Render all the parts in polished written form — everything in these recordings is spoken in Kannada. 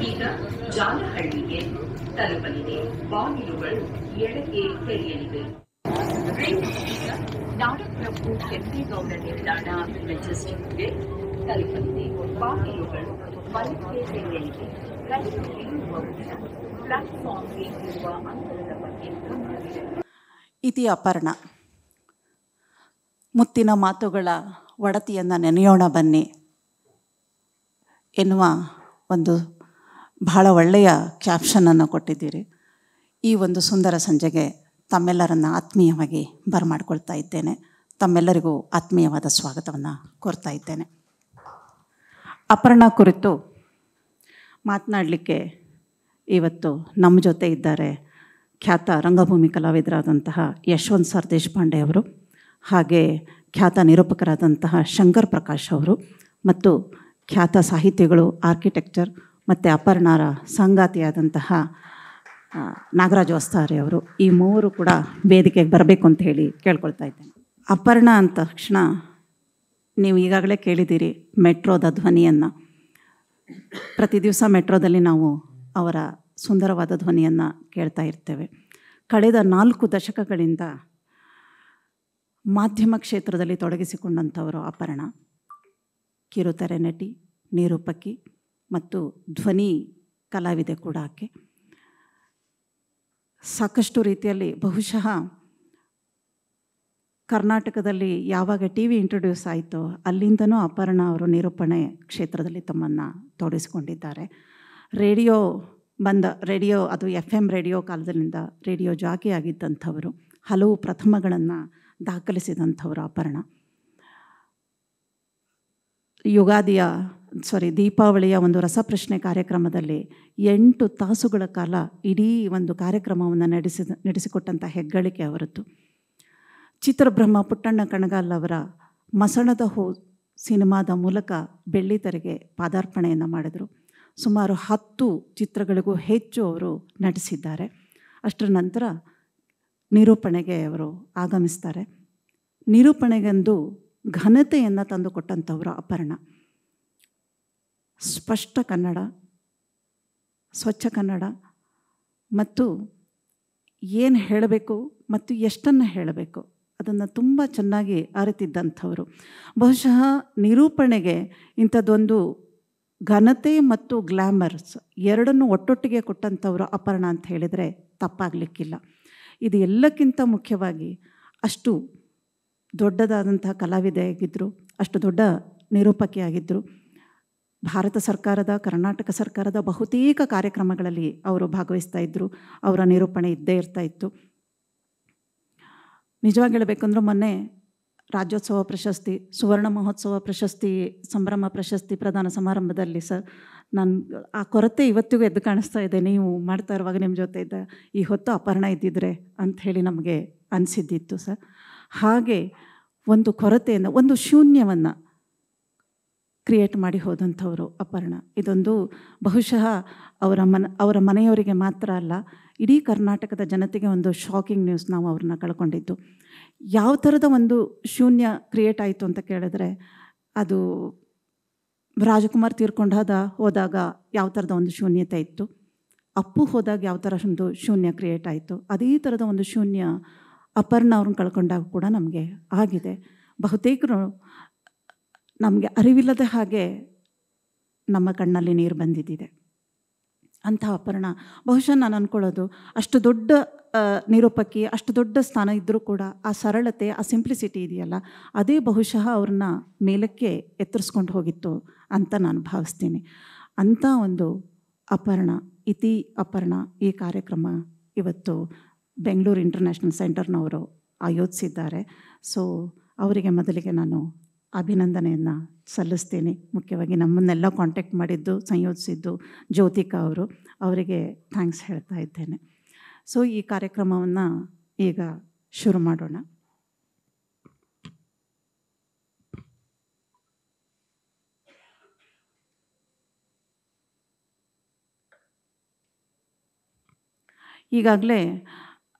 ಈಗ ಜಾಲಹಳ್ಳಿಗೆ ತಲುಪಲಿದೆ. ಬಾಗಿಲುಗಳು ಎಡಕ್ಕೆ ತೆರೆಯಲಿವೆ. ನಾಡಪ್ರಭು ಕೆಂಪೇಗೌಡ ನಿಲ್ದಾಣ ಮೆಜೆಸ್ಟಿಕ್ಗೆ ತಲುಪಲಿದೆ. ಬಾಗಿಲುಗಳು ಬಲಕ್ಕೆ ತೆರೆಯಲಿವೆ. ರೈಲು ಇಳಿಯುವ ಮುನ್ನ ಪ್ಲಾಟ್ಫಾರ್ಮ್ಗೆ ಇರುವ ಅಂತರದ ಬಗ್ಗೆ ಗಮನವಿದೆ. ಇತಿ ಅಪರ್ಣ. ಮುತ್ತಿನ ಮಾತುಗಳ ಒಡತಿಯನ್ನು ನೆನೆಯೋಣ ಬನ್ನಿ ಎನ್ನುವ ಒಂದು ಬಹಳ ಒಳ್ಳೆಯ ಕ್ಯಾಪ್ಷನನ್ನು ಕೊಟ್ಟಿದ್ದೀರಿ. ಈ ಒಂದು ಸುಂದರ ಸಂಜೆಗೆ ತಮ್ಮೆಲ್ಲರನ್ನು ಆತ್ಮೀಯವಾಗಿ ಬರಮಾಡ್ಕೊಳ್ತಾ ಇದ್ದೇನೆ. ತಮ್ಮೆಲ್ಲರಿಗೂ ಆತ್ಮೀಯವಾದ ಸ್ವಾಗತವನ್ನು ಕೋರ್ತಾ ಇದ್ದೇನೆ. ಅಪರ್ಣ ಕುರಿತು ಮಾತನಾಡಲಿಕ್ಕೆ ಇವತ್ತು ನಮ್ಮ ಜೊತೆ ಇದ್ದಾರೆ ಖ್ಯಾತ ರಂಗಭೂಮಿ ಕಲಾವಿದರಾದಂತಹ ಯಶವಂತ್ ಸರ್ ದೇಶಪಾಂಡೆ ಅವರು, ಹಾಗೆ ಖ್ಯಾತ ನಿರೂಪಕರಾದಂತಹ ಶಂಕರ್ ಪ್ರಕಾಶ್ ಅವರು, ಮತ್ತು ಖ್ಯಾತ ಸಾಹಿತಿಗಳು, ಆರ್ಕಿಟೆಕ್ಚರ್ ಮತ್ತು ಅಪರ್ಣಾರ ಸಂಗಾತಿಯಾದಂತಹ ನಾಗರಾಜ್ ವಸ್ತಾರೆ ಅವರು. ಈ ಮೂವರು ಕೂಡ ವೇದಿಕೆಗೆ ಬರಬೇಕು ಅಂತ ಹೇಳಿ ಕೇಳ್ಕೊಳ್ತಾ ಇದ್ದೇನೆ. ಅಪರ್ಣ ಅಂದ ತಕ್ಷಣ ನೀವು ಈಗಾಗಲೇ ಕೇಳಿದ್ದೀರಿ ಮೆಟ್ರೋದ ಧ್ವನಿಯನ್ನು. ಪ್ರತಿ ದಿವಸ ಮೆಟ್ರೋದಲ್ಲಿ ನಾವು ಅವರ ಸುಂದರವಾದ ಧ್ವನಿಯನ್ನು ಕೇಳ್ತಾ ಇರ್ತೇವೆ. ಕಳೆದ 4 ದಶಕಗಳಿಂದ ಮಾಧ್ಯಮ ಕ್ಷೇತ್ರದಲ್ಲಿ ತೊಡಗಿಸಿಕೊಂಡಂಥವರು ಅಪರ್ಣ. ಕಿರುತೆರೆ ನಟಿ, ನಿರೂಪಕಿ ಮತ್ತು ಧ್ವನಿ ಕಲಾವಿದೆ ಕೂಡ ಆಕೆ. ಸಾಕಷ್ಟು ರೀತಿಯಲ್ಲಿ ಬಹುಶಃ ಕರ್ನಾಟಕದಲ್ಲಿ ಯಾವಾಗ ಟಿ ವಿ ಇಂಟ್ರೊಡ್ಯೂಸ್ ಆಯಿತೋ ಅಲ್ಲಿಂದನೂ ಅಪರ್ಣ ಅವರು ನಿರೂಪಣೆ ಕ್ಷೇತ್ರದಲ್ಲಿ ತಮ್ಮನ್ನು ತೊಡಗಿಸಿಕೊಂಡಿದ್ದಾರೆ. ರೇಡಿಯೋ ಅದು FM ರೇಡಿಯೋ ಕಾಲದಲ್ಲಿಂದ ರೇಡಿಯೋ ಜಾಕಿ ಆಗಿದ್ದಂಥವರು, ಹಲವು ಪ್ರಥಮಗಳನ್ನು ದಾಖಲಿಸಿದಂಥವರು ಅಪರ್ಣ. ದೀಪಾವಳಿಯ ಒಂದು ರಸಪ್ರಶ್ನೆ ಕಾರ್ಯಕ್ರಮದಲ್ಲಿ 8 ತಾಸುಗಳ ಕಾಲ ಇಡೀ ಒಂದು ಕಾರ್ಯಕ್ರಮವನ್ನು ನಡೆಸಿಕೊಟ್ಟಂಥ ಹೆಗ್ಗಳಿಕೆ ಅವರದ್ದು. ಚಿತ್ರಬ್ರಹ್ಮ ಪುಟ್ಟಣ್ಣ ಕಣಗಾಲ್ ಅವರ ಮಸಣದ ಸಿನಿಮಾದ ಮೂಲಕ ಬೆಳ್ಳಿತೆರೆಗೆ ಪಾದಾರ್ಪಣೆಯನ್ನು ಮಾಡಿದರು. ಸುಮಾರು 10 ಚಿತ್ರಗಳಿಗೂ ಹೆಚ್ಚು ಅವರು ನಟಿಸಿದ್ದಾರೆ. ಅಷ್ಟರ ನಂತರ ನಿರೂಪಣೆಗೆ ಅವರು ಆಗಮಿಸ್ತಾರೆ. ನಿರೂಪಣೆಗೆಂದು ಘನತೆಯನ್ನು ತಂದುಕೊಟ್ಟಂಥವರು ಅಪರ್ಣ. ಸ್ಪಷ್ಟ ಕನ್ನಡ, ಸ್ವಚ್ಛ ಕನ್ನಡ ಮತ್ತು ಏನು ಹೇಳಬೇಕು ಮತ್ತು ಎಷ್ಟನ್ನು ಹೇಳಬೇಕು ಅದನ್ನು ತುಂಬ ಚೆನ್ನಾಗಿ ಅರಿತಿದ್ದಂಥವರು. ಬಹುಶಃ ನಿರೂಪಣೆಗೆ ಇಂಥದ್ದೊಂದು ಘನತೆ ಮತ್ತು ಗ್ಲ್ಯಾಮರ್ಸ್ ಎರಡನ್ನೂ ಒಟ್ಟೊಟ್ಟಿಗೆ ಕೊಟ್ಟಂಥವರು ಅಪರ್ಣ ಅಂತ ಹೇಳಿದರೆ ತಪ್ಪಾಗಲಿಕ್ಕಿಲ್ಲ. ಇದು ಎಲ್ಲಕ್ಕಿಂತ ಮುಖ್ಯವಾಗಿ ಅಷ್ಟು ದೊಡ್ಡದಾದಂತಹ ಕಲಾವಿದೆಯಾಗಿದ್ದರು, ಅಷ್ಟು ದೊಡ್ಡ ನಿರೂಪಕಿಯಾಗಿದ್ದರು. ಭಾರತ ಸರ್ಕಾರದ, ಕರ್ನಾಟಕ ಸರ್ಕಾರದ ಬಹುತೇಕ ಕಾರ್ಯಕ್ರಮಗಳಲ್ಲಿ ಅವರು ಭಾಗವಹಿಸ್ತಾ ಇದ್ದರು. ಅವರ ನಿರೂಪಣೆ ಇದ್ದೇ ಇರ್ತಾಯಿತ್ತು. ನಿಜವಾಗಿ ಹೇಳಬೇಕಂದ್ರೆ ಮೊನ್ನೆ ರಾಜ್ಯೋತ್ಸವ ಪ್ರಶಸ್ತಿ, ಸುವರ್ಣ ಮಹೋತ್ಸವ ಪ್ರಶಸ್ತಿ, ಸಂಭ್ರಮ ಪ್ರಶಸ್ತಿ ಪ್ರದಾನ ಸಮಾರಂಭದಲ್ಲಿ ಸರ್ ನಾನು ಆ ಕೊರತೆ ಇವತ್ತಿಗೂ ಎದ್ದು ಕಾಣಿಸ್ತಾ ಇದೆ. ನೀವು ಮಾಡ್ತಾ ಇರುವಾಗ ನಿಮ್ಮ ಜೊತೆ ಇದ್ದ ಈ ಹೊತ್ತು ಅಪರ್ಣ ಇದ್ದಿದ್ರೆ ಅಂಥೇಳಿ ನಮಗೆ ಅನಿಸಿದ್ದಿತ್ತು ಸರ್. ಹಾಗೆ ಒಂದು ಕೊರತೆಯನ್ನು, ಒಂದು ಶೂನ್ಯವನ್ನು ಕ್ರಿಯೇಟ್ ಮಾಡಿ ಹೋದಂಥವರು ಅಪರ್ಣ. ಇದೊಂದು ಬಹುಶಃ ಅವರ ಮನೆಯವರಿಗೆ ಮಾತ್ರ ಅಲ್ಲ, ಇಡೀ ಕರ್ನಾಟಕದ ಜನತೆಗೆ ಒಂದು ಶಾಕಿಂಗ್ ನ್ಯೂಸ್. ನಾವು ಅವ್ರನ್ನ ಕಳ್ಕೊಂಡಿದ್ದು ಯಾವ ಥರದ ಒಂದು ಶೂನ್ಯ ಕ್ರಿಯೇಟ್ ಆಯಿತು ಅಂತ ಕೇಳಿದ್ರೆ, ಅದು ರಾಜಕುಮಾರ್ ಹೋದಾಗ ಯಾವ ಥರದ ಒಂದು ಶೂನ್ಯತೆ ಇತ್ತು, ಅಪ್ಪು ಹೋದಾಗ ಯಾವ ಥರ ಒಂದು ಶೂನ್ಯ ಕ್ರಿಯೇಟ್ ಆಯಿತು, ಅದೇ ಥರದ ಒಂದು ಶೂನ್ಯ ಅಪರ್ಣ ಅವ್ರನ್ನ ಕಳ್ಕೊಂಡಾಗ ಕೂಡ ನಮಗೆ ಆಗಿದೆ. ಬಹುತೇಕರು ನಮಗೆ ಅರಿವಿಲ್ಲದ ಹಾಗೆ ನಮ್ಮ ಕಣ್ಣಲ್ಲಿ ನೀರು ಬಂದಿದ್ದಿದೆ. ಅಂಥ ಅಪರ್ಣ ಬಹುಶಃ ನಾನು ಅಂದ್ಕೊಳ್ಳೋದು, ಅಷ್ಟು ದೊಡ್ಡ ನಿರೂಪಕಿ, ಅಷ್ಟು ದೊಡ್ಡ ಸ್ಥಾನ ಇದ್ದರೂ ಕೂಡ ಆ ಸರಳತೆ, ಆ ಸಿಂಪ್ಲಿಸಿಟಿ ಇದೆಯಲ್ಲ, ಅದೇ ಬಹುಶಃ ಅವ್ರನ್ನ ಮೇಲಕ್ಕೆ ಎತ್ತರಿಸ್ಕೊಂಡು ಹೋಗಿತ್ತು ಅಂತ ನಾನು ಭಾವಿಸ್ತೀನಿ. ಅಂಥ ಒಂದು ಅಪರ್ಣ, ಇತಿ ಅಪರ್ಣ ಈ ಕಾರ್ಯಕ್ರಮ ಇವತ್ತು ಬೆಂಗಳೂರು ಇಂಟರ್ನ್ಯಾಷನಲ್ ಸೆಂಟರ್ನವರು ಆಯೋಜಿಸಿದ್ದಾರೆ. ಸೊ ಅವರಿಗೆ ಮೊದಲಿಗೆ ನಾನು ಅಭಿನಂದನೆಯನ್ನು ಸಲ್ಲಿಸ್ತೀನಿ. ಮುಖ್ಯವಾಗಿ ನಮ್ಮನ್ನೆಲ್ಲ ಕಾಂಟ್ಯಾಕ್ಟ್ ಮಾಡಿದ್ದು, ಸಂಯೋಜಿಸಿದ್ದು ಜ್ಯೋತಿಕಾ ಅವರು, ಅವರಿಗೆ ಥ್ಯಾಂಕ್ಸ್ ಹೇಳ್ತಾ ಇದ್ದೇನೆ. ಸೊ ಈ ಕಾರ್ಯಕ್ರಮವನ್ನು ಈಗ ಶುರು ಮಾಡೋಣ. ಈಗಾಗಲೇ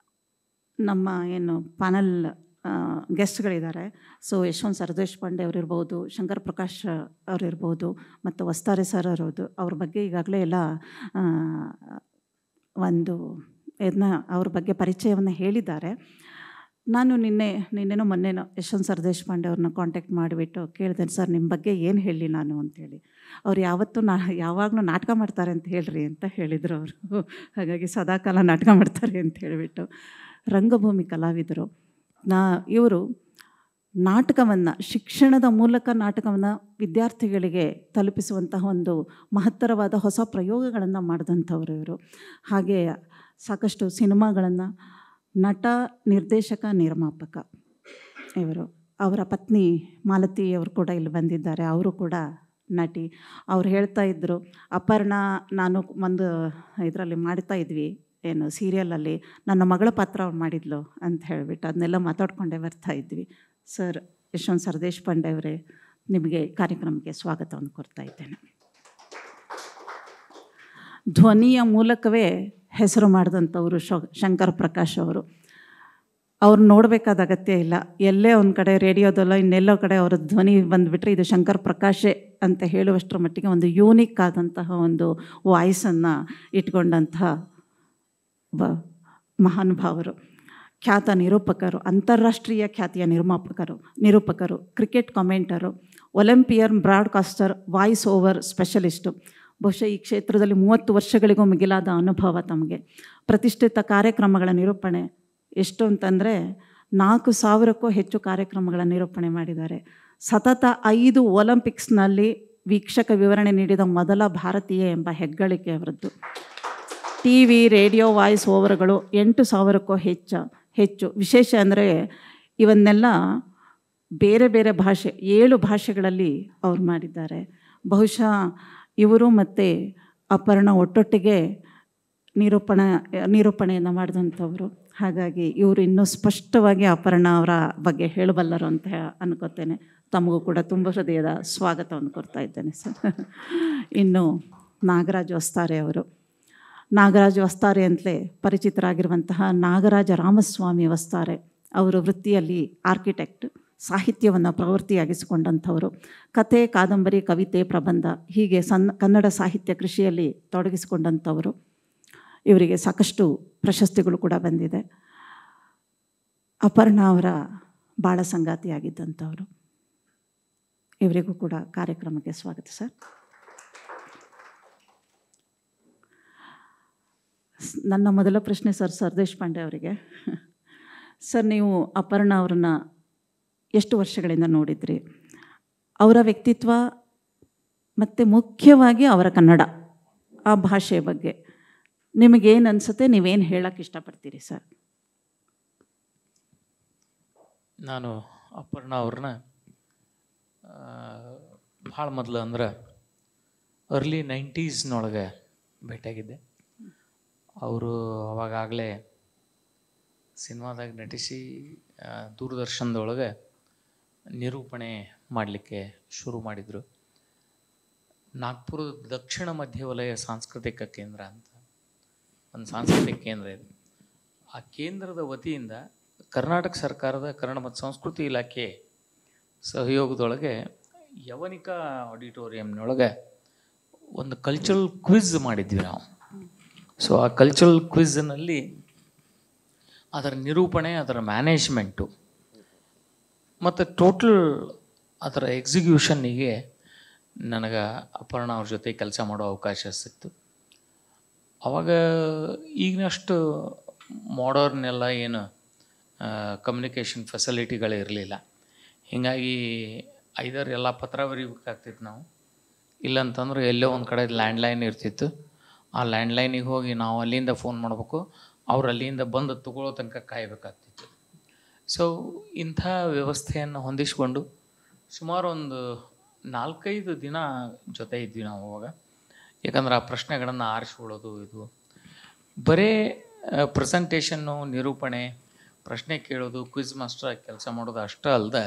ನಮ್ಮ ಏನು ಪ್ಯಾನಲ್ ಗೆಸ್ಟ್ಗಳಿದ್ದಾರೆ. ಸೊ ಯಶವಂತ್ ಸರ್ದೇಶಪಾಂಡೆ ಅವರಿರ್ಬೋದು, ಶಂಕರ್ ಪ್ರಕಾಶ್ ಅವರಿರ್ಬೋದು, ಮತ್ತು ವಸ್ತಾರೆ ಸರ್ ಅವರದು ಅವ್ರ ಬಗ್ಗೆ ಈಗಾಗಲೇ ಎಲ್ಲ ಒಂದು ಇದನ್ನ ಅವ್ರ ಬಗ್ಗೆ ಪರಿಚಯವನ್ನು ಹೇಳಿದ್ದಾರೆ. ನಾನು ನಿನ್ನೆನೋ ಮೊನ್ನೆನೋ ಯಶವಂತ್ ಸರ್ದೇಶಪಾಂಡೆ ಅವ್ರನ್ನ ಕಾಂಟ್ಯಾಕ್ಟ್ ಮಾಡಿಬಿಟ್ಟು ಕೇಳಿದೆ, ಸರ್ ನಿಮ್ಮ ಬಗ್ಗೆ ಏನು ಹೇಳಿ ನಾನು ಅಂತೇಳಿ. ಅವ್ರು ಯಾವಾಗಲೂ ನಾಟಕ ಮಾಡ್ತಾರೆ ಅಂತ ಹೇಳ್ರಿ ಅಂತ ಹೇಳಿದರು ಅವರು. ಹಾಗಾಗಿ ಸದಾಕಾಲ ನಾಟಕ ಮಾಡ್ತಾರೆ ಅಂತ ಹೇಳಿಬಿಟ್ಟು. ರಂಗಭೂಮಿ ಕಲಾವಿದರು. ಇವರು ನಾಟಕವನ್ನು, ಶಿಕ್ಷಣದ ಮೂಲಕ ನಾಟಕವನ್ನು ವಿದ್ಯಾರ್ಥಿಗಳಿಗೆ ತಲುಪಿಸುವಂತಹ ಒಂದು ಮಹತ್ತರವಾದ ಹೊಸ ಪ್ರಯೋಗಗಳನ್ನು ಮಾಡಿದಂಥವ್ರು ಇವರು. ಹಾಗೆ ಸಾಕಷ್ಟು ಸಿನಿಮಾಗಳನ್ನು, ನಟ, ನಿರ್ದೇಶಕ, ನಿರ್ಮಾಪಕ ಇವರು. ಅವರ ಪತ್ನಿ ಮಾಲತಿ ಅವರು ಕೂಡ ಇಲ್ಲಿ ಬಂದಿದ್ದಾರೆ, ಅವರು ಕೂಡ ನಟಿ. ಅವ್ರು ಹೇಳ್ತಾ ಇದ್ದರು, ಅಪರ್ಣಾ ನಾನು ಒಂದು ಇದರಲ್ಲಿ ಮಾಡ್ತಾಯಿದ್ವಿ, ಏನು ಸೀರಿಯಲಲ್ಲಿ ನನ್ನ ಮಗಳ ಪಾತ್ರ ಅವ್ರು ಮಾಡಿದ್ಲು ಅಂತ ಹೇಳಿಬಿಟ್ಟು ಅದನ್ನೆಲ್ಲ ಮಾತಾಡ್ಕೊಂಡೇ ಬರ್ತಾ ಇದ್ವಿ. ಸರ್ ಯಶವಂತ್ ಸರ್ದೇಶಪಾಂಡೆ ಅವರೇ, ನಿಮಗೆ ಕಾರ್ಯಕ್ರಮಕ್ಕೆ ಸ್ವಾಗತವನ್ನು ಕೊಡ್ತಾ ಇದ್ದೇನೆ. ಧ್ವನಿಯ ಮೂಲಕವೇ ಹೆಸರು ಮಾಡಿದಂಥವರು ಶಂಕರ್ ಪ್ರಕಾಶ್ ಅವರು. ಅವ್ರು ನೋಡಬೇಕಾದ ಅಗತ್ಯ ಇಲ್ಲ, ಎಲ್ಲೇ ಒಂದು ಕಡೆ ರೇಡಿಯೋದಲ್ಲ ಇನ್ನೆಲ್ಲೋ ಕಡೆ ಅವರ ಧ್ವನಿ ಬಂದುಬಿಟ್ರೆ ಇದು ಶಂಕರ್ ಪ್ರಕಾಶೇ ಅಂತ ಹೇಳುವಷ್ಟರ ಮಟ್ಟಿಗೆ ಒಂದು ಯೂನಿಕ್ ಆದಂತಹ ಒಂದು ವಾಯ್ಸನ್ನು ಇಟ್ಕೊಂಡಂತಹ ಮಹಾನುಭಾವರು. ಖ್ಯಾತ ನಿರೂಪಕರು, ಅಂತಾರಾಷ್ಟ್ರೀಯ ಖ್ಯಾತಿಯ ನಿರೂಪಕರು, cricket commentator, Olympian broadcaster, voice over specialist. ಬಹುಶಃ ಈ ಕ್ಷೇತ್ರದಲ್ಲಿ 30 ವರ್ಷಗಳಿಗೂ ಮಿಗಿಲಾದ ಅನುಭವ ತಮಗೆ. ಪ್ರತಿಷ್ಠಿತ ಕಾರ್ಯಕ್ರಮಗಳ ನಿರೂಪಣೆ ಎಷ್ಟು ಅಂತಂದರೆ 4000ಕ್ಕೂ ಹೆಚ್ಚು ಕಾರ್ಯಕ್ರಮಗಳ ನಿರೂಪಣೆ ಮಾಡಿದ್ದಾರೆ. ಸತತ 5 ಒಲಿಂಪಿಕ್ಸ್ನಲ್ಲಿ ವೀಕ್ಷಕ ವಿವರಣೆ ನೀಡಿದ ಮೊದಲ ಭಾರತೀಯ ಎಂಬ ಹೆಗ್ಗಳಿಕೆ ಅವರದ್ದು. TV, ರೇಡಿಯೋ ವಾಯ್ಸ್ ಓವರ್ಗಳು 8000ಕ್ಕೂ ಹೆಚ್ಚು. ವಿಶೇಷ ಅಂದರೆ ಇವನ್ನೆಲ್ಲ ಬೇರೆ ಬೇರೆ ಭಾಷೆ 7 ಭಾಷೆಗಳಲ್ಲಿ ಅವ್ರು ಮಾಡಿದ್ದಾರೆ. ಬಹುಶಃ ಇವರು ಮತ್ತು ಅಪರ್ಣ ಒಟ್ಟೊಟ್ಟಿಗೆ ನಿರೂಪಣೆಯನ್ನು ಮಾಡಿದಂಥವರು. ಹಾಗಾಗಿ ಇವರು ಇನ್ನೂ ಸ್ಪಷ್ಟವಾಗಿ ಅಪರ್ಣ ಅವರ ಬಗ್ಗೆ ಹೇಳಬಲ್ಲರು ಅಂತ ಅನ್ಕೋತೇನೆ. ತಮಗೂ ಕೂಡ ತುಂಬ ಹೃದಯದ ಸ್ವಾಗತವನ್ನು ಕೊಡ್ತಾ ಇದ್ದೇನೆ ಸರ್. ಇನ್ನು ನಾಗರಾಜ್ ವಸ್ತಾರೆ ಅವರು. ನಾಗರಾಜ್ ವಸ್ತಾರೆ ಅಂತಲೇ ಪರಿಚಿತರಾಗಿರುವಂತಹ ನಾಗರಾಜ ರಾಮಸ್ವಾಮಿ ವಸ್ತಾರೆ ಅವರು ವೃತ್ತಿಯಲ್ಲಿ ಆರ್ಕಿಟೆಕ್ಟ್, ಸಾಹಿತ್ಯವನ್ನು ಪ್ರವೃತ್ತಿಯಾಗಿಸಿಕೊಂಡಂಥವರು. ಕತೆ, ಕಾದಂಬರಿ, ಕವಿತೆ, ಪ್ರಬಂಧ ಹೀಗೆ ಕನ್ನಡ ಸಾಹಿತ್ಯ ಕೃಷಿಯಲ್ಲಿ ತೊಡಗಿಸಿಕೊಂಡಂಥವರು. ಇವರಿಗೆ ಸಾಕಷ್ಟು ಪ್ರಶಸ್ತಿಗಳು ಕೂಡ ಬಂದಿದೆ. ಅಪರ್ಣ ಅವರ ಬಾಳ ಸಂಗಾತಿಯಾಗಿದ್ದಂಥವರು. ಇವರಿಗೂ ಕೂಡ ಕಾರ್ಯಕ್ರಮಕ್ಕೆ ಸ್ವಾಗತ ಸರ್. ನನ್ನ ಮೊದಲ ಪ್ರಶ್ನೆ ಸರ್ ಸರ್ದೇಶಪಾಂಡೆ ಅವರಿಗೆ. ಸರ್, ನೀವು ಅಪರ್ಣ ಅವ್ರನ್ನ ಎಷ್ಟು ವರ್ಷಗಳಿಂದ ನೋಡಿದ್ರಿ? ಅವರ ವ್ಯಕ್ತಿತ್ವ ಮತ್ತು ಮುಖ್ಯವಾಗಿ ಅವರ ಕನ್ನಡ, ಆ ಭಾಷೆಯ ಬಗ್ಗೆ ನಿಮಗೇನು ಅನಿಸುತ್ತೆ, ನೀವೇನು ಹೇಳೋಕ್ಕೆ ಇಷ್ಟಪಡ್ತೀರಿ ಸರ್? ನಾನು ಅಪರ್ಣ ಅವ್ರನ್ನ ಭಾಳ ಮೊದಲು ಅಂದ್ರೆ ಅರ್ಲಿ 90s ಭೇಟಿಯಾಗಿದ್ದೆ. ಅವರು ಅವಾಗಲೇ ಸಿನಿಮಾದಾಗ ನಟಿಸಿ ದೂರದರ್ಶನದೊಳಗೆ ನಿರೂಪಣೆ ಮಾಡಲಿಕ್ಕೆ ಶುರು ಮಾಡಿದರು. ನಾಗ್ಪುರದ ದಕ್ಷಿಣ ಮಧ್ಯ ವಲಯ ಸಾಂಸ್ಕೃತಿಕ ಕೇಂದ್ರ ಅಂತ ಒಂದು ಸಾಂಸ್ಕೃತಿಕ ಕೇಂದ್ರ ಇದೆ. ಆ ಕೇಂದ್ರದ ವತಿಯಿಂದ ಕರ್ನಾಟಕ ಸರ್ಕಾರದ ಕನ್ನಡ ಮತ್ತು ಸಂಸ್ಕೃತಿ ಇಲಾಖೆ ಸಹಯೋಗದೊಳಗೆ ಯವನಿಕಾ ಆಡಿಟೋರಿಯಂನೊಳಗೆ ಒಂದು ಕಲ್ಚರಲ್ ಕ್ವಿಝ್ ಮಾಡಿದ್ವಿ ನಾವು. ಸೊ ಆ ಕಲ್ಚರಲ್ ಕ್ವಿಝ್ನಲ್ಲಿ ಅದರ ನಿರೂಪಣೆ, ಅದರ ಮ್ಯಾನೇಜ್ಮೆಂಟು ಮತ್ತು ಟೋಟಲ್ ಅದರ ಎಕ್ಸಿಕ್ಯೂಷನ್ನಿಗೆ ನನಗೆ ಅಪರ್ಣ ಅವ್ರ ಜೊತೆ ಕೆಲಸ ಮಾಡೋ ಅವಕಾಶ ಸಿಕ್ತು. ಆವಾಗ ಈಗಿನಷ್ಟು ಮಾಡರ್ನ್ ಎಲ್ಲ ಏನು ಕಮ್ಯುನಿಕೇಷನ್ ಫೆಸಿಲಿಟಿಗಳಿರಲಿಲ್ಲ. ಹೀಗಾಗಿ ಐದರ್ ಎಲ್ಲ ಪತ್ರ ಬರೀಬೇಕಾಗ್ತಿತ್ತು ನಾವು, ಇಲ್ಲಂತಂದ್ರೆ ಎಲ್ಲೋ ಒಂದು ಕಡೆ ಲ್ಯಾಂಡ್ಲೈನ್ ಇರ್ತಿತ್ತು. ಆ ಲ್ಯಾಂಡ್ಲೈನಿಗೆ ಹೋಗಿ ನಾವು ಅಲ್ಲಿಂದ ಫೋನ್ ಮಾಡಬೇಕು, ಅವ್ರು ಅಲ್ಲಿಂದ ಬಂದು ತಗೊಳ್ಳೋ ತನಕ ಕಾಯಬೇಕಾಗ್ತಿತ್ತು. ಸೊ ಇಂಥ ವ್ಯವಸ್ಥೆಯನ್ನು ಹೊಂದಿಸಿಕೊಂಡು ಸುಮಾರು ಒಂದು 4-5 ದಿನ ಜೊತೆ ಇದ್ವಿ ನಾವು ಅವಾಗ. ಯಾಕಂದ್ರೆ ಆ ಪ್ರಶ್ನೆಗಳನ್ನು ಆರಿಸ್ಕೊಳ್ಳೋದು, ಇದು ಬರೀ ಪ್ರೆಸೆಂಟೇಷನ್ನು, ನಿರೂಪಣೆ, ಪ್ರಶ್ನೆ ಕೇಳೋದು, ಕ್ವಿಜ್ ಮಾಸ್ಟರ್ ಕೆಲಸ ಮಾಡೋದು ಅಷ್ಟೇ ಅಲ್ಲದೆ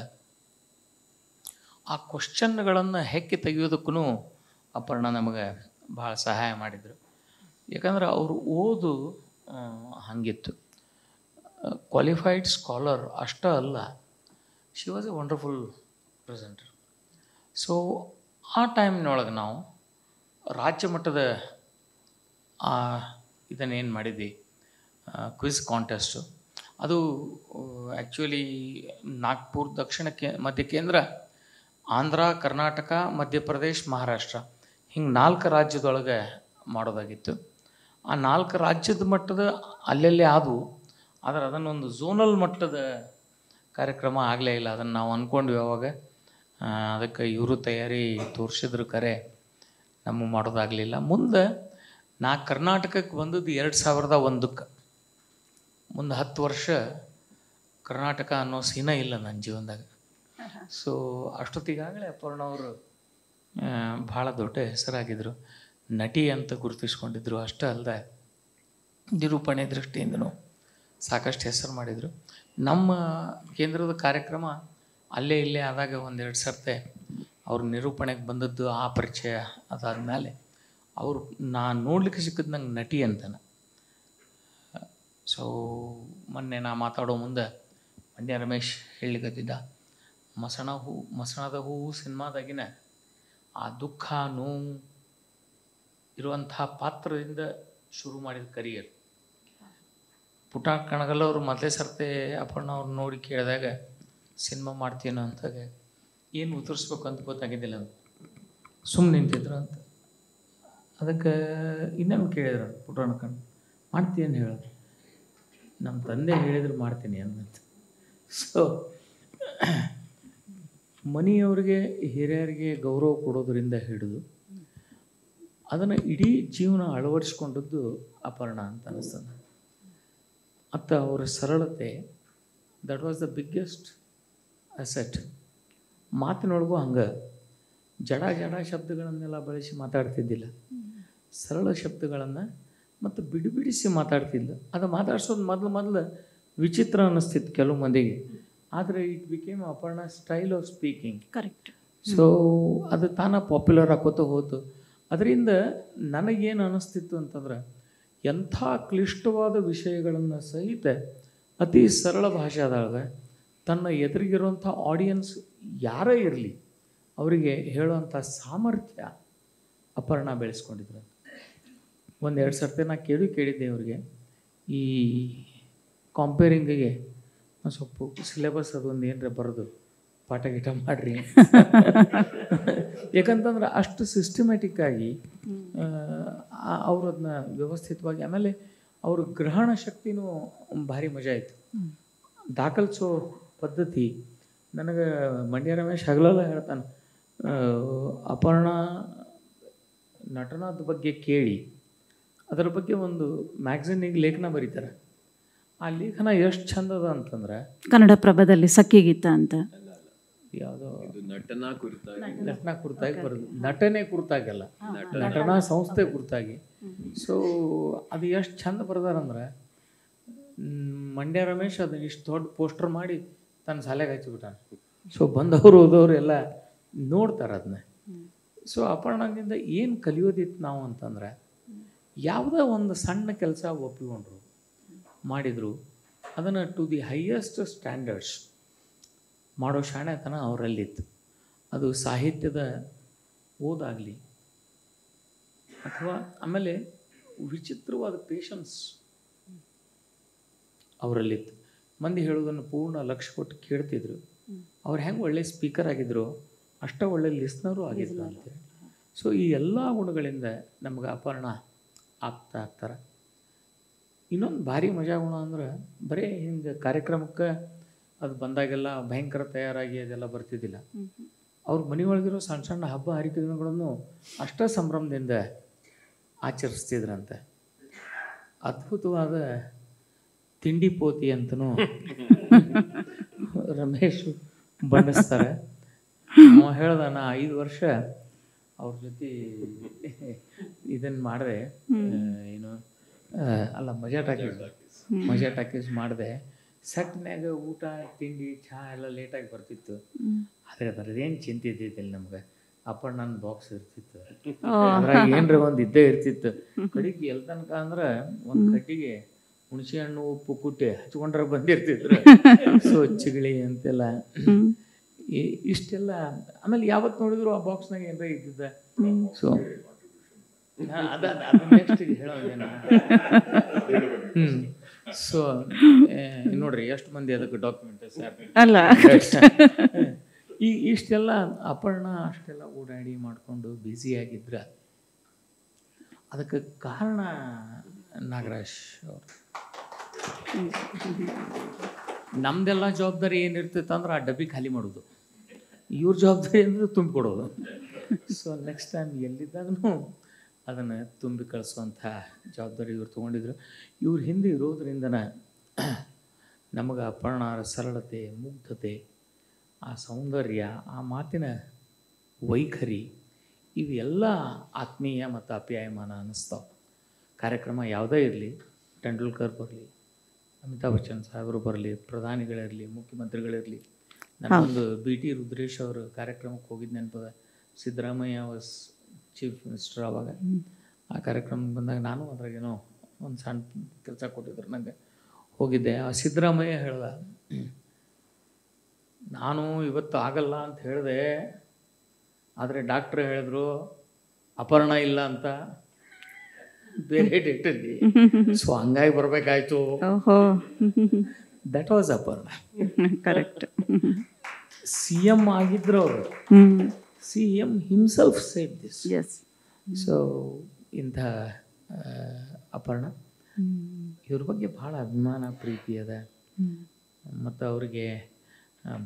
ಆ ಕ್ವಶನ್ಗಳನ್ನು ಹೆಕ್ಕಿ ತೆಗೆಯೋದಕ್ಕೂ ಅಪರ್ಣ ನಮಗೆ ಭಾಳ ಸಹಾಯ ಮಾಡಿದರು. ಯಾಕಂದ್ರೆ ಅವರು ಓದು ಹಾಗಿತ್ತು. ಕ್ವಾಲಿಫೈಡ್ ಸ್ಕಾಲರ್ ಅಷ್ಟೇ ಅಲ್ಲ, she was A wonderful presenter. So ಆ ಟೈಮ್ನೊಳಗೆ ನಾವು ರಾಜ್ಯ ಮಟ್ಟದ ಇದನ್ನೇನು ಮಾಡಿದ್ವಿ, ಕ್ವಿಜ್ ಕಾಂಟೆಸ್ಟು, ಅದು ಆ್ಯಕ್ಚುಲಿ ನಾಗ್ಪುರ್, ಮಧ್ಯ ಕೇಂದ್ರ, ಆಂಧ್ರ, ಕರ್ನಾಟಕ, ಮಧ್ಯಪ್ರದೇಶ್, ಮಹಾರಾಷ್ಟ್ರ, ಹಿಂಗೆ 4 ರಾಜ್ಯದೊಳಗೆ ಮಾಡೋದಾಗಿತ್ತು. ಆ 4 ರಾಜ್ಯದ ಮಟ್ಟದ ಅಲ್ಲೆಲ್ಲೇ ಆದವು, ಆದರೆ ಅದನ್ನೊಂದು ಝೋನಲ್ ಮಟ್ಟದ ಕಾರ್ಯಕ್ರಮ ಆಗಲೇ ಇಲ್ಲ. ಅದನ್ನು ನಾವು ಅಂದ್ಕೊಂಡ್ವಿ ಅವಾಗ. ಅದಕ್ಕೆ ಇವರು ತಯಾರಿ ತೋರಿಸಿದ್ರು, ಕರೆ ನಮ್ಮ ಮಾಡೋದಾಗಲಿಲ್ಲ. ಮುಂದೆ ನಾ ಕರ್ನಾಟಕಕ್ಕೆ ಬಂದದ್ದು 2001ಕ್ಕೆ. ಮುಂದೆ 10 ವರ್ಷ ಕರ್ನಾಟಕ ಅನ್ನೋ ಸೀನ ಇಲ್ಲ ನನ್ನ ಜೀವನದಾಗ. ಸೊ ಅಷ್ಟೊತ್ತಿಗಾಗಲೇ ಅಪರ್ಣ ಅವರು ಭಾಳ ದೊಡ್ಡ ಹೆಸರಾಗಿದ್ದರು, ನಟಿ ಅಂತ ಗುರುತಿಸ್ಕೊಂಡಿದ್ರು. ಅಷ್ಟೇ ಅಲ್ಲದೆ ನಿರೂಪಣೆ ದೃಷ್ಟಿಯಿಂದನೂ ಸಾಕಷ್ಟು ಹೆಸರು ಮಾಡಿದರು. ನಮ್ಮ ಕೇಂದ್ರದ ಕಾರ್ಯಕ್ರಮ ಅಲ್ಲೇ ಇಲ್ಲೇ ಆದಾಗ 1-2 ಸರ್ತೆ ಅವ್ರ ನಿರೂಪಣೆಗೆ ಬಂದದ್ದು, ಆ ಪರಿಚಯ ಅದಾದಮೇಲೆ ಅವರು ನಾನು ನೋಡ್ಲಿಕ್ಕೆ ಸಿಕ್ಕಿದ್ದು ನಂಗೆ ನಟಿ ಅಂತಾನೆ. ಸೊ ಮೊನ್ನೆ ನಾ ಮಾತಾಡೋ ಮುಂದೆ ಮಂಡ್ಯ ರಮೇಶ್ ಹೇಳಿಕತ್ತಿದ್ದ, ಮಸಣದ ಹೂವು ಸಿನಿಮಾದಾಗಿನ ಆ ದುಃಖ ನೋವು ಇರುವಂತಹ ಪಾತ್ರದಿಂದ ಶುರು ಮಾಡಿದ ಕರಿಯರ್. ಪುಟ್ಟ ಕಣಗಲ್ ಅವರು ಮೊದಲೇ ಸರ್ತೆ ಅಪರ್ಣ ಅವ್ರು ನೋಡಿ ಕೇಳಿದಾಗ ಸಿನಿಮಾ ಮಾಡ್ತೀನೋ ಅಂತಾಗ ಏನು ಉತ್ತರಿಸ್ಬೇಕು ಅಂತ ಗೊತ್ತಾಗಿದ್ದಿಲ್ಲ ಅಂತ ಸುಮ್ಮನೆ ನಿಂತಿದ್ರು ಅಂತ. ಅದಕ್ಕೆ ಇನ್ನೊಮ್ಮೆ ಕೇಳಿದ್ರು, ಪುಟ್ಟಣ್ಣ ಕಣ್ಣು ಮಾಡ್ತೀನಿ ಹೇಳಿದ್ರು, ನಮ್ಮ ತಂದೆ ಹೇಳಿದ್ರು ಮಾಡ್ತೀನಿ ಅಂದಂತ. ಸೊ ಮನೆಯವ್ರಿಗೆ, ಹಿರಿಯರಿಗೆ ಗೌರವ ಕೊಡೋದರಿಂದ ಹಿಡಿದು ಅದನ್ನು ಇಡೀ ಜೀವನ ಅಳವಡಿಸ್ಕೊಂಡದ್ದು ಅಪರ್ಣ ಅಂತ ಅನಿಸ್ತದೆ. ಮತ್ತು ಅವರ ಸರಳತೆ, that was the biggest asset. ಮಾತಿನೊಳಗೂ ಹಂಗೆ ಜಡ ಶಬ್ದಗಳನ್ನೆಲ್ಲ ಬಳಸಿ ಮಾತಾಡ್ತಿದ್ದಿಲ್ಲ, ಸರಳ ಶಬ್ದಗಳನ್ನು ಮತ್ತು ಬಿಡಿಸಿ ಮಾತಾಡ್ತಿದ್ಲು. ಅದು ಮಾತಾಡ್ಸೋದು ಮೊದಲು ವಿಚಿತ್ರ ಅನ್ನಿಸ್ತಿತ್ತು ಕೆಲವು ಮಂದಿಗೆ, ಆದರೆ it became Aparna style of speaking. Correct. So ಅದು ತಾನೇ ಪಾಪ್ಯುಲರ್ ಆಕೋತ ಹೋತು. ಅದರಿಂದ ನನಗೇನು ಅನ್ನಿಸ್ತಿತ್ತು ಅಂತಂದ್ರೆ, ಎಂಥ ಕ್ಲಿಷ್ಟವಾದ ವಿಷಯಗಳನ್ನು ಸಹಿತ ಅತಿ ಸರಳ ಭಾಷೆದಾಗ ತನ್ನ ಎದುರಿಗಿರುವಂಥ ಆಡಿಯನ್ಸ್ ಯಾರೇ ಇರಲಿ ಅವರಿಗೆ ಹೇಳುವಂಥ ಸಾಮರ್ಥ್ಯ ಅಪರ್ಣ ಬೆಳೆಸ್ಕೊಂಡಿದ್ರು. 1-2 ಸರ್ತಿ ನಾ ಕೇಳಿದ್ದೆ ಅವ್ರಿಗೆ, ಈ ಕಾಂಪೇರಿಂಗಿಗೆ ಸ್ವಲ್ಪ ಸಿಲೆಬಸ್ ಅದೊಂದು ಏನರ ಬರೆದು ಪಾಠ ಗೀಟ ಮಾಡಿರಿ. ಯಾಕಂತಂದ್ರೆ ಅಷ್ಟು ಸಿಸ್ಟಮ್ಯಾಟಿಕ್ಕಾಗಿ ಅವರು ಅದನ್ನ ವ್ಯವಸ್ಥಿತವಾಗಿ, ಆಮೇಲೆ ಅವ್ರ ಗ್ರಹಣ ಶಕ್ತಿನೂ ಭಾರಿ ಮಜಾ ಇತ್ತು. ದಾಖಲಿಸೋ ಪದ್ಧತಿ ನನಗೆ ಮಂಡ್ಯ ರಮೇಶ್ ಹಗಲೆಲ್ಲ ಹೇಳ್ತಾನೆ, ಅಪರ್ಣ ನಟನದ ಬಗ್ಗೆ ಕೇಳಿ ಅದರ ಬಗ್ಗೆ ಒಂದು ಮ್ಯಾಗ್ಝಿನಿಗೆ ಲೇಖನ ಬರೀತಾರೆ. ಆ ಲೇಖನ ಎಷ್ಟು ಚಂದದ ಅಂತಂದ್ರೆ, ಕನ್ನಡಪ್ರಭದಲ್ಲಿ ಸಖಿಗೀತ ಅಂತ ಯಾವುದೋ ನಟನಾ ಕುರಿತಾಗಿ ಬರೋದು, ನಟನೆ ಕುರಿತಾಗಲ್ಲ, ನಟನಾ ಸಂಸ್ಥೆ ಕುರಿತಾಗಿ. ಸೊ ಅದು ಎಷ್ಟು ಚಂದ ಬರ್ದಾರಂದ್ರೆ, ಮಂಡ್ಯ ರಮೇಶ್ ಅದನ್ನ ಇಷ್ಟು ದೊಡ್ಡ ಪೋಸ್ಟರ್ ಮಾಡಿ ತನ್ನ ಶಾಲೆಗೆ ಹಚ್ಚಿಬಿಟ್ಟಾನೆ. ಸೊ ಬಂದವರು ಹೋದವರು ಎಲ್ಲ ನೋಡ್ತಾರೆ ಅದನ್ನ. ಸೊ ಅಪರ್ಣದಿಂದ ಏನು ಕಲಿಯೋದಿತ್ತು ನಾವು ಅಂತಂದ್ರೆ, ಯಾವುದೋ ಒಂದು ಸಣ್ಣ ಕೆಲಸ ಒಪ್ಪಿಕೊಂಡ್ರು ಮಾಡಿದರು, ಅದನ್ನು ಟು ದಿ ಹೈಯೆಸ್ಟ್ ಸ್ಟ್ಯಾಂಡರ್ಡ್ಸ್ ಮಾಡೋ ಶಾಣೆತನ ಅವರಲ್ಲಿತ್ತು. ಅದು ಸಾಹಿತ್ಯದ ಓದಾಗಲಿ ಅಥವಾ ಆಮೇಲೆ ವಿಚಿತ್ರವಾದ ಪೇಷನ್ಸ್ ಅವರಲ್ಲಿತ್ತು. ಮಂದಿ ಹೇಳೋದನ್ನು ಪೂರ್ಣ ಲಕ್ಷ್ಯ ಕೊಟ್ಟು ಕೇಳ್ತಿದ್ರು. ಅವ್ರು ಹೆಂಗೆ ಒಳ್ಳೆ ಸ್ಪೀಕರ್ ಆಗಿದ್ರು ಅಷ್ಟೇ ಒಳ್ಳೆ ಲಿಸ್ನರು ಆಗಿದ್ರು ಅಂತೇಳಿ. ಸೊ ಈ ಎಲ್ಲ ಗುಣಗಳಿಂದ ನಮ್ಗೆ ಅಪರ್ಣ ಆಗ್ತಾರೆ. ಇನ್ನೊಂದು ಭಾರಿ ಮಜಾ ಗುಣ ಅಂದ್ರೆ, ಬರೀ ಹಿಂಗೆ ಕಾರ್ಯಕ್ರಮಕ್ಕೆ ಅದು ಬಂದಾಗೆಲ್ಲ ಭಯಂಕರ ತಯಾರಾಗಿ ಅದೆಲ್ಲ ಬರ್ತಿದ್ದಿಲ್ಲ. ಅವ್ರ ಮನೆಯೊಳಗಿರೋ ಸಣ್ಣ ಸಣ್ಣ ಹಬ್ಬ ಹರಿದಿನಗಳನ್ನು ಅಷ್ಟೇ ಸಂಭ್ರಮದಿಂದ ಆಚರಿಸ್ತಿದ್ರಂತೆ. ಅದ್ಭುತವಾದ ತಿಂಡಿ ಪೋತಿ ಅಂತನೂ ರಮೇಶ್ ಬಣ್ಣಿಸ್ತಾರೆ. ಅವ ಹೇಳ್ದ, ನಾ 5 ವರ್ಷ ಅವ್ರ ಜೊತೆ ಇದನ್ನು ಮಾಡಿದೆ, ಏನು ಅಲ್ಲ ಮಜಾ ಟಾಕೀಸ್ ಮಾಡಿದೆ. ಸೆಟ್ನ್ಯಾಗ ಊಟ ತಿಂಡಿ ಚಹಾ ಎಲ್ಲ ಲೇಟಾಗಿ ಬರ್ತಿತ್ತು. ಆದರೆ ಅದರದೇನು ಚಿಂತೆ ಇದ್ದಿದ್ದಿಲ್ಲ ನಮ್ಗೆ. ಅಪರ್ಣನ ಬಾಕ್ಸ್ ಇರ್ತಿತ್ತು, ಅದ್ರಾಗ ಏನರ ಒಂದು ಇದ್ದೇ ಇರ್ತಿತ್ತು. ಕಡೆಗೆ ಎಲ್ಲಿ ತನಕ ಅಂದ್ರೆ ಒಂದು ಕಟ್ಟಿಗೆ ಹುಣಸೆ ಹಣ್ಣು ಉಪ್ಪು ಕುಟ್ಟಿ ಹಚ್ಕೊಂಡ್ರೆ ಬಂದಿರ್ತಿದ್ರು. ಸೊ ಚಿಗಳಿ ಅಂತೆಲ್ಲ ಇಷ್ಟೆಲ್ಲ. ಆಮೇಲೆ ಯಾವತ್ತು ನೋಡಿದ್ರು ಆ ಬಾಕ್ಸ್ನಾಗ ಏನಾರ ಇದ್ದಿದ್ದ. ಸೊ ಅದ ನೆಕ್ಸ್ಟ್ ಹೇಳೋದೇನ. ಸೊ ನೋಡ್ರಿ ಎಷ್ಟು ಮಂದಿ ಅದಕ್ಕೆ ಡಾಕ್ಯುಮೆಂಟ್ ಅಲ್ಲ. ಇಷ್ಟೆಲ್ಲ ಅಪರ್ಣ ಅಷ್ಟೆಲ್ಲ ಓಡಾಡಿ ಮಾಡಿಕೊಂಡು ಬ್ಯುಸಿಯಾಗಿದ್ರ ಅದಕ್ಕೆ ಕಾರಣ ನಾಗರಾಜ್ ಅವರು. ನಮ್ದೆಲ್ಲ ಜವಾಬ್ದಾರಿ ಏನಿರ್ತೈತೆ ಅಂದ್ರೆ ಆ ಡಬ್ಬಿ ಖಾಲಿ ಮಾಡೋದು, ಇವ್ರ ಜವಾಬ್ದಾರಿ ಅಂದರೆ ತುಂಬಿಕೊಡೋದು. ಸೊ ನೆಕ್ಸ್ಟ್ ಟೈಮ್ ಎಲ್ಲಿದ್ದಾಗೂ ಅದನ್ನು ತುಂಬಿ ಕಳಿಸುವಂಥ ಜವಾಬ್ದಾರಿ ಇವ್ರು ತೊಗೊಂಡಿದ್ರು. ಇವ್ರ ಹಿಂದೆ ಇರೋದ್ರಿಂದನೇ ನಮಗೆ ಅಪರ್ಣಾರ ಸರಳತೆ, ಮುಗ್ಧತೆ, ಆ ಸೌಂದರ್ಯ, ಆ ಮಾತಿನ ವೈಖರಿ ಇವೆಲ್ಲ ಆತ್ಮೀಯ ಮತ್ತು ಅಪ್ಯಾಯಮಾನ ಅನ್ನಿಸ್ತಾವೆ. ಕಾರ್ಯಕ್ರಮ ಯಾವುದೇ ಇರಲಿ, ತೆಂಡೂಲ್ಕರ್ ಬರಲಿ, ಅಮಿತಾಬ್ ಬಚ್ಚನ್ ಸಾಹೇಬರು ಬರಲಿ, ಪ್ರಧಾನಿಗಳಿರಲಿ, ಮುಖ್ಯಮಂತ್ರಿಗಳಿರಲಿ. ನಾನೊಂದು BT ರುದ್ರೇಶ್ ಅವರು ಕಾರ್ಯಕ್ರಮಕ್ಕೆ ಹೋಗಿದ್ದು ನೆನಪದ. ಸಿದ್ದರಾಮಯ್ಯ ವಾಸ್ ಚೀಫ್ ಮಿನಿಸ್ಟರ್ ಆವಾಗ. ಆ ಕಾರ್ಯಕ್ರಮಕ್ಕೆ ಬಂದಾಗ ನಾನು ಅದ್ರಾಗೇನೋ ಒಂದು ಸಣ್ಣ ಕೆಲಸ ಕೊಟ್ಟಿದ್ರು ನನಗೆ, ಹೋಗಿದ್ದೆ. ಆ ಸಿದ್ದರಾಮಯ್ಯ ಹೇಳ್ದ, ನಾನು ಇವತ್ತು ಆಗಲ್ಲ ಅಂತ ಹೇಳಿದೆ, ಆದರೆ ಡಾಕ್ಟ್ರ್ ಹೇಳಿದ್ರು ಅಪರ್ಣ ಇಲ್ಲ ಅಂತ ಬೇರೆ ಡೇಟಲ್ಲಿ. ಸೊ ಹಂಗಾಗಿ ಬರಬೇಕಾಯ್ತು. That was Aparna. Correct. CM ಆಗಿದ್ರು ಅವರು. CM himself said this. So ಇಂಥ ಅಪರ್ಣ ಇವ್ರ ಬಗ್ಗೆ ಭಾಳ ಅಭಿಮಾನ, ಪ್ರೀತಿ ಅದ. ಮತ್ತು ಅವ್ರಿಗೆ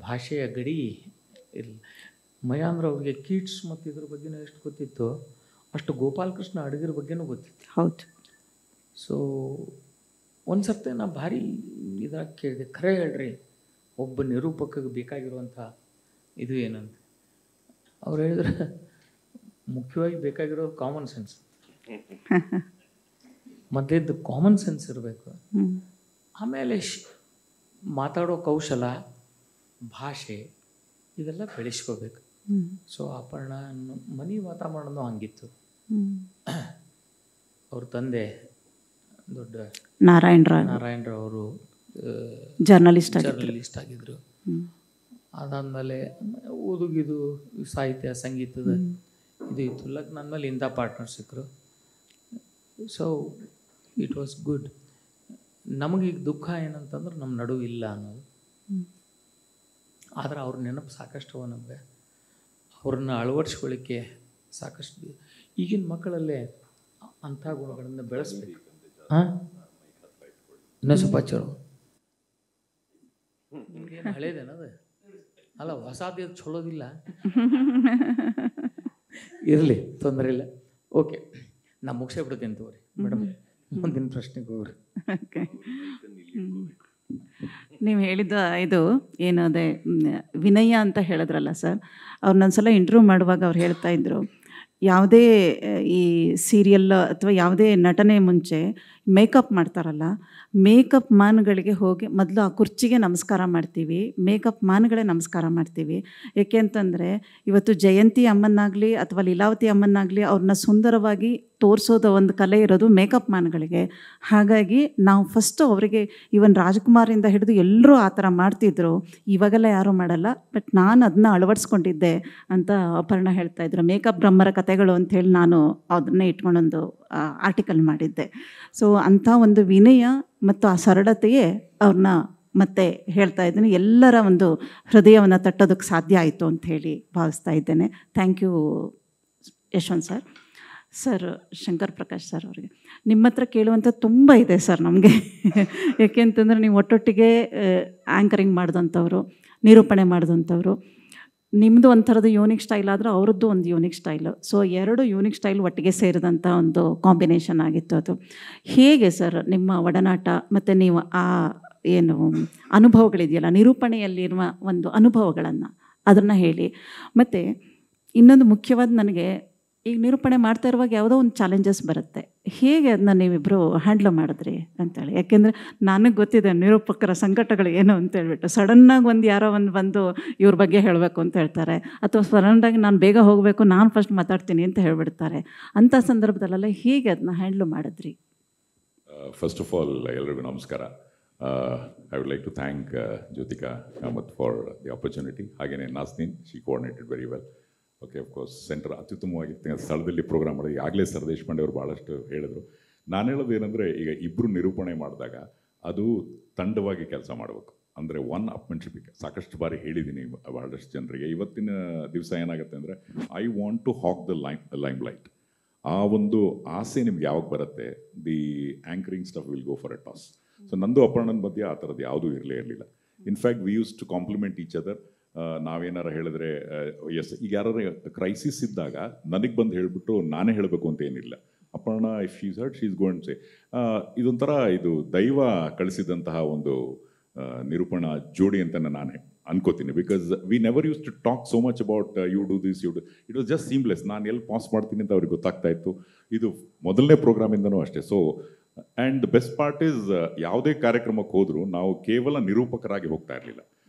ಭಾಷೆಯ ಗಡಿ ಇಲ್ಲ. ಮಯಾಂದ್ರ ಅವ್ರಿಗೆ ಕೀಟ್ಸ್ ಮತ್ತು ಇದ್ರ ಬಗ್ಗೆನೂ ಎಷ್ಟು ಗೊತ್ತಿತ್ತು ಅಷ್ಟು ಗೋಪಾಲಕೃಷ್ಣ ಅಡುಗೆರ ಬಗ್ಗೆನೂ ಗೊತ್ತಿತ್ತು. ಹೌದು. ಸೊ ಒಂದು ಸರ್ತಿ ನಾ ಭಾರಿ ಇದ್ರಾಗ ಕೇಳಿದೆ, ಖರೆ ಹೇಳ್ರಿ ಒಬ್ಬ ನಿರೂಪಕಗೆ ಬೇಕಾಗಿರುವಂಥ ಇದು ಏನಂತ. ಅವ್ರು ಹೇಳಿದ್ರೆ ಮುಖ್ಯವಾಗಿ ಬೇಕಾಗಿರೋದು ಕಾಮನ್ ಸೆನ್ಸ್. ಮೊದಲಿದ್ದು ಕಾಮನ್ ಸೆನ್ಸ್ ಇರಬೇಕು, ಆಮೇಲೆ ಮಾತಾಡೋ ಕೌಶಲ, ಭಾಷೆ ಇವೆಲ್ಲ ಬೆಳೆಸ್ಕೋಬೇಕು. ಸೊ ಅಪರ್ಣ ಮನೆ ವಾತಾವರಣನೂ ಹಂಗಿತ್ತು. ಅವ್ರ ತಂದೆ ದೊಡ್ಡ ನಾರಾಯಣರಾವ್ ಅವರು ಜರ್ನಲಿಸ್ಟ್ ಆಗಿದ್ರು. ಅದಾದಮೇಲೆ ಓದುಗಿದು ಸಾಹಿತ್ಯ, ಸಂಗೀತದ ಇದು ಇತ್ತು. ಲಗ್ನ ಅಂದಮೇಲೆ ಇಂಥ ಪಾರ್ಟ್ನರ್ ಸಿಕ್ಕರು. So it was good. ನಮಗೀಗ ದುಃಖ ಏನಂತಂದ್ರೆ ನಮ್ಮ ನಡುವೆ ಇಲ್ಲ ಅನ್ನೋದು. ಆದರೆ ಅವ್ರ ನೆನಪು ಸಾಕಷ್ಟು ನಮಗೆ, ಅವ್ರನ್ನ ಅಳವಡಿಸ್ಕೊಳ್ಳಿಕ್ಕೆ ಸಾಕಷ್ಟು. ಈಗಿನ ಮಕ್ಕಳಲ್ಲೇ ಅಂಥ ಗುಣಗಳನ್ನು ಬೆಳೆಸ್ಬೇಕು. ಹಾಂ, ಇನ್ನೂ ಸ್ವಲ್ಪ ಹಚ್ಚೋರು ನಿಮ್ಗೇನು ಹಳೇದೇನದು ಅಲ್ಲ, ಹೊಸದು ಚಲೋದಿಲ್ಲ. ಇರಲಿ, ತೊಂದರೆ ಇಲ್ಲ. ಓಕೆ, ನಾ ಮುಗಿಸೇ ಬಿಡ್ತೀನಿ ತಗೋರಿ ಮೇಡಮ್. ಮುಂದಿನ ಪ್ರಶ್ನೆಗೆ ಹೋಗ್ರಿ. ನೀವು ಹೇಳಿದ ಇದು ಏನದೆ ವಿನಯ ಅಂತ ಹೇಳಿದ್ರಲ್ಲ ಸರ್, ಅವ್ರನ್ನೊಂದ್ಸಲ ಇಂಟರ್ವ್ಯೂ ಮಾಡುವಾಗ ಅವ್ರು ಹೇಳ್ತಾ ಇದ್ರು, ಯಾವುದೇ ಈ ಸೀರಿಯಲ್ ಅಥವಾ ಯಾವುದೇ ನಟನೆ ಮುಂಚೆ ಮೇಕಪ್ ಮಾಡ್ತಾರಲ್ಲ, ಮೇಕಪ್ ಮ್ಯಾನ್ಗಳಿಗೆ ಹೋಗಿ ಮೊದಲು ಆ ಕುರ್ಚಿಗೆ ನಮಸ್ಕಾರ ಮಾಡ್ತೀವಿ, ಮೇಕಪ್ ಮ್ಯಾನ್ಗಳೇ ನಮಸ್ಕಾರ ಮಾಡ್ತೀವಿ. ಏಕೆ ಅಂತಂದರೆ ಇವತ್ತು ಜಯಂತಿ ಅಮ್ಮನಾಗಲಿ ಅಥವಾ ಲೀಲಾವತಿ ಅಮ್ಮನಾಗಲಿ ಅವ್ರನ್ನ ಸುಂದರವಾಗಿ ತೋರಿಸೋದು ಒಂದು ಕಲೆ ಇರೋದು ಮೇಕಪ್ ಮ್ಯಾನ್ಗಳಿಗೆ. ಹಾಗಾಗಿ ನಾವು ಫಸ್ಟು ಅವರಿಗೆ, ಈವನ್ ರಾಜ್ಕುಮಾರಿಂದ ಹಿಡಿದು ಎಲ್ಲರೂ ಆ ಥರ ಮಾಡ್ತಿದ್ರು, ಇವಾಗೆಲ್ಲ ಯಾರೂ ಮಾಡಲ್ಲ. ಬಟ್ ನಾನು ಅದನ್ನ ಅಳವಡಿಸ್ಕೊಂಡಿದ್ದೆ ಅಂತ ಅಪರ್ಣ ಹೇಳ್ತಾಯಿದ್ರು. ಮೇಕಪ್ ಬ್ರಹ್ಮರ ಕಥೆಗಳು ಅಂಥೇಳಿ ನಾನು ಅದನ್ನೇ ಇಟ್ಕೊಂಡೊಂದು ಆರ್ಟಿಕಲ್ ಮಾಡಿದ್ದೆ. ಸೊ ಅಂಥ ಒಂದು ವಿನಯ ಮತ್ತು ಆ ಸರಳತೆಯೇ ಅವ್ರನ್ನ ಮತ್ತೆ ಹೇಳ್ತಾ ಇದ್ದೀನಿ, ಎಲ್ಲರ ಒಂದು ಹೃದಯವನ್ನು ತಟ್ಟೋದಕ್ಕೆ ಸಾಧ್ಯ ಆಯಿತು ಅಂಥೇಳಿ ಭಾವಿಸ್ತಾ ಇದ್ದೇನೆ. Thank you Yashwant sir. Sir, Shankar Prakash sir ಅವರಿಗೆ ನಿಮ್ಮ ಹತ್ರ ಕೇಳುವಂಥದ್ದು ತುಂಬ ಇದೆ ಸರ್ ನಮಗೆ. ಏಕೆ ಅಂತಂದರೆ ನೀವು ಒಟ್ಟೊಟ್ಟಿಗೆ ಆ್ಯಂಕರಿಂಗ್ ಮಾಡಿದಂಥವ್ರು, ನಿರೂಪಣೆ ಮಾಡಿದಂಥವ್ರು. ನಿಮ್ಮದು ಒಂಥರದ ಯೂನಿಕ್ ಸ್ಟೈಲ್ ಆದರೆ ಅವ್ರದ್ದು ಒಂದು ಯೂನಿಕ್ ಸ್ಟೈಲು. ಸೊ ಎರಡು ಯೂನಿಕ್ ಸ್ಟೈಲ್ ಒಟ್ಟಿಗೆ ಸೇರಿದಂಥ ಒಂದು ಕಾಂಬಿನೇಷನ್ ಆಗಿತ್ತು ಅದು. ಹೇಗೆ ಸರ್ ನಿಮ್ಮ ಒಡನಾಟ ಮತ್ತು ನೀವು ಆ ಏನು ಅನುಭವಗಳಿದೆಯಲ್ಲ, ನಿರೂಪಣೆಯಲ್ಲಿರುವ ಒಂದು ಅನುಭವಗಳನ್ನು ಅದನ್ನು ಹೇಳಿ. ಮತ್ತು ಇನ್ನೊಂದು ಮುಖ್ಯವಾದ, ನನಗೆ ಈಗ ನಿರೂಪಣೆ ಮಾಡ್ತಾ ಇರುವಾಗ ಯಾವುದೋ ಒಂದು ಚಾಲೆಂಜಸ್ ಬರುತ್ತೆ, ಹೇಗೆ ಅದನ್ನ ನೀವಿಬ್ಬರು ಹ್ಯಾಂಡ್ಲ್ ಮಾಡಿದ್ರಿ ಅಂತೇಳಿ. ಯಾಕೆಂದರೆ ನನಗೆ ಗೊತ್ತಿದೆ ನಿರೂಪಕರ ಸಂಕಟಗಳು ಏನು ಅಂತೇಳ್ಬಿಟ್ಟು. ಸಡನ್ನಾಗಿ ಒಂದು ಯಾರೋ ಒಂದು ಬಂದು ಇವ್ರ ಬಗ್ಗೆ ಹೇಳಬೇಕು ಅಂತ ಹೇಳ್ತಾರೆ, ಅಥವಾ ಸಡನ್ನಾಗಿ ನಾನು ಬೇಗ ಹೋಗಬೇಕು, ನಾನು ಫಸ್ಟ್ ಮಾತಾಡ್ತೀನಿ ಅಂತ ಹೇಳ್ಬಿಡ್ತಾರೆ. ಅಂಥ ಸಂದರ್ಭದಲ್ಲೆಲ್ಲ ಹೇಗೆ ಅದನ್ನ ಹ್ಯಾಂಡ್ಲ್ ಮಾಡಿದ್ರಿ? First of all, ಎಲ್ಲರಿಗೂ ನಮಸ್ಕಾರ. I would like to thank Jyotika Kamath for the opportunity. ಹಾಗೆಯೇ ನಾಸ್ನಿನ್, she coordinated very well. Okay, of course centre ಅತ್ಯುತ್ತಮವಾಗಿ ಸ್ಥಳದಲ್ಲಿ ಪ್ರೋಗ್ರಾಮ್ ಮಾಡೋದು ಆಗಲೇ ಸರ್ ದೇಶಪಾಂಡೆ ಅವರು ಭಾಳಷ್ಟು ಹೇಳಿದರು. ನಾನು ಹೇಳೋದು ಏನಂದರೆ, ಈಗ ಇಬ್ಬರು ನಿರೂಪಣೆ ಮಾಡಿದಾಗ ಅದು ತಂಡವಾಗಿ ಕೆಲಸ ಮಾಡಬೇಕು. ಅಂದರೆ ಒನ್ ಅಪ್ಮೆನ್ಶಿಪ್ ಸಾಕಷ್ಟು ಬಾರಿ ಹೇಳಿದ್ದೀನಿ ಭಾಳಷ್ಟು ಜನರಿಗೆ. ಇವತ್ತಿನ ದಿವಸ ಏನಾಗುತ್ತೆ ಅಂದರೆ, I want to hog the limelight. ಆ ಒಂದು ಆಸೆ ನಿಮ್ಗೆ ಯಾವಾಗ ಬರುತ್ತೆ, the anchoring stuff will go for a toss. So ನಂದು ಅಪರ್ಣನ ಮಧ್ಯೆ ಆ ಥರದ್ದು ಯಾವುದೂ ಇರಲಿಲ್ಲ. In fact we use to compliment each other. ನಾವೇನಾರು ಹೇಳಿದ್ರೆ ಎಸ್, ಈಗ ಯಾರು ಕ್ರೈಸಿಸ್ ಇದ್ದಾಗ ನನಗೆ ಬಂದು ಹೇಳಿಬಿಟ್ಟು ನಾನೇ ಹೇಳಬೇಕು ಅಂತ ಏನಿಲ್ಲ. Aparna if she's hurt she's going say. ಇದೊಂಥರ ಇದು ದೈವ ಕಳಿಸಿದಂತಹ ಒಂದು ನಿರೂಪಣಾ ಜೋಡಿ ಅಂತ ನಾನು ಅನ್ಕೋತೀನಿ. Because we never use to talk so much about you do this you do. It was just seamless. ನಾನು ಎಲ್ಲಿ ಪಾಸ್ ಮಾಡ್ತೀನಿ ಅಂತ ಅವ್ರಿಗೆ ಗೊತ್ತಾಗ್ತಾ ಇತ್ತು. ಇದು ಮೊದಲನೇ ಪ್ರೋಗ್ರಾಮಿಂದನೂ ಅಷ್ಟೇ. So and the best part is, ಯಾವುದೇ ಕಾರ್ಯಕ್ರಮಕ್ಕೆ ಹೋದರೂ ನಾವು ಕೇವಲ ನಿರೂಪಕರಾಗಿ ಹೋಗ್ತಾ ಇರಲಿಲ್ಲ.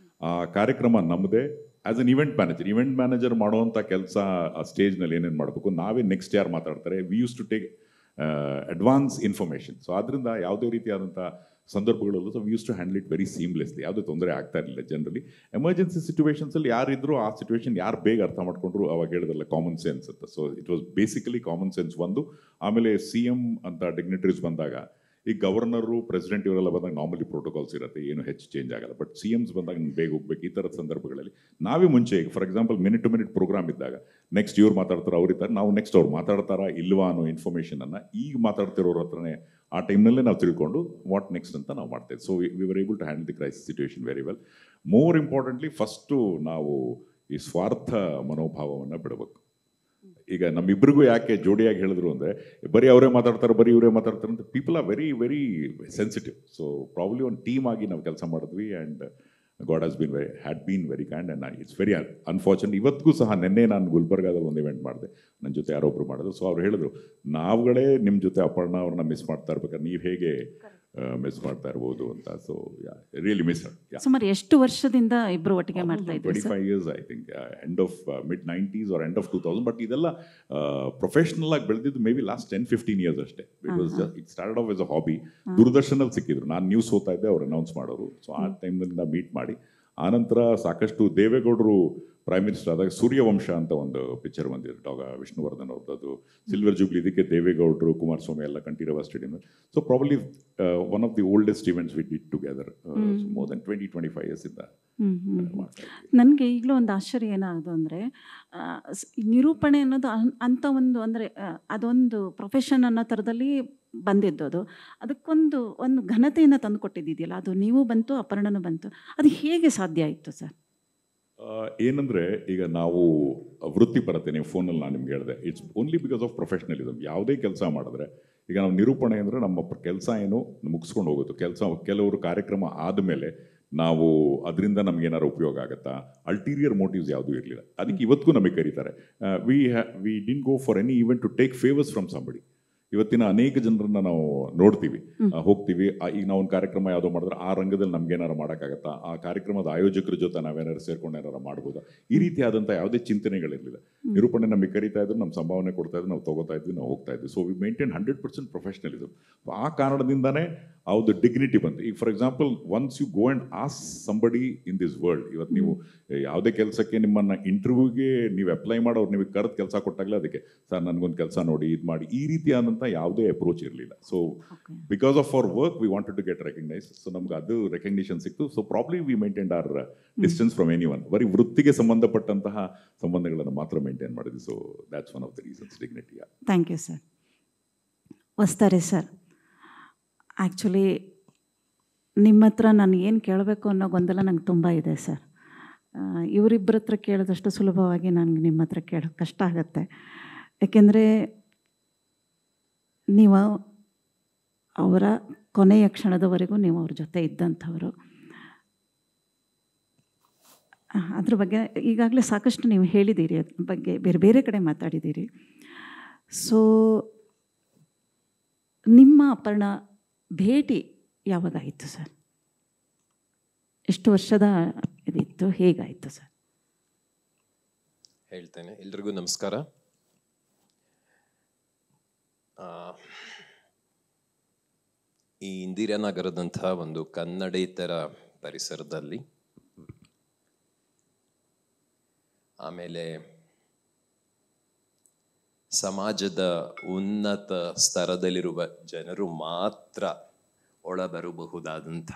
ಆ ಕಾರ್ಯಕ್ರಮ ನಮ್ಮದೇ. ಆ್ಯಸ್ ಅನ್ ಇವೆಂಟ್ ಮ್ಯಾನೇಜರ್ ಮಾಡುವಂಥ ಕೆಲಸ ಆ ಸ್ಟೇಜ್ನಲ್ಲಿ ಏನೇನು ಮಾಡಬೇಕು, ನಾವೇ ನೆಕ್ಸ್ಟ್ ಯಾರು ಮಾತಾಡ್ತಾರೆ, we use to take advance information. So ಅದರಿಂದ ಯಾವುದೇ ರೀತಿಯಾದಂಥ ಸಂದರ್ಭಗಳಲ್ಲೂ so we use to handle it very seamlessly. ಯಾವುದೇ ತೊಂದರೆ ಆಗ್ತಾ ಇರಲಿಲ್ಲ. ಜನರಲಿ ಎಮರ್ಜೆನ್ಸಿ ಸಿಚುವೇಷನ್ಸಲ್ಲಿ ಯಾರಿದ್ರು ಆ ಸಿಚುವೇಶನ್ ಯಾರು ಬೇಗ ಅರ್ಥ ಮಾಡ್ಕೊಂಡ್ರು, ಅವಾಗ ಹೇಳಿದ್ರಲ್ಲ ಕಾಮನ್ ಸೆನ್ಸ್ ಅಂತ. So it was basically common sense ಒಂದು. ಆಮೇಲೆ CM ಅಂತ ಡಿಗ್ನಿಟರೀಸ್ ಬಂದಾಗ, ಈ ಗವರ್ನರು ಪ್ರೆಸಿಡೆಂಟ್ ಇವರೆಲ್ಲ ಬಂದಾಗ ನಾರ್ಮಲಿ ಪ್ರೋಟೋಕಾಲ್ಸ್ ಇರುತ್ತೆ, ಏನು ಹೆಚ್ಚು ಚೇಂಜ್ ಆಗಲ್ಲ. ಬಟ್ CMs ಬಂದಾಗ ನಾನು ಬೇಗ ಹೋಗ್ಬೇಕು. ಈ ಥರದ ಸಂದರ್ಭಗಳಲ್ಲಿ ನಾವೇ ಮುಂಚೆ, ಈಗ for example minute to minute program ಇದ್ದಾಗ ನೆಕ್ಸ್ಟ್ ಇವ್ರು ಮಾತಾಡ್ತಾರೆ, ಅವ್ರಿದ್ದಾರೆ, ನಾವು ನೆಕ್ಸ್ಟ್ ಅವ್ರು ಮಾತಾಡ್ತಾರಾ ಇಲ್ವಾ ಅನ್ನೋ ಇನ್ಫಾರ್ಮೇಷನನ್ನು ಈಗ ಮಾತಾಡ್ತಿರೋರ ಹತ್ರನೇ ಆ ಟೈಮ್ನಲ್ಲೇ ನಾವು ತಿಳ್ಕೊಂಡು ವಾಟ್ ನೆಕ್ಸ್ಟ್ ಅಂತ ನಾವು ಮಾಡ್ತೇವೆ. So we were able to handle the crisis situation very well. More importantly first ನಾವು ಈ ಸ್ವಾರ್ಥ ಮನೋಭಾವವನ್ನು ಬಿಡಬೇಕು. ಈಗ ನಮ್ಮಿಬ್ಬರಿಗೂ ಯಾಕೆ ಜೋಡಿಯಾಗಿ ಹೇಳಿದ್ರು ಅಂದರೆ, ಬರೀ ಅವರೇ ಮಾತಾಡ್ತಾರೆ, ಬರೀ ಇವರೇ ಮಾತಾಡ್ತಾರೆ ಅಂತ. People are very very sensitive. So probably ಒಂದು ಟೀಮ್ ಆಗಿ ನಾವು ಕೆಲಸ ಮಾಡಿದ್ವಿ. And god had been very kind. And it's very unfortunate. ಇವತ್ತಿಗೂ ಸಹ ನಿನ್ನೆ ನಾನು ಗುಲ್ಬರ್ಗಾದಲ್ಲಿ ಒಂದು ಇವೆಂಟ್ ಮಾಡಿದೆ, ನನ್ನ ಜೊತೆ ಯಾರೊಬ್ಬರು ಮಾಡಿದ್ರು. ಸೊ ಅವ್ರು ಹೇಳಿದ್ರು, ನಾವುಗಳೇ ನಿಮ್ಮ ಜೊತೆ ಅಪರ್ಣ ಅವ್ರನ್ನ ಮಿಸ್ ಮಾಡ್ತಾ ಇರ್ಬೇಕಾದ್ರೆ ನೀವು ಹೇಗೆ ಮಿಸ್ ಮಾಡ್ತಾ ಇರ್ಬೋದು ಅಂತ. So really miss. ಸುಮಾರು ಎಷ್ಟು ವರ್ಷದಿಂದ ಇಬ್ಬರು ಒಟ್ಟಿಗೆ ಮಾಡ್ತಾ ಇದ್ದೀವಿ? 25 years I think. End of mid-90s or end of 2000. But ಇದೆಲ್ಲ ಪ್ರೊಫೆಷನಲ್ ಆಗಿ ಬೆಳೆದಿದ್ದು ಮೇ ಬಿ ಲಾಸ್ಟ್ 10-15 years ಅಷ್ಟೇ. It started off as a hobby. ದೂರದರ್ಶನಲ್ಲಿ ಸಿಕ್ಕಿದ್ರು, ನಾನು ನ್ಯೂಸ್ ಓದ್ತಾ ಇದ್ದೆ, ಅವ್ರು ಅನೌನ್ಸ್ ಮಾಡೋರು. ಸೊ ಆ ಟೈಮ್ನಲ್ಲಿ ನಾವು ಮೀಟ್ ಮಾಡಿ, ಆನಂತರ ಸಾಕಷ್ಟು ದೇವೇಗೌಡರು ಪ್ರೈಮ್ ಮಿನಿಸ್ಟರ್ ಆದಾಗ ಸೂರ್ಯವಂಶ ಅಂತ ಒಂದು ಪಿಕ್ಚರ್ ಬಂದಿದ್ರು, ವಿಷ್ಣುವರ್ಧನ್ ಅವ್ರದ್ದು. ಅದು ಸಿಲ್ವರ್ ಜೂಬ್ಲಿ. ಇದಕ್ಕೆ ದೇವೇಗೌಡರು, ಕುಮಾರಸ್ವಾಮಿ ಎಲ್ಲ Kanteerava stadium. So probably one of the oldest events we did together. More than 20-25 years ಇಂದ. ನನಗೆ ಈಗಲೂ ಒಂದು ಆಶ್ಚರ್ಯ ಏನಾಗೋದು ಅಂದರೆ, ನಿರೂಪಣೆ ಅನ್ನೋದು ಅಂಥ ಒಂದು ಅಂದರೆ ಅದೊಂದು ಪ್ರೊಫೆಷನ್ ಅನ್ನೋ ಥರದಲ್ಲಿ ಬಂದಿದ್ದು. ಅದಕ್ಕೊಂದು ಘನತೆಯನ್ನು ತಂದು ಕೊಟ್ಟಿದ್ದಿದೆಯಲ್ಲ, ಅದು ನೀವು ಬಂತು, ಅಪರ್ಣನೂ ಬಂತು. ಅದು ಹೇಗೆ ಸಾಧ್ಯ ಆಯಿತು ಸರ್? ಏನಂದರೆ, ಈಗ ನಾವು ವೃತ್ತಿಪರತೆ, ನೀವು ಫೋನಲ್ಲಿ ನಾನು ನಿಮ್ಗೆ ಹೇಳಿದೆ, it's only because of professionalism. ಯಾವುದೇ ಕೆಲಸ ಮಾಡಿದ್ರೆ, ಈಗ ನಾವು ನಿರೂಪಣೆ ಅಂದರೆ ನಮ್ಮ ಕೆಲಸ ಏನು ಮುಗಿಸ್ಕೊಂಡು ಹೋಗುತ್ತೆ. ಕೆಲವರು ಕಾರ್ಯಕ್ರಮ ಆದಮೇಲೆ ನಾವು ಅದರಿಂದ ನಮಗೇನಾರು ಉಪಯೋಗ ಆಗುತ್ತಾ, ಅಲ್ಟೀರಿಯರ್ ಮೋಟಿವ್ಸ್ ಯಾವುದೂ ಇರಲಿಲ್ಲ. ಅದಕ್ಕೆ ಇವತ್ತಿಗೂ ನಮಗೆ ಕರೀತಾರೆ. We didn't go for any event to take favours from somebody. ಇವತ್ತಿನ ಅನೇಕ ಜನರನ್ನ ನಾವು ನೋಡ್ತೀವಿ, ಹೋಗ್ತೀವಿ. ಈಗ ನಾವು ಒಂದು ಕಾರ್ಯಕ್ರಮ ಯಾವುದೋ ಮಾಡಿದ್ರೆ ಆ ರಂಗದಲ್ಲಿ ನಮ್ಗೇನಾರು ಮಾಡೋಕ್ಕಾಗತ್ತಾ, ಆ ಕಾರ್ಯಕ್ರಮದ ಆಯೋಜಕರ ಜೊತೆ ನಾವೇನಾರು ಸೇರ್ಕೊಂಡು ಏನಾರು ಮಾಡ್ಬೋದಾ, ಈ ರೀತಿಯಾದಂಥ ಯಾವುದೇ ಚಿಂತನೆಗಳಿರಲಿಲ್ಲ. ನಿರೂಪಣೆ ನಮಗೆ ಕರೀತಾ ಇದ್ರು, ನಮ್ಮ ಸಂಭಾವನೆ ಕೊಡ್ತಾ ಇದ್ರು, ನಾವು ತೊಗೋತಾ ಇದ್ವಿ, ನಾವು ಹೋಗ್ತಾ ಇದ್ವಿ. So we maintain 100% professionalism. ಆ ಕಾರಣದಿಂದನೇ ಅವ್ದು ಡಿಗ್ನಿಟಿ ಬಂತು. ಈಗ for example, once you go and ask somebody in this world, ಇವತ್ತು ನೀವು ಯಾವುದೇ ಕೆಲಸಕ್ಕೆ ನಿಮ್ಮನ್ನು ಇಂಟರ್ವ್ಯೂಗೆ ನೀವು ಅಪ್ಲೈ ಮಾಡೋರು ನಿಮಗೆ ಕರೆದು ಕೆಲಸ ಕೊಟ್ಟಾಗಲೇ ಅದಕ್ಕೆ ಸರ್ ನನಗೊಂದು ಕೆಲಸ ನೋಡಿ, ಇದು ಮಾಡಿ, ಈ ರೀತಿಯಾದಂಥ ಯಾವುದೇ ಅಪ್ರೋಚ್ ಇರಲಿಲ್ಲ. So because of our work we wanted to get recognise. So ನಮ್ಗೆ ಅದು ರೆಕಗ್ನಿಷನ್ ಸಿಕ್ತು. So probably we maintain our distance from anyone. ಬರೀ ವೃತ್ತಿಗೆ ಸಂಬಂಧಪಟ್ಟಂತಹ ಸಂಬಂಧಗಳನ್ನು ಮಾತ್ರ ಮೇಂಟೈನ್ ಮಾಡಿದ್ವಿ. So that's one of the reasons. Dignity. Thank you sir. Vastare sir, actually ನಿಮ್ಮ ಹತ್ರ ನಾನು ಏನು ಕೇಳಬೇಕು ಅನ್ನೋ ಗೊಂದಲ ನಂಗೆ ತುಂಬ ಇದೆ ಸರ್. ಇವರಿಬ್ಬರ ಹತ್ರ ಕೇಳಿದಷ್ಟು ಸುಲಭವಾಗಿ ನನಗೆ ನಿಮ್ಮ ಹತ್ರ ಕೇಳೋಕ್ಕೆ ಕಷ್ಟ ಆಗುತ್ತೆ. ಯಾಕೆಂದರೆ ನೀವು ಅವರ ಕೊನೆಯ ಕ್ಷಣದವರೆಗೂ ನೀವು ಅವ್ರ ಜೊತೆ ಇದ್ದಂಥವರು. ಅದ್ರ ಬಗ್ಗೆ ಈಗಾಗಲೇ ಸಾಕಷ್ಟು ನೀವು ಹೇಳಿದ್ದೀರಿ, ಅದ್ರ ಬಗ್ಗೆ ಬೇರೆ ಬೇರೆ ಕಡೆ ಮಾತಾಡಿದ್ದೀರಿ. ಸೊ ನಿಮ್ಮ ಅಪರ್ಣ ಭೇಟಿ ಯಾವಾಗಾಯಿತು ಸರ್? ಎಷ್ಟು ವರ್ಷದ ಇದಿತ್ತು, ಹೇಗಾಯಿತು ಸರ್? ಹೇಳ್ತೇನೆ. ಎಲ್ರಿಗೂ ನಮಸ್ಕಾರ. ಈ ಇಂದಿರಾನಗರದಂಥ ಒಂದು ಕನ್ನಡೇತರ ಪರಿಸರದಲ್ಲಿ, ಆಮೇಲೆ ಸಮಾಜದ ಉನ್ನತ ಸ್ತರದಲ್ಲಿರುವ ಜನರು ಮಾತ್ರ ಒಳಬರಬಹುದಾದಂಥ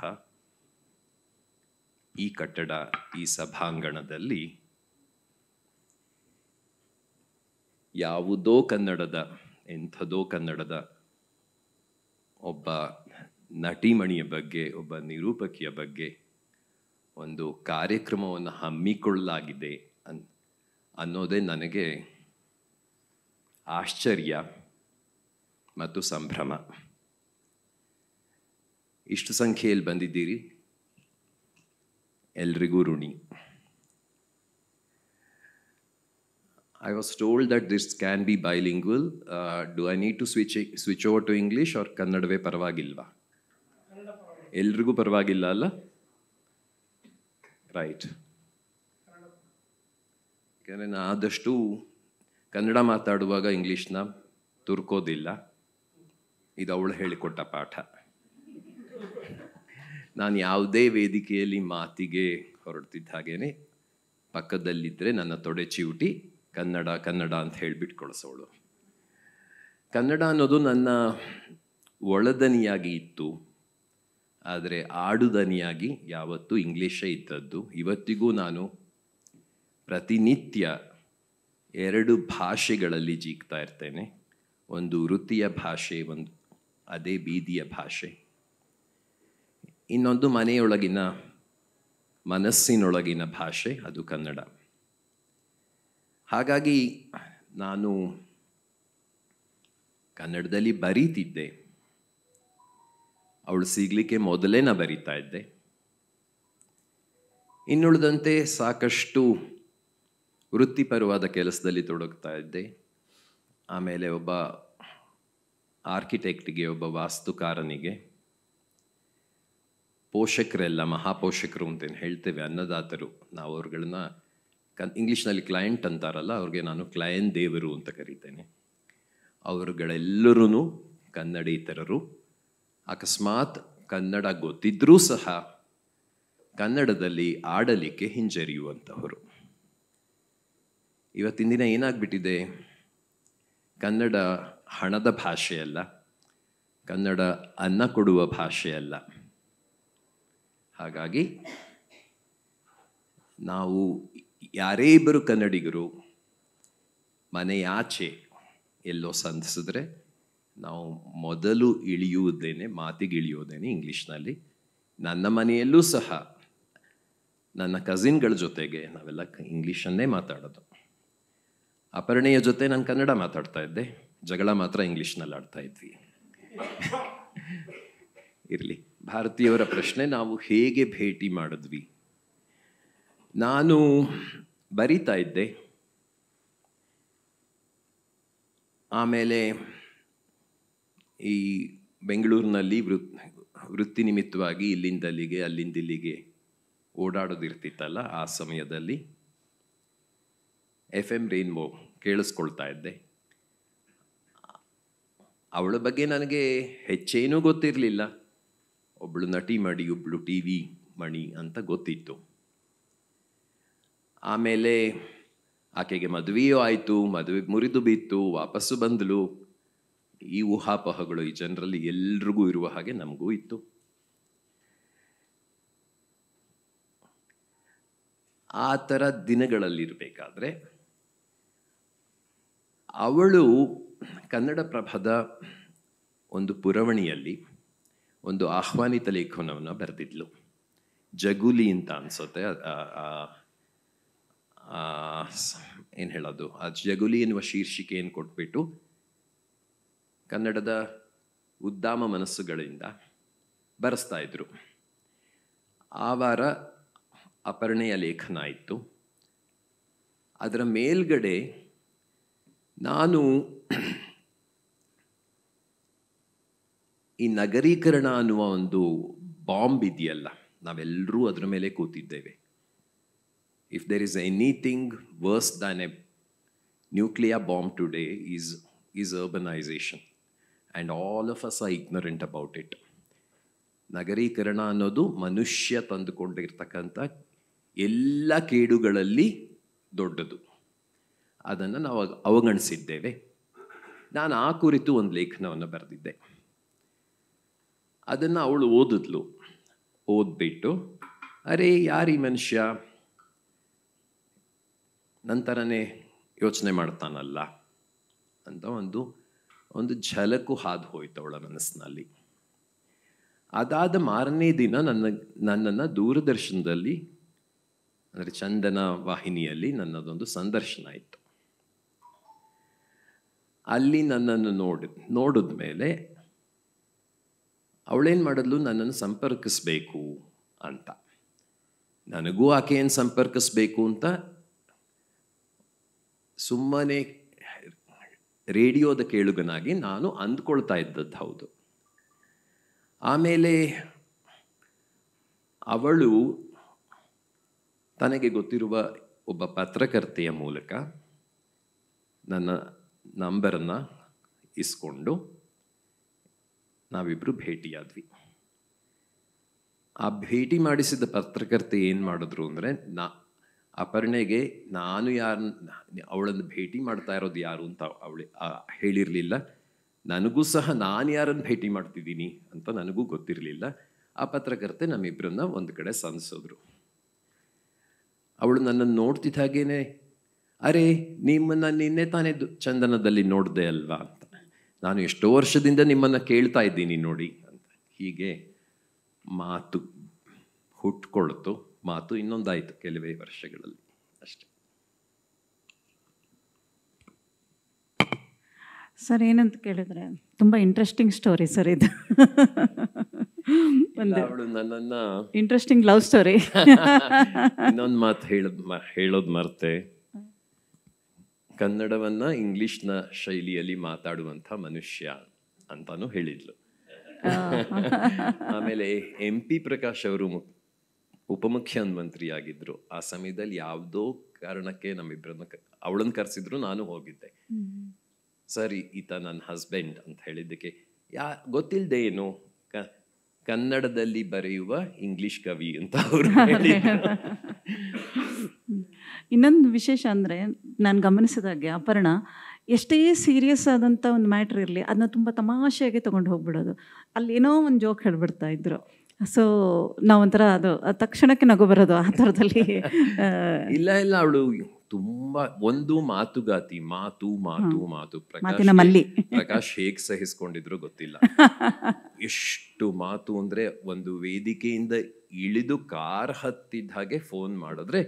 ಈ ಕಟ್ಟಡ, ಈ ಸಭಾಂಗಣದಲ್ಲಿ ಯಾವುದೋ ಕನ್ನಡದ, ಎಂಥದೋ ಕನ್ನಡದ ಒಬ್ಬ ನಟಿಮಣಿಯ ಬಗ್ಗೆ, ಒಬ್ಬ ನಿರೂಪಕಿಯ ಬಗ್ಗೆ ಒಂದು ಕಾರ್ಯಕ್ರಮವನ್ನು ಹಮ್ಮಿಕೊಳ್ಳಲಾಗಿದೆ ಅನ್ನೋದೇ ನನಗೆ ಆಶ್ಚರ್ಯ ಮತ್ತು ಸಂಭ್ರಮ. ಇಷ್ಟು ಸಂಖ್ಯೆಯಲ್ಲಿ ಬಂದಿದ್ದೀರಿ, ಎಲ್ರಿಗೂ ಋಣಿ. I was told that this can be bilingual. Do I need to switch over to English or ಕನ್ನಡವೇ ಪರವಾಗಿಲ್ವಾ? ಎಲ್ರಿಗೂ ಪರವಾಗಿಲ್ಲ ಅಲ್ಲ? ರೈಟ್. ಯಾಕಂದರೆ ನಾನು ಆದಷ್ಟು ಕನ್ನಡ ಮಾತಾಡುವಾಗ ಇಂಗ್ಲೀಷ್ನ ತುರ್ಕೋದಿಲ್ಲ. ಇದು ಅವಳು ಹೇಳಿಕೊಟ್ಟ ಪಾಠ. ನಾನು ಯಾವುದೇ ವೇದಿಕೆಯಲ್ಲಿ ಮಾತಿಗೆ ಹೊರಡ್ತಿದ್ದ ಹಾಗೇನೆ ಪಕ್ಕದಲ್ಲಿದ್ದರೆ ನನ್ನ ತೊಡೆ ಚಿವುಟಿ ಕನ್ನಡ ಕನ್ನಡ ಅಂತ ಹೇಳಿಬಿಟ್ಟು ಕಳಿಸೋಳು. ಕನ್ನಡ ಅನ್ನೋದು ನನ್ನ ಒಳದನಿಯಾಗಿ ಇತ್ತು, ಆದರೆ ಆಡುದನಿಯಾಗಿ ಯಾವತ್ತೂ ಇಂಗ್ಲೀಷೇ ಇದ್ದದ್ದು. ಇವತ್ತಿಗೂ ನಾನು ಪ್ರತಿನಿತ್ಯ 2 ಭಾಷೆಗಳಲ್ಲಿ ಜೀಗ್ತಾ ಇರ್ತೇನೆ. ಒಂದು ವೃತ್ತಿಯ ಭಾಷೆ, ಒಂದು ಅದೇ ಬೀದಿಯ ಭಾಷೆ, ಇನ್ನೊಂದು ಮನೆಯೊಳಗಿನ ಮನಸ್ಸಿನೊಳಗಿನ ಭಾಷೆ, ಅದು ಕನ್ನಡ. ಹಾಗಾಗಿ ನಾನು ಕನ್ನಡದಲ್ಲಿ ಬರೀತಿದ್ದೆ. ಅವಳು ಸಿಗಲಿಕ್ಕೆ ಮೊದಲೇ ನಾ ಬರೀತಾ ಇದ್ದೆ. ಇನ್ನುಳಿದಂತೆ ಸಾಕಷ್ಟು ವೃತ್ತಿಪರವಾದ ಕೆಲಸದಲ್ಲಿ ತೊಡಗ್ತಾ ಇದ್ದೆ. ಆಮೇಲೆ ಒಬ್ಬ ಆರ್ಕಿಟೆಕ್ಟಿಗೆ, ಒಬ್ಬ ವಾಸ್ತುಕಾರನಿಗೆ, ಪೋಷಕರೆಲ್ಲ ಮಹಾಪೋಷಕರು ಅಂತೇನು ಹೇಳ್ತೇವೆ, ಅನ್ನದಾತರು, ನಾವು ಅವ್ರುಗಳನ್ನ ಇಂಗ್ಲೀಷ್ನಲ್ಲಿ ಕ್ಲೈಂಟ್ ಅಂತಾರಲ್ಲ, ಅವ್ರಿಗೆ ನಾನು ಕ್ಲೈಂಟ್ ದೇವರು ಅಂತ ಕರೀತೇನೆ. ಅವರುಗಳೆಲ್ಲರೂ ಕನ್ನಡೇತರರು. ಅಕಸ್ಮಾತ್ ಕನ್ನಡ ಗೊತ್ತಿದ್ರೂ ಸಹ ಕನ್ನಡದಲ್ಲಿ ಆಡಲಿಕ್ಕೆ ಹಿಂಜರಿಯುವಂಥವರು. ಇವತ್ತಿನ ದಿನ ಏನಾಗ್ಬಿಟ್ಟಿದೆ, ಕನ್ನಡ ಹಣದ ಭಾಷೆಯಲ್ಲ, ಕನ್ನಡ ಅನ್ನ ಕೊಡುವ ಭಾಷೆಯಲ್ಲ. ಹಾಗಾಗಿ ನಾವು ಯಾರೇ ಇಬ್ಬರು ಕನ್ನಡಿಗರು ಮನೆಯಾಚೆ ಎಲ್ಲೋ ಸಂಧಿಸಿದ್ರೆ ನಾವು ಮೊದಲು ಮಾತಿಗೆ ಇಳಿಯೋದೇನೆ ಇಂಗ್ಲೀಷ್ನಲ್ಲಿ. ನನ್ನ ಮನೆಯಲ್ಲೂ ಸಹ ನನ್ನ ಕಸಿನ್ಗಳ ಜೊತೆಗೆ ನಾವೆಲ್ಲ ಇಂಗ್ಲೀಷನ್ನೇ ಮಾತಾಡೋದು. ಅಪರ್ಣೆಯ ಜೊತೆ ನಾನು ಕನ್ನಡ ಮಾತಾಡ್ತಾ ಇದ್ದೆ, ಜಗಳ ಮಾತ್ರ ಇಂಗ್ಲೀಷ್ನಲ್ಲಿ ಆಡ್ತಾ ಇದ್ವಿ. ಇರಲಿ, ಭಾರತೀಯವರ ಪ್ರಶ್ನೆ, ನಾವು ಹೇಗೆ ಭೇಟಿ ಮಾಡಿದ್ವಿ? ನಾನು ಬರಿತಾ ಇದ್ದೆ. ಆಮೇಲೆ ಈ ಬೆಂಗಳೂರಿನಲ್ಲಿ ವೃತ್ತಿ ನಿಮಿತ್ತವಾಗಿ ಇಲ್ಲಿಂದಲ್ಲಿಗೆ ಅಲ್ಲಿಂದಿಲ್ಲಿಗೆ ಓಡಾಡೋದಿರ್ತಿತ್ತಲ್ಲ, ಆ ಸಮಯದಲ್ಲಿ FM ರೇನ್ಬೋ ಕೇಳಿಸ್ಕೊಳ್ತಾ ಇದ್ದೆ. ಅವಳ ಬಗ್ಗೆ ನನಗೆ ಹೆಚ್ಚೇನೂ ಗೊತ್ತಿರಲಿಲ್ಲ. ಒಬ್ಬಳು ನಟಿ ಮಣಿ, ಒಬ್ಬಳು TV ಮಣಿ ಅಂತ ಗೊತ್ತಿತ್ತು. ಆಮೇಲೆ ಆಕೆಗೆ ಮದುವೆಯೂ ಆಯಿತು, ಮದುವೆ ಮುರಿದು ಬಿತ್ತು, ವಾಪಸ್ಸು ಬಂದಳು. ಈ ಊಹಾಪೋಹಗಳು ಈ ಜನರಲ್ಲಿ ಎಲ್ರಿಗೂ ಇರುವ ಹಾಗೆ ನಮಗೂ ಇತ್ತು. ಆ ಥರ ದಿನಗಳಲ್ಲಿರಬೇಕಾದ್ರೆ ಅವಳು ಕನ್ನಡಪ್ರಭದ ಒಂದು ಪುರವಣಿಯಲ್ಲಿ ಒಂದು ಆಹ್ವಾನಿತ ಲೇಖನವನ್ನು ಬರೆದಿದ್ಲು. ಜಗುಲಿ ಅಂತ ಅನ್ಸುತ್ತೆ. ಏನು ಹೇಳೋದು, ಆ ಜಗುಲಿ ಎನ್ನುವ ಶೀರ್ಷಿಕೆಯನ್ನು ಕೊಟ್ಬಿಟ್ಟು ಕನ್ನಡದ ಉದ್ದಾಮ ಮನಸ್ಸುಗಳಿಂದ ಬರೆಸ್ತಾ ಇದ್ರು. ಆ ವಾರ ಅಪರ್ಣೆಯ ಲೇಖನ ಇತ್ತು. ಅದರ ಮೇಲ್ಗಡೆ ನಾನು ಈ ನಗರೀಕರಣ ಅನ್ನುವ ಒಂದು ಬಾಂಬ್ ಇದೆಯಲ್ಲ, ನಾವೆಲ್ಲರೂ ಅದರ ಮೇಲೆ ಕೂತಿದ್ದೇವೆ. If there is anything worse than a nuclear bomb today is urbanization, and all of us are ignorant about it. ನಗರೀಕರಣ ಅನ್ನೋದು ಮನುಷ್ಯ ತಂದುಕೊಂಡಿರ್ತಕ್ಕಂಥ ಎಲ್ಲ ಕೇಡುಗಳಲ್ಲಿ ದೊಡ್ಡದು. ಅದನ್ನು ನಾವು ಅವಗಣಿಸಿದ್ದೇವೆ. ನಾನು ಆ ಕುರಿತು ಒಂದು ಲೇಖನವನ್ನು ಬರೆದಿದ್ದೆ. ಅದನ್ನು ಅವಳು ಓದಿದ್ಲು. ಓದ್ಬಿಟ್ಟು ಅರೆ ಯಾರೀ ಮನುಷ್ಯ ನಂತರನೇ ಯೋಚನೆ ಮಾಡ್ತಾನಲ್ಲ ಅಂತ ಒಂದು ಝಲಕು ಹಾದು ಹೋಯ್ತು ಅವಳ ಮನಸ್ಸಿನಲ್ಲಿ. ಅದಾದ ಮಾರನೇ ದಿನ ನನ್ನನ್ನು ದೂರದರ್ಶನದಲ್ಲಿ, ಅಂದರೆ ಚಂದನ ವಾಹಿನಿಯಲ್ಲಿ ನನ್ನದೊಂದು ಸಂದರ್ಶನ ಇತ್ತು. ಅಲ್ಲಿ ನನ್ನನ್ನು ನೋಡಿದ ಮೇಲೆ ಅವಳೇನು ಮಾಡಿದ್ಲು, ನನ್ನನ್ನು ಸಂಪರ್ಕಿಸ್ಬೇಕು ಅಂತ. ನನಗೂ ಆಕೆಯನ್ನು ಸಂಪರ್ಕಿಸ್ಬೇಕು ಅಂತ ಸುಮ್ಮನೆ ರೇಡಿಯೋದ ಕೇಳುಗನಾಗಿ ನಾನು ಅಂದ್ಕೊಳ್ತಾ ಇದ್ದದ್ದು ಹೌದು. ಆಮೇಲೆ ಅವಳು ತನಗೆ ಗೊತ್ತಿರುವ ಒಬ್ಬ ಪತ್ರಕರ್ತೆಯ ಮೂಲಕ ನನ್ನ ನಂಬರನ್ನು ಇಸ್ಕೊಂಡು ನಾವಿಬ್ಬರು ಭೇಟಿಯಾದ್ವಿ. ಆ ಭೇಟಿ ಮಾಡಿಸಿದ ಪತ್ರಕರ್ತೆ ಏನು ಮಾಡಿದ್ರು ಅಂದರೆ, ಅಪರ್ಣೆಗೆ ನಾನು ಅವಳನ್ನು ಭೇಟಿ ಮಾಡ್ತಾ ಇರೋದು ಯಾರು ಅಂತ ಹೇಳಿರಲಿಲ್ಲ. ನನಗೂ ಸಹ ನಾನು ಯಾರನ್ನು ಭೇಟಿ ಮಾಡ್ತಿದ್ದೀನಿ ಅಂತ ನನಗೂ ಗೊತ್ತಿರಲಿಲ್ಲ. ಆ ಪತ್ರಕರ್ತೆ ನಮ್ಮಿಬ್ಬರನ್ನ ಒಂದು ಕಡೆ ಸಂಧಿಸಿದ್ರು. ಅವಳು ನನ್ನನ್ನು ನೋಡ್ತಿದ್ದ ಹಾಗೇನೆ, ಅರೆ ನಿಮ್ಮನ್ನು ನಿನ್ನೆ ತಾನೇ ಚಂದನದಲ್ಲಿ ನೋಡಿದೆ ಅಲ್ವಾ ಅಂತ. ನಾನು ಎಷ್ಟೋ ವರ್ಷದಿಂದ ನಿಮ್ಮನ್ನು ಕೇಳ್ತಾ ಇದ್ದೀನಿ ನೋಡಿ ಅಂತ. ಹೀಗೆ ಮಾತು ಹುಟ್ಕೊಳ್ತು. ಮಾತು ಇನ್ನೊಂದಾಯಿತು ಕೆಲವೇ ವರ್ಷಗಳಲ್ಲಿ ಅಷ್ಟೆ. ಸರ್ ಏನಂತ ಕೇಳಿದ್ರೆ ತುಂಬ ಇಂಟ್ರೆಸ್ಟಿಂಗ್ ಸ್ಟೋರಿ ಸರ್ ಇದು. ಅವಳು ನನ್ನನ್ನು ಇಂಟ್ರೆಸ್ಟಿಂಗ್ ಲವ್ ಸ್ಟೋರಿ. ಇನ್ನೊಂದು ಮಾತು ಹೇಳೋದು ಮರ್ತೆ. ಕನ್ನಡವನ್ನ ಇಂಗ್ಲಿಷ್ನ ಶೈಲಿಯಲ್ಲಿ ಮಾತಾಡುವಂಥ ಮನುಷ್ಯ ಅಂತಾನು ಹೇಳಿದ್ಲು. ಆಮೇಲೆ MP ಪ್ರಕಾಶ್ ಅವರು ಉಪಮುಖ್ಯಮಂತ್ರಿ ಆಗಿದ್ರು. ಆ ಸಮಯದಲ್ಲಿ ಯಾವುದೋ ಕಾರಣಕ್ಕೆ ನಮ್ಮಿಬ್ಬರನ್ನ ಅವಳನ್ನು ಕರೆಸಿದ್ರು. ನಾನು ಹೋಗಿದ್ದೆ. ಸರಿ ಈತ ನನ್ನ ಹಸ್ಬೆಂಡ್ ಅಂತ ಹೇಳಿದ್ದಕ್ಕೆ ಗೊತ್ತಿಲ್ಲದೆ ಏನು ಕನ್ನಡದಲ್ಲಿ ಬರೆಯುವ ಇಂಗ್ಲಿಷ್ ಕವಿ ಅಂತ ಅವರು ಹೇಳಿದ್ರು. ಇನ್ನೊಂದು ವಿಶೇಷ ಅಂದರೆ ನಾನು ಗಮನಿಸಿದಾಗೆ ಅಪರ್ಣ ಎಷ್ಟೇ ಸೀರಿಯಸ್ ಆದಂಥ ಒಂದು ಮ್ಯಾಟ್ರ್ ಇರಲಿ ಅದನ್ನ ತುಂಬ ತಮಾಷೆಯಾಗಿ ತೊಗೊಂಡು ಹೋಗ್ಬಿಡೋದು. ಅಲ್ಲಿ ಏನೋ ಒಂದು ಜೋಕ್ ಹೇಳ್ಬಿಡ್ತಾ ಇದ್ರು. ಸೊ ನಾವೊಂಥರ ಅದು ತಕ್ಷಣಕ್ಕೆ ನಗು ಬರೋದು ಆ ಥರದಲ್ಲಿ. ಇಲ್ಲ ಅವಳು ತುಂಬಾ ಒಂದು ಮಾತುಗಾತಿ. ಮಾತು ಮಾತು ಮಾತು. ಪ್ರಕಾಶ್ ಹೇಗೆ ಸಹಿಸ್ಕೊಂಡಿದ್ರು ಗೊತ್ತಿಲ್ಲ. ಎಷ್ಟು ಮಾತು ಅಂದ್ರೆ, ಒಂದು ವೇದಿಕೆಯಿಂದ ಇಳಿದು ಕಾರ್ ಹತ್ತಿದ ಹಾಗೆ ಫೋನ್ ಮಾಡಿದ್ರೆ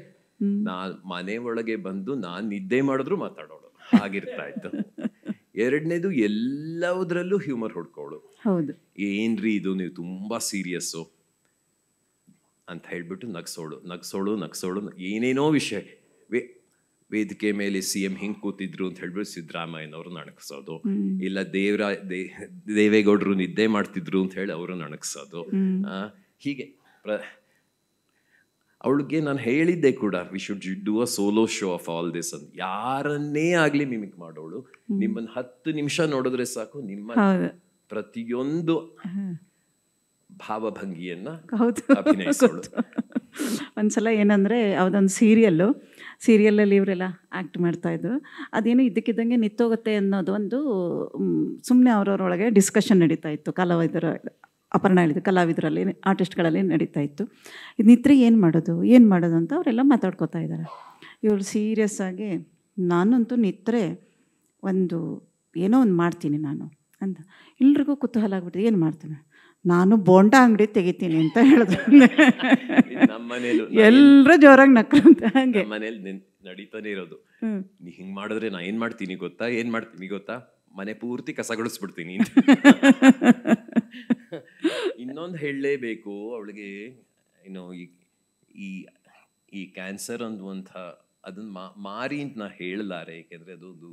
ಮನೆ ಒಳಗೆ ಬಂದು ನಾನ್ ನಿದ್ದೆ ಮಾಡಿದ್ರು ಮಾತಾಡೋಳು ಹಾಗಿರ್ತಾ ಇತ್ತು. ಎರಡನೇದು ಎಲ್ಲದರಲ್ಲೂ ಹ್ಯೂಮರ್ ಹೊಡ್ಕೋಳು. ಹೌದು, ಏನ್ರಿ ಇದು ನೀವು ತುಂಬಾ ಸೀರಿಯಸ್ಸು ಅಂತ ಹೇಳ್ಬಿಟ್ಟು ನಗ್ಸೋಳು. ಏನೇನೋ ವಿಷಯ ವೇದಿಕೆ ಮೇಲೆ CM ಹಿಂಗ್ ಕೂತಿದ್ರು ಅಂತ ಹೇಳ್ಬಿಟ್ಟು ಸಿದ್ದರಾಮಯ್ಯನವರು ನಣಕ್ಸೋದು, ಇಲ್ಲ ದೇವೇಗೌಡರು ನಿದ್ದೆ ಮಾಡ್ತಿದ್ರು ಅಂತ ಹೇಳಿ ಅವರು ನಣಕ್ಸೋದು. ಹೀಗೆ ಅವಳಿಗೆ ನಾನು ಹೇಳಿದ್ದೆ ಕೂಡ, we should do a solo show of all this ಅಂತ. ಯಾರನ್ನೇ ಆಗ್ಲಿ ಮಿಮಿಕ್ ಮಾಡೋಳು. ನಿಮ್ಮನ್ನ 10 ನಿಮಿಷ ನೋಡಿದ್ರೆ ಸಾಕು, ನಿಮ್ಮ ಪ್ರತಿಯೊಂದು ಭಾವಭಂಗಿಯನ್ನ ಅಭಿನಯಿಸೋಳು. ಒಂದ್ಸಲ ಏನಂದರೆ ಯಾವುದೊಂದು ಸೀರಿಯಲಲ್ಲಿ ಇವರೆಲ್ಲ ಆ್ಯಕ್ಟ್ ಮಾಡ್ತಾಯಿದ್ರು. ಅದೇನು ಇದ್ದಕ್ಕಿದ್ದಂಗೆ ನಿಂತೋಗುತ್ತೆ ಅನ್ನೋದು ಒಂದು ಸುಮ್ಮನೆ ಅವರವರೊಳಗೆ ಡಿಸ್ಕಷನ್ ನಡೀತಾ ಇತ್ತು. ಅಪರ್ಣ ಹೇಳಿದ್ದು ಕಲಾವಿದರಲ್ಲಿ, ಆರ್ಟಿಸ್ಟ್ಗಳಲ್ಲಿ ನಡೀತಾ ಇತ್ತು. ಇದು ನಿತ್ರೆ ಏನು ಮಾಡೋದು ಅಂತ ಅವರೆಲ್ಲ ಮಾತಾಡ್ಕೋತಾ ಇದ್ದಾರೆ. ಇವಳು ಸೀರಿಯಸ್ ಆಗಿ, ನಾನಂತೂ ನಿತ್ರೆ ಏನೋ ಒಂದು ಮಾಡ್ತೀನಿ ನಾನು ಅಂತ. ಎಲ್ರಿಗೂ ಕುತೂಹಲ ಆಗ್ಬಿಟ್ಟಿದೆ, ಏನು ಮಾಡ್ತೀನಿ ನಾನು, ಬೋಂಡಾ ಅಂಗಡಿ ತೆಗಿತೀನಿ ಅಂತ ಹೇಳಿದ್ರು. ಎಲ್ಲರೂ ಜೋರಾಗಿ ನಕ್ರು ಅಂತ. ಹಂಗೆ ಮನೇಲಿ ನಡೀತಾನೆ ಇರೋದು. ನೀ ಹಿಂಗ್ ಮಾಡಿದ್ರೆ ನಾ ಏನ್ ಮಾಡ್ತೀನಿ ಗೊತ್ತಾ, ಮನೆ ಪೂರ್ತಿ ಕಸಗೊಳಿಸ್ಬಿಡ್ತೀನಿ. ಇನ್ನೊಂದು ಹೇಳಲೇಬೇಕು ಅವಳಿಗೆ, ಈ ಕ್ಯಾನ್ಸರ್ ಅನ್ನುವಂಥ ಅದನ್ನ ಮಾರಿ ಅಂತ ನಾ ಹೇಳಲಾರೆ. ಏಕೆಂದ್ರೆ ಅದೊಂದು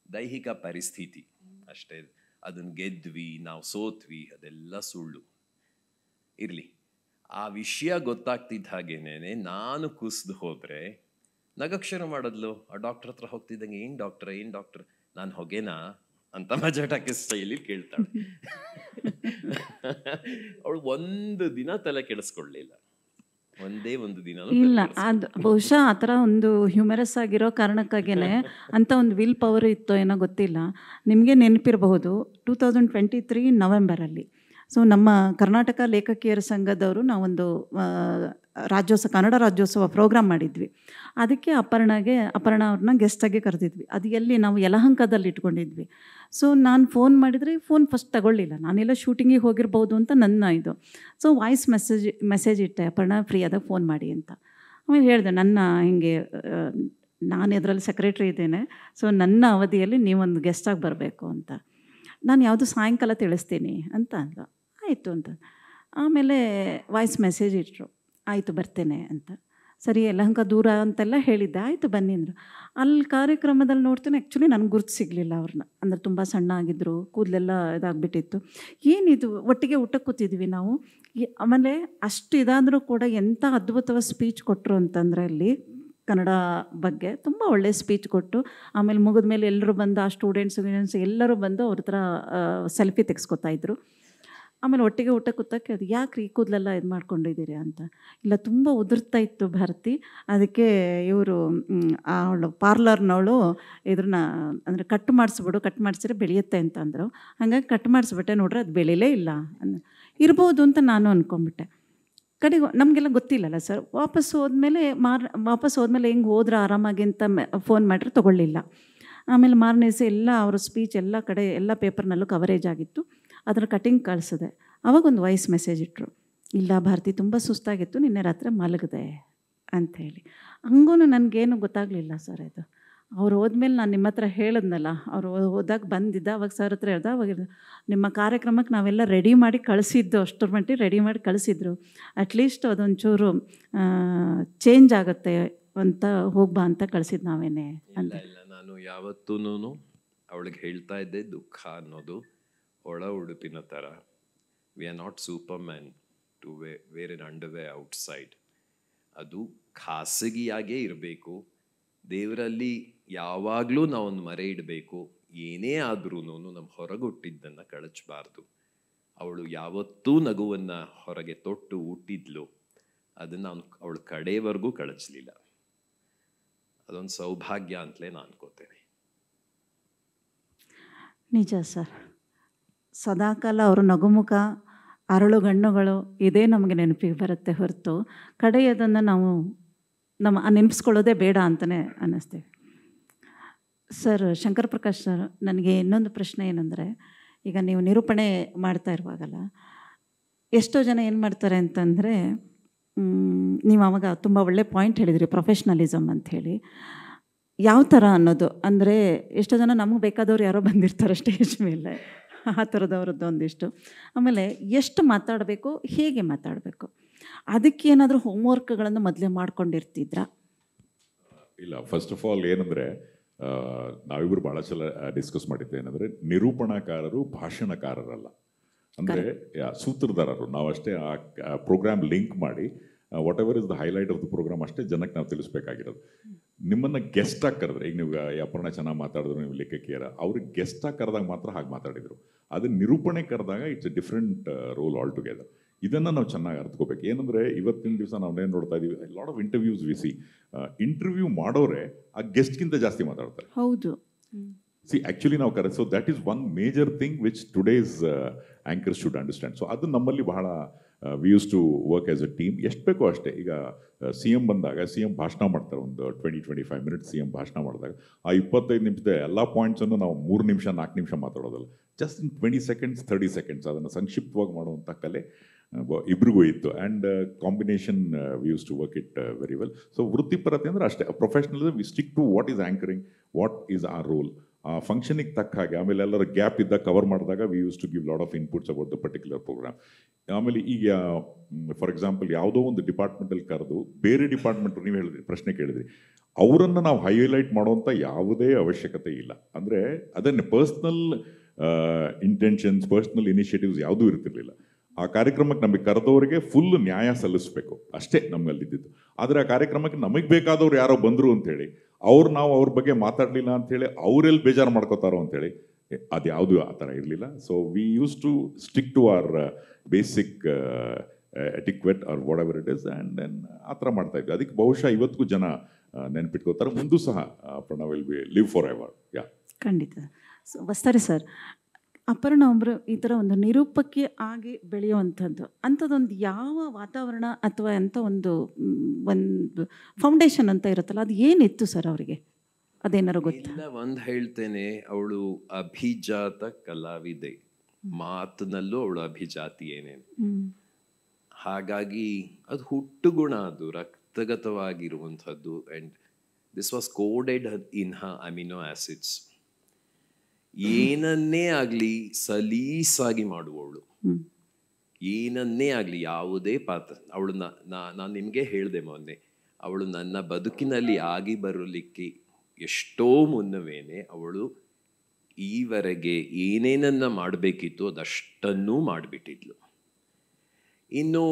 ದೈಹಿಕ ಪರಿಸ್ಥಿತಿ ಅಷ್ಟೇ. ಅದನ್ನ ಗೆದ್ವಿ, ನಾವು ಸೋತ್ವಿ, ಅದೆಲ್ಲ ಸುಳ್ಳು. ಇರ್ಲಿ, ಆ ವಿಷಯ ಗೊತ್ತಾಗ್ತಿದ್ದ ಹಾಗೇನೆ ನಾನು ಕುಸ್ದು ಹೋದ್ರೆ ನಗಕ್ಷರ ಮಾಡಿದ್ಲು. ಆ ಡಾಕ್ಟರ್ ಹತ್ರ ಹೋಗ್ತಿದ್ದಂಗೆ, ಏನ್ ಡಾಕ್ಟರ್ ನಾನು ಹೊಗೆನಾ ಅಂತ ಮಜಾಟಕ್ಕೆ ಸ್ಟೈಲಿ ಕೇಳ್ತಾಳೆ. ಅವಳು ಒಂದು ದಿನ ತಲೆ ಕೆಡಿಸ್ಕೊಳ್ಳಿಲ್ಲ, ಒಂದೇ ಒಂದು ದಿನ. ಇಲ್ಲ, ಅದು ಬಹುಶಃ ಆ ಥರ ಒಂದು ಹ್ಯೂಮರಸ್ ಆಗಿರೋ ಕಾರಣಕ್ಕಾಗೇನೆ ಅಂತ ಒಂದು ವಿಲ್ ಪವರ್ ಇತ್ತೋ ಏನೋ ಗೊತ್ತಿಲ್ಲ. ನಿಮಗೆ ನೆನಪಿರಬಹುದು 2023 ನವೆಂಬರಲ್ಲಿ. ಸೊ ನಮ್ಮ ಕರ್ನಾಟಕ ಲೇಖಕಿಯರ ಸಂಘದವರು ನಾವೊಂದು ಕನ್ನಡ ರಾಜ್ಯೋತ್ಸವ ಪ್ರೋಗ್ರಾಮ್ ಮಾಡಿದ್ವಿ. ಅದಕ್ಕೆ ಅಪರ್ಣ ಅವ್ರನ್ನ ಗೆಸ್ಟಾಗಿ ಕರೆದಿದ್ವಿ. ಅದು ಎಲ್ಲಿ ನಾವು ಯಲಹಂಕದಲ್ಲಿ ಇಟ್ಕೊಂಡಿದ್ವಿ. ಸೊ ನಾನು ಫೋನ್ ಮಾಡಿದರೆ ಫೋನ್ ಫಸ್ಟ್ ತಗೊಳ್ಳಿಲ್ಲ, ನಾನೆಲ್ಲ ಶೂಟಿಂಗಿಗೆ ಹೋಗಿರ್ಬೋದು ಅಂತ ನನ್ನ ಇದು. ಸೊ ವಾಯ್ಸ್ ಮೆಸೇಜ್ ಇಟ್ಟೆ, ಅಪರ್ಣ ಫ್ರೀ ಆದಾಗ ಫೋನ್ ಮಾಡಿ ಅಂತ. ಆಮೇಲೆ ಹೇಳಿದೆ, ನಾನು ಇದರಲ್ಲಿ ಸೆಕ್ರೆಟ್ರಿ ಇದ್ದೇನೆ, ಸೊ ನನ್ನ ಅವಧಿಯಲ್ಲಿ ನೀವೊಂದು ಗೆಸ್ಟಾಗಿ ಬರಬೇಕು ಅಂತ. ನಾನು ಯಾವುದು ಸಾಯಂಕಾಲ ತಿಳಿಸ್ತೀನಿ ಅಂತ ಅಂದ. ಆಯಿತು ಅಂತ. ಆಮೇಲೆ ವಾಯ್ಸ್ ಮೆಸೇಜ್ ಇಟ್ಟರು, ಆಯಿತು ಬರ್ತೇನೆ ಅಂತ. ಸರಿ, ಯಲಹಂಕ ದೂರ ಅಂತೆಲ್ಲ ಹೇಳಿದ್ದೆ, ಆಯಿತು ಬನ್ನಿ ಅಂದರು. ಅಲ್ಲಿ ಕಾರ್ಯಕ್ರಮದಲ್ಲಿ ನೋಡ್ತೀನಿ, ಆ್ಯಕ್ಚುಲಿ ನನಗೆ ಗುರ್ತು ಸಿಗಲಿಲ್ಲ ಅವ್ರನ್ನ. ಅಂದರೆ ತುಂಬ ಸಣ್ಣ ಆಗಿದ್ದರು, ಕೂದಲೆಲ್ಲ ಇದಾಗ್ಬಿಟ್ಟಿತ್ತು. ಏನಿದು, ಒಟ್ಟಿಗೆ ಊಟಕ್ಕೆ ಕೂತಿದ್ವಿ ನಾವು. ಆಮೇಲೆ ಅಷ್ಟು ಇದಾದರೂ ಕೂಡ ಎಂಥ ಅದ್ಭುತವಾದ ಸ್ಪೀಚ್ ಕೊಟ್ಟರು ಅಂತಂದರೆ ಅಲ್ಲಿ ಕನ್ನಡ ಬಗ್ಗೆ ತುಂಬ ಒಳ್ಳೆಯ ಸ್ಪೀಚ್ ಕೊಟ್ಟು, ಆಮೇಲೆ ಮುಗಿದ ಮೇಲೆ ಎಲ್ಲರೂ ಬಂದು ಆ ಸ್ಟೂಡೆಂಟ್ಸ್ ಎಲ್ಲರೂ ಬಂದು ಅವ್ರ ಹತ್ರ ಸೆಲ್ಫಿ ತೆಗೆಸ್ಕೊತಾಯಿದ್ರು. ಆಮೇಲೆ ಒಟ್ಟಿಗೆ ಊಟ ಕೂತಕ್ಕೆ ಅದು ಯಾಕ್ರಿ ಕೂದಲೆಲ್ಲ ಇದು ಮಾಡ್ಕೊಂಡಿದ್ದೀರಿ ಅಂತ. ಇಲ್ಲ, ತುಂಬ ಉದುರ್ತಾ ಇತ್ತು ಭಾರತಿ, ಅದಕ್ಕೆ ಇವರು ಅವಳು ಪಾರ್ಲರ್ನವಳು ಇದನ್ನ ಅಂದರೆ ಕಟ್ ಮಾಡಿಸಿದ್ರೆ ಬೆಳೆಯುತ್ತೆ ಅಂತ ಅಂದರು. ಹಾಗಾಗಿ ಕಟ್ ಮಾಡಿಸ್ಬಿಟ್ಟೆ, ನೋಡ್ರೆ ಅದು ಬೆಳೀಲೇ ಇಲ್ಲ ಇರ್ಬೋದು ಅಂತ ನಾನು ಅಂದ್ಕೊಂಬಿಟ್ಟೆ. ಕಡೆಗೆ ನಮಗೆಲ್ಲ ಗೊತ್ತಿಲ್ಲಲ್ಲ ಸರ್. ವಾಪಸ್ ಹೋದ್ಮೇಲೆ ಹೆಂಗೆ ಹೋದ್ರೆ ಆರಾಮಾಗಿ ಅಂತ ಫೋನ್ ಮಾಡಿದ್ರೆ ತೊಗೊಳ್ಳಿಲ್ಲ. ಆಮೇಲೆ ಮಾರನೇ ದಿವಸ ಎಲ್ಲ ಅವರ ಸ್ಪೀಚ್ ಎಲ್ಲ ಕಡೆ ಎಲ್ಲ ಪೇಪರ್ನಲ್ಲೂ ಕವರೇಜ್ ಆಗಿತ್ತು. ಅದರ ಕಟಿಂಗ್ ಕಳಿಸಿದೆ. ಅವಾಗೊಂದು ವಾಯ್ಸ್ ಮೆಸೇಜ್ ಇಟ್ಟರು, ಇಲ್ಲ ಭಾರತಿ ತುಂಬ ಸುಸ್ತಾಗಿತ್ತು, ನಿನ್ನೆ ರಾತ್ರಿ ಮಲಗಿದೆ ಅಂಥೇಳಿ. ಹಂಗೂ ನನಗೇನು ಗೊತ್ತಾಗಲಿಲ್ಲ ಸರ್. ಇದು ಅವ್ರು ಹೋದ್ಮೇಲೆ ನಾನು ನಿಮ್ಮ ಹತ್ರ ಹೇಳಿದ್ನಲ್ಲ, ಅವರು ಹೋದಾಗ ಬಂದಿದ್ದ, ಅವಾಗ ಸರ್ ಹತ್ರ ಹೇಳ್ದೆ, ಅವಾಗ ನಿಮ್ಮ ಕಾರ್ಯಕ್ರಮಕ್ಕೆ ನಾವೆಲ್ಲ ರೆಡಿ ಮಾಡಿ ಕಳಿಸಿದ್ದು, ಅಷ್ಟರ ಮಟ್ಟಿಗೆ ರೆಡಿ ಮಾಡಿ ಕಳಿಸಿದ್ರು. ಅಟ್ಲೀಸ್ಟ್ ಅದೊಂಚೂರು ಚೇಂಜ್ ಆಗುತ್ತೆ ಅಂತ ಹೋಗ್ಬಾ ಅಂತ ಕಳಿಸಿದ್ದು ನಾವೇನೆ ಅಂತ. ಇಲ್ಲ, ನಾನು ಯಾವತ್ತೂ ಅವಳಿಗೆ ಹೇಳ್ತಾ ಇದ್ದೆ, ದುಃಖ ಅನ್ನೋದು ಒಳ ಉಡುಪಿನ ಥರ. We are not superman to wear in underwear outside. ಅದು ಖಾಸಗಿಯಾಗೇ ಇರಬೇಕು. ದೇವರಲ್ಲಿ ಯಾವಾಗಲೂ ನಾವೊಂದು ಮರೆ ಇಡಬೇಕು. ಏನೇ ಆದ್ರೂ ನಮ್ಮ ಹೊರಗುಟ್ಟಿದ್ದನ್ನು ಕಳಚಬಾರ್ದು. ಅವಳು ಯಾವತ್ತೂ ನಗುವನ್ನು ಹೊರಗೆ ತೊಟ್ಟು ಹುಟ್ಟಿದ್ಲು, ಅದನ್ನು ಅವಳು ಕಡೆವರೆಗೂ ಕಳಚಲಿಲ್ಲ. ಅದೊಂದು ಸೌಭಾಗ್ಯ ಅಂತಲೇ ನಾನು ಅನ್ಕೋತೇನೆ. ನಿಜ ಸರ್. ಸದಾಕಾಲ ಅವರು ನಗುಮುಖ, ಅರಳು ಗಣ್ಣುಗಳು ಇದೇ ನಮಗೆ ನೆನಪಿಗೆ ಬರುತ್ತೆ ಹೊರತು ಕಡೆಯದನ್ನು ನಾವು ನೆನಪಿಸ್ಕೊಳ್ಳೋದೇ ಬೇಡ ಅಂತಲೇ ಅನ್ನಿಸ್ತೀವಿ. ಸರ್, ಶಂಕರ್ ಪ್ರಕಾಶ್ ಸರ್, ನನಗೆ ಇನ್ನೊಂದು ಪ್ರಶ್ನೆ ಏನಂದರೆ, ಈಗ ನೀವು ನಿರೂಪಣೆ ಮಾಡ್ತಾ ಇರುವಾಗಲ್ಲ ಎಷ್ಟೋ ಜನ ಏನು ಮಾಡ್ತಾರೆ ಅಂತಂದರೆ, ನೀವು ಆವಾಗ ತುಂಬ ಒಳ್ಳೆ ಪಾಯಿಂಟ್ ಹೇಳಿದ್ರಿ, ಪ್ರೊಫೆಷ್ನಲಿಸಮ್ ಅಂಥೇಳಿ. ಯಾವ ಥರ ಅನ್ನೋದು ಅಂದರೆ, ಎಷ್ಟೋ ಜನ ನಮಗೆ ಬೇಕಾದವ್ರು ಯಾರೋ ಬಂದಿರ್ತಾರೆ ಸ್ಟೇಜ್ ಮೇಲೆ, ಆ ಥರದವ್ರದ್ದು ಒಂದಿಷ್ಟು. ಆಮೇಲೆ ಎಷ್ಟು ಮಾತಾಡಬೇಕು, ಹೇಗೆ ಮಾತಾಡಬೇಕು, ಅದಕ್ಕೇನಾದರೂ ಹೋಮ್ವರ್ಕ್ಗಳನ್ನು ಮೊದಲೇ ಮಾಡ್ಕೊಂಡಿರ್ತಿದ್ರಾ? ಇಲ್ಲ, ಫಸ್ಟ್ ಆಫ್ ಆಲ್ ಏನಂದರೆ, ನಾವಿಬ್ಬರು ಭಾಳ ಸಲ ಡಿಸ್ಕಸ್ ಮಾಡಿದ್ದೆ ಏನಂದರೆ, ನಿರೂಪಣಾಕಾರರು ಭಾಷಣಕಾರರಲ್ಲ, ಅಂದರೆ ಸೂತ್ರಧಾರರು. ನಾವಷ್ಟೇ ಆ ಪ್ರೋಗ್ರಾಮ್ ಲಿಂಕ್ ಮಾಡಿ whatever is the highlight of the program ಅಷ್ಟೇ ಜನಕ್ಕೆ ನಾವು ತಿಳಿಸ್ಬೇಕಾಗಿರೋದು. ನಿಮ್ಮನ್ನು ಗೆಸ್ಟಾಗಿ ಕರೆದ್ರೆ, ಈಗ ನೀವು ಅಪರ್ಣ ಚೆನ್ನಾಗಿ ಮಾತಾಡಿದ್ರು, ನೀವು ಲೇಖಕಿಯರ, ಅವ್ರಿಗೆ ಗೆಸ್ಟಾಗಿ ಕರೆದಾಗ ಮಾತ್ರ ಹಾಗೆ ಮಾತಾಡಿದರು. ಅದು ನಿರೂಪಣೆ ಕರೆದಾಗ it's A different roll all together. ಇದನ್ನು ನಾವು ಚೆನ್ನಾಗಿ ಅರ್ಥಕೋಬೇಕು. ಏನಂದರೆ, ಇವತ್ತಿನ ದಿವಸ ನಾವೇನು ನೋಡ್ತಾ ಇದ್ದೀವಿ, lot of interviews we interview ಮಾಡೋರೆ ಆ ಗೆಸ್ಟ್ಗಿಂತ ಜಾಸ್ತಿ ಮಾತಾಡ್ತಾರೆ. ಹೌದು. ಆ್ಯಕ್ಚುಲಿ ನಾವು ಕರೆ, so that is one major thing which today's anchors should understand. So ಅದು ನಮ್ಮಲ್ಲಿ ಬಹಳ we use to work as a team. ಎಷ್ಟು ಬೇಕೋ ಅಷ್ಟೇ. ಈಗ CM ಬಂದಾಗ CM ಭಾಷಣ ಮಾಡ್ತಾರೆ, ಒಂದು 20-25 ಮಿನಿಟ್ಸ್ CM ಭಾಷಣ ಮಾಡಿದಾಗ ಆ 25 ನಿಮಿಷದ ಎಲ್ಲ ಪಾಯಿಂಟ್ಸನ್ನು ನಾವು 3 ನಿಮಿಷ 4 ನಿಮಿಷ ಮಾತಾಡೋದಲ್ಲ, ಜಸ್ಟ್ ಇನ್ 20 ಸೆಕೆಂಡ್ಸ್ 30 ಸೆಕೆಂಡ್ಸ್ ಅದನ್ನು ಸಂಕ್ಷಿಪ್ತವಾಗಿ ಮಾಡುವಂಥ ಕಲೆ ಇಬ್ರಿಗೂ ಇತ್ತು. And combination we use to work it very well. So ವೃತ್ತಿಪರತೆ ಅಂದರೆ ಅಷ್ಟೇ, professionalism we stick to what is anchoring, what is our role. ಆ ಫಂಕ್ಷನಿಗೆ ತಕ್ಕ ಹಾಗೆ. ಆಮೇಲೆ ಎಲ್ಲರ ಗ್ಯಾಪ್ ಇದ್ದಾಗ ಕವರ್ ಮಾಡಿದಾಗ we use to give lot of inputs about the particular program. ಆಮೇಲೆ ಈಗ ಫಾರ್ ಎಕ್ಸಾಂಪಲ್ ಯಾವುದೋ ಒಂದು ಡಿಪಾರ್ಟ್ಮೆಂಟಲ್ಲಿ ಕರೆದು ಬೇರೆ ಡಿಪಾರ್ಟ್ಮೆಂಟ್, ನೀವು ಹೇಳಿದ್ರಿ, ಪ್ರಶ್ನೆ ಕೇಳಿದ್ರಿ, ಅವರನ್ನು ನಾವು ಹೈಲೈಟ್ ಮಾಡುವಂಥ ಯಾವುದೇ ಅವಶ್ಯಕತೆ ಇಲ್ಲ. ಅಂದರೆ ಅದನ್ನೇ ಪರ್ಸ್ನಲ್ ಇಂಟೆನ್ಷನ್ಸ್, ಪರ್ಸ್ನಲ್ ಇನಿಷಿಯೇಟಿವ್ಸ್ ಯಾವುದೂ ಇರ್ತಿರ್ಲಿಲ್ಲ. ಆ ಕಾರ್ಯಕ್ರಮಕ್ಕೆ ನಮಗೆ ಕರೆದವರಿಗೆ ಫುಲ್ ನ್ಯಾಯ ಸಲ್ಲಿಸಬೇಕು ಅಷ್ಟೇ ನಮ್ಮಲ್ಲಿದ್ದಿದ್ದು. ಆದರೆ ಆ ಕಾರ್ಯಕ್ರಮಕ್ಕೆ ನಮಗೆ ಬೇಕಾದವ್ರು ಯಾರೋ ಬಂದರು ಅಂಥೇಳಿ ನಾವು ಅವ್ರ ಬಗ್ಗೆ ಮಾತಾಡಲಿಲ್ಲ ಅಂಥೇಳಿ ಅವರೆಲ್ಲಿ ಬೇಜಾರು ಮಾಡ್ಕೋತಾರೋ ಅಂಥೇಳಿ ಅದು ಯಾವುದು ಆ ಥರ ಇರಲಿಲ್ಲ. So we use to stick to our basic etiquette or whatever it is, and then ಆ ಥರ ಮಾಡ್ತಾ ಇದ್ವಿ. ಅದಕ್ಕೆ ಬಹುಶಃ ಇವತ್ತಿಗೂ ಜನ ನೆನ್ಪಿಟ್ಕೋತಾರೆ, ಮುಂದೂ ಸಹ Pranav will be live forever. Yeah, ಖಂಡಿತ. ಸೊ ವಸ್ತಾರೆ ಸರ್, ಅಪರ್ಣ ಒಬ್ಬರು ಈ ಥರ ಒಂದು ನಿರೂಪಕಿ ಆಗಿ ಬೆಳೆಯುವಂಥದ್ದು ಅಂಥದ್ದೊಂದು ಯಾವ ವಾತಾವರಣ ಅಥವಾ ಎಂಥ ಒಂದು ಫೌಂಡೇಶನ್ ಅಂತ ಇರುತ್ತಲ್ಲ, ಅದು ಏನಿತ್ತು ಸರ್ ಅವರಿಗೆ? ಅದೇನಾರು ಗೊತ್ತಿಲ್ಲ? ಒಂದು ಹೇಳ್ತೇನೆ, ಅವಳು ಅಭಿಜಾತ ಕಲಾವಿದೆ, ಮಾತಿನಲ್ಲೂ ಅವಳು ಅಭಿಜಾತಿ ಏನೇನು. ಹಾಗಾಗಿ ಅದು ಹುಟ್ಟುಗುಣ, ಅದು ರಕ್ತಗತವಾಗಿರುವಂಥದ್ದು. ಆ್ಯಂಡ್ ದಿಸ್ ವಾಸ್ ಕೋಡೆಡ್ ಇನ್ ಹ ಅಮಿನೋ ಆಸಿಡ್ಸ್. ಏನನ್ನೇ ಆಗಲಿ ಸಲೀಸಾಗಿ ಮಾಡುವವಳು, ಏನನ್ನೇ ಆಗಲಿ ಯಾವುದೇ ಪಾತ್ರ. ಅವಳು ನಾನು ನಿಮಗೆ ಹೇಳಿದೆ ಮೊನ್ನೆ, ಅವಳು ನನ್ನ ಬದುಕಿನಲ್ಲಿ ಆಗಿ ಬರಲಿಕ್ಕೆ ಎಷ್ಟೋ ಮುನ್ನವೇನೆ ಅವಳು ಈವರೆಗೆ ಏನೇನನ್ನ ಮಾಡಬೇಕಿತ್ತು ಅದಷ್ಟನ್ನೂ ಮಾಡಿಬಿಟ್ಟಿದ್ಲು. ಇನ್ನು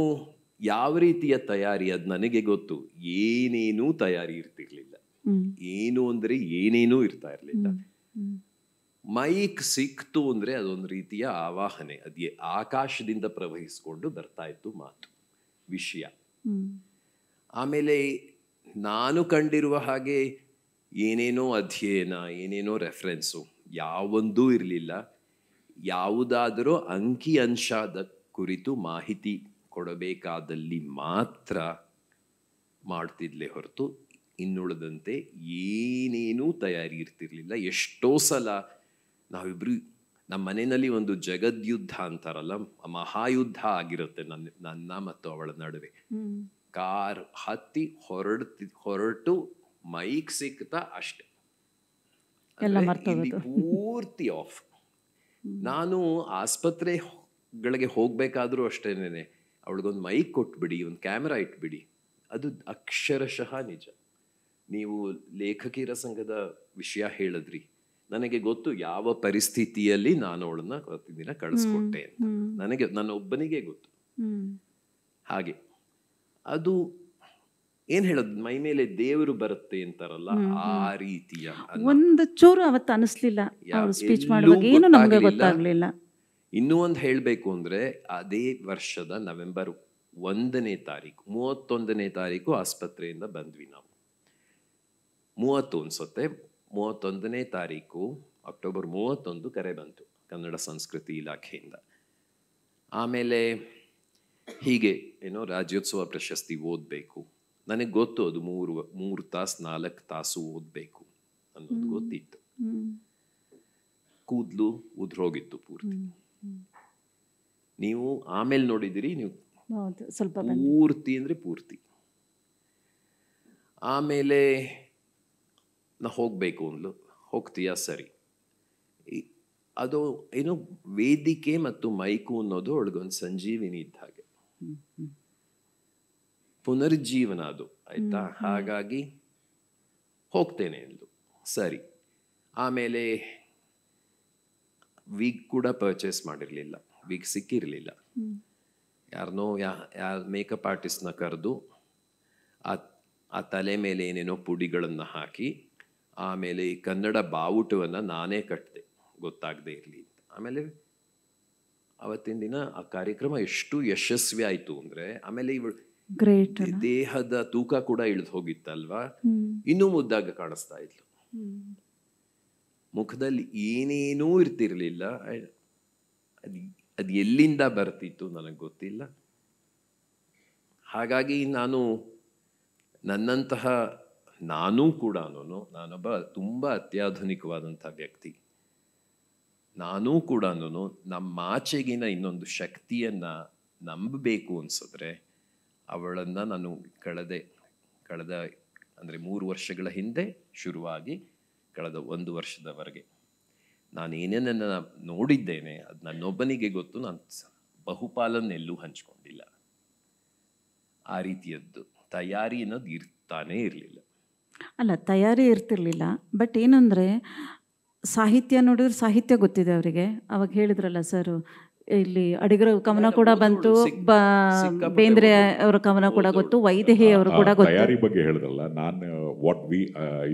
ಯಾವ ರೀತಿಯ ತಯಾರಿ ಅದು ನನಗೆ ಗೊತ್ತು. ಏನೇನೂ ತಯಾರಿ ಇರ್ತಿರ್ಲಿಲ್ಲ, ಏನು ಅಂದರೆ ಏನೇನೂ ಇರ್ತಾ ಇರಲಿಲ್ಲ. ಮೈಕ್ ಸಿಕ್ತು ಅಂದರೆ ಅದೊಂದು ರೀತಿಯ ಆವಾಹನೆ, ಅದೇ ಆಕಾಶದಿಂದ ಪ್ರವಹಿಸ್ಕೊಂಡು ಬರ್ತಾ ಇತ್ತು ಮಾತು, ವಿಷಯ. ಆಮೇಲೆ ನಾನು ಕಂಡಿರುವ ಹಾಗೆ ಏನೇನೋ ಅಧ್ಯಯನ, ಏನೇನೋ ರೆಫರೆನ್ಸು ಯಾವೊಂದೂ ಇರಲಿಲ್ಲ. ಯಾವುದಾದರೂ ಅಂಕಿ ಅಂಶದ ಕುರಿತು ಮಾಹಿತಿ ಕೊಡಬೇಕಾದಲ್ಲಿ ಮಾತ್ರ ಮಾಡ್ತಿದ್ಲೇ ಹೊರತು ಇನ್ನುಳಿದಂತೆ ಏನೇನೂ ತಯಾರಿ ಇರ್ತಿರ್ಲಿಲ್ಲ. ಎಷ್ಟೋ ಸಲ ನಾವಿಬ್ರು ನಮ್ಮ ಮನೆಯಲ್ಲಿ ಒಂದು ಜಗದ್ಯುದ್ಧ ಅಂತಾರಲ್ಲ, ಮಹಾಯುದ್ಧ ಆಗಿರುತ್ತೆ ನನ್ನ ಮತ್ತು ಅವಳ ನಡುವೆ. ಕಾರ್ ಹತ್ತಿ ಹೊರಟು ಮೈಕ್ ಸಿಕ್ತಾ ಅಷ್ಟೆ, ಪೂರ್ತಿ ಆಫ್. ನಾನು ಆಸ್ಪತ್ರೆಗಳಿಗೆ ಹೋಗ್ಬೇಕಾದ್ರೂ ಅಷ್ಟೇನೆ, ಅವಳಿಗೊಂದು ಮೈಕ್ ಕೊಟ್ಬಿಡಿ, ಒಂದು ಕ್ಯಾಮ್ರಾ ಇಟ್ಬಿಡಿ. ಅದು ಅಕ್ಷರಶಃ ನಿಜ. ನೀವು ಲೇಖಕಿಯರ ಸಂಘದ ವಿಷಯ ಹೇಳಿದ್ರಿ, ನನಗೆ ಗೊತ್ತು ಯಾವ ಪರಿಸ್ಥಿತಿಯಲ್ಲಿ ನಾನು ಅವಳನ್ನ ಪ್ರತಿದಿನ ಕಳಿಸ್ಕೊಟ್ಟೆ ಅಂತ. ನನಗೆ ನನ್ನ ಒಬ್ಬನಿಗೆ ಗೊತ್ತು. ಹಾಗೆ ಅದು ಏನ್ ಹೇಳೋದು, ಮೈ ಮೇಲೆ ದೇವರು ಬರುತ್ತೆ ಅಂತಾರಲ್ಲ, ಆ ರೀತಿಯ ಒಂದು ಚೂರು ಅವತ್ತು ಅನಿಸ್ಲಿಲ್ಲ. ಸ್ಪೀಚ್ ಮಾಡುವಾಗ ಏನು ನಮಗೆ ಗೊತ್ತಾಗ್ಲಿಲ್ಲ. ಇನ್ನೂ ಒಂದು ಹೇಳಬೇಕು ಅಂದ್ರೆ, ಅದೇ ವರ್ಷದ ನವೆಂಬರ್ 1ನೇ ತಾರೀಕು 31ನೇ ತಾರೀಕು ಆಸ್ಪತ್ರೆಯಿಂದ ಬಂದ್ವಿ ನಾವು. 30 ಅನ್ಸುತ್ತೆ, 31ನೇ ತಾರೀಕು ಅಕ್ಟೋಬರ್ 31 ಕರೆ ಬಂತು ಕನ್ನಡ ಸಂಸ್ಕೃತಿ ಇಲಾಖೆಯಿಂದ. ಆಮೇಲೆ ಹೀಗೆ ಏನೋ ರಾಜ್ಯೋತ್ಸವ ಪ್ರಶಸ್ತಿ ಓದಬೇಕು. ನನಗೆ ಗೊತ್ತು ಅದು 3 ತಾಸು 4 ತಾಸು ಓದಬೇಕು ಅನ್ನೋದು ಗೊತ್ತಿತ್ತು. ಕೂದಲು ಉದ್ರೋಗಿತ್ತು ಪೂರ್ತಿ. ನೀವು ಆಮೇಲೆ ನೋಡಿದಿರಿ, ನೀವು ಸ್ವಲ್ಪ ಪೂರ್ತಿ ಅಂದ್ರೆ ಪೂರ್ತಿ. ಆಮೇಲೆ ನಾ ಹೋಗ್ಬೇಕು ಅಂದ್ಲು. ಹೋಗ್ತೀಯಾ? ಸರಿ. ಅದು ಏನು ವೇದಿಕೆ ಮತ್ತು ಮೈಕು ಅನ್ನೋದು ಅವಳಿಗೊಂದು ಸಂಜೀವಿನಿ ಇದ್ದ ಹಾಗೆ, ಪುನರ್ಜೀವನ ಅದು, ಆಯ್ತಾ? ಹಾಗಾಗಿ ಹೋಗ್ತೇನೆ ಅಂದ್ಲು. ಸರಿ. ಆಮೇಲೆ ವಿಗ್ ಕೂಡ ಪರ್ಚೇಸ್ ಮಾಡಿರಲಿಲ್ಲ, ವಿಗ್ ಸಿಕ್ಕಿರಲಿಲ್ಲ. ಯಾರನ್ನೋ ಮೇಕಪ್ ಆರ್ಟಿಸ್ಟ್ನ ಕರೆದು ಆ ತಲೆ ಮೇಲೆ ಏನೇನೋ ಪುಡಿಗಳನ್ನು ಹಾಕಿ, ಆಮೇಲೆ ಈ ಕನ್ನಡ ಬಾವುಟವನ್ನು ನಾನೇ ಕಟ್ಟಿದೆ ಗೊತ್ತಾಗದೆ ಇರಲಿ ಅಂತ. ಆಮೇಲೆ ಅವತ್ತಿನ ದಿನ ಆ ಕಾರ್ಯಕ್ರಮ ಎಷ್ಟು ಯಶಸ್ವಿ ಆಯಿತು ಅಂದರೆ, ಆಮೇಲೆ ಇವಳು ದೇಹದ ತೂಕ ಕೂಡ ಇಳಿದು ಹೋಗಿತ್ತಲ್ವಾ, ಇನ್ನೂ ಮುದ್ದಾಗ ಕಾಣಿಸ್ತಾ ಇದ್ಲು. ಮುಖದಲ್ಲಿ ಏನೇನೂ ಇರ್ತಿರ್ಲಿಲ್ಲ. ಅದು ಎಲ್ಲಿಂದ ಬರ್ತಿತ್ತು ನನಗೆ ಗೊತ್ತಿಲ್ಲ. ಹಾಗಾಗಿ ನನ್ನಂತಹ ನಾನೂ ಕೂಡ ನಾನೊಬ್ಬ ತುಂಬ ಅತ್ಯಾಧುನಿಕವಾದಂಥ ವ್ಯಕ್ತಿ. ನಾನೂ ಕೂಡ ನಮ್ಮಾಚೆಗಿನ ಇನ್ನೊಂದು ಶಕ್ತಿಯನ್ನು ನಂಬಬೇಕು ಅನ್ಸಿದ್ರೆ ಅವಳನ್ನು ನಾನು ಕಳೆದ ಅಂದರೆ 3 ವರ್ಷಗಳ ಹಿಂದೆ ಶುರುವಾಗಿ ಕಳೆದ 1 ವರ್ಷದವರೆಗೆ ನಾನು ಏನೇನನ್ನು ನೋಡಿದ್ದೇನೆ ಅದು ನನ್ನೊಬ್ಬನಿಗೆ ಗೊತ್ತು. ನಾನು ಬಹುಪಾಲನ್ನೆಲ್ಲೂ ಹಂಚ್ಕೊಂಡಿಲ್ಲ. ಆ ರೀತಿಯದ್ದು ತಯಾರಿ ಅನ್ನೋದು ಇರ್ತಾನೇ ಇರಲಿಲ್ಲ. ಅಲ್ಲ, ತಯಾರಿ ಇರ್ತಿರ್ಲಿಲ್ಲ. ಬಟ್ ಏನಂದರೆ ಸಾಹಿತ್ಯ ನೋಡಿದ್ರೆ ಸಾಹಿತ್ಯ ಗೊತ್ತಿದೆ ಅವರಿಗೆ. ಅವಾಗ ಹೇಳಿದ್ರಲ್ಲ ಸರ್, ಇಲ್ಲಿ ಅಡಿಗರ ಕವನ ಕೂಡ ಬಂತು, ಬೇಂದ್ರೆ ಅವರ ಕವನ ಕೂಡ ಗೊತ್ತು, ವೈದೇಹಿ ಅವರು ಕೂಡ ಗೊತ್ತು. ತಯಾರಿ ಬಗ್ಗೆ ಹೇಳಿದ್ರಲ್ಲ, ನಾನು what we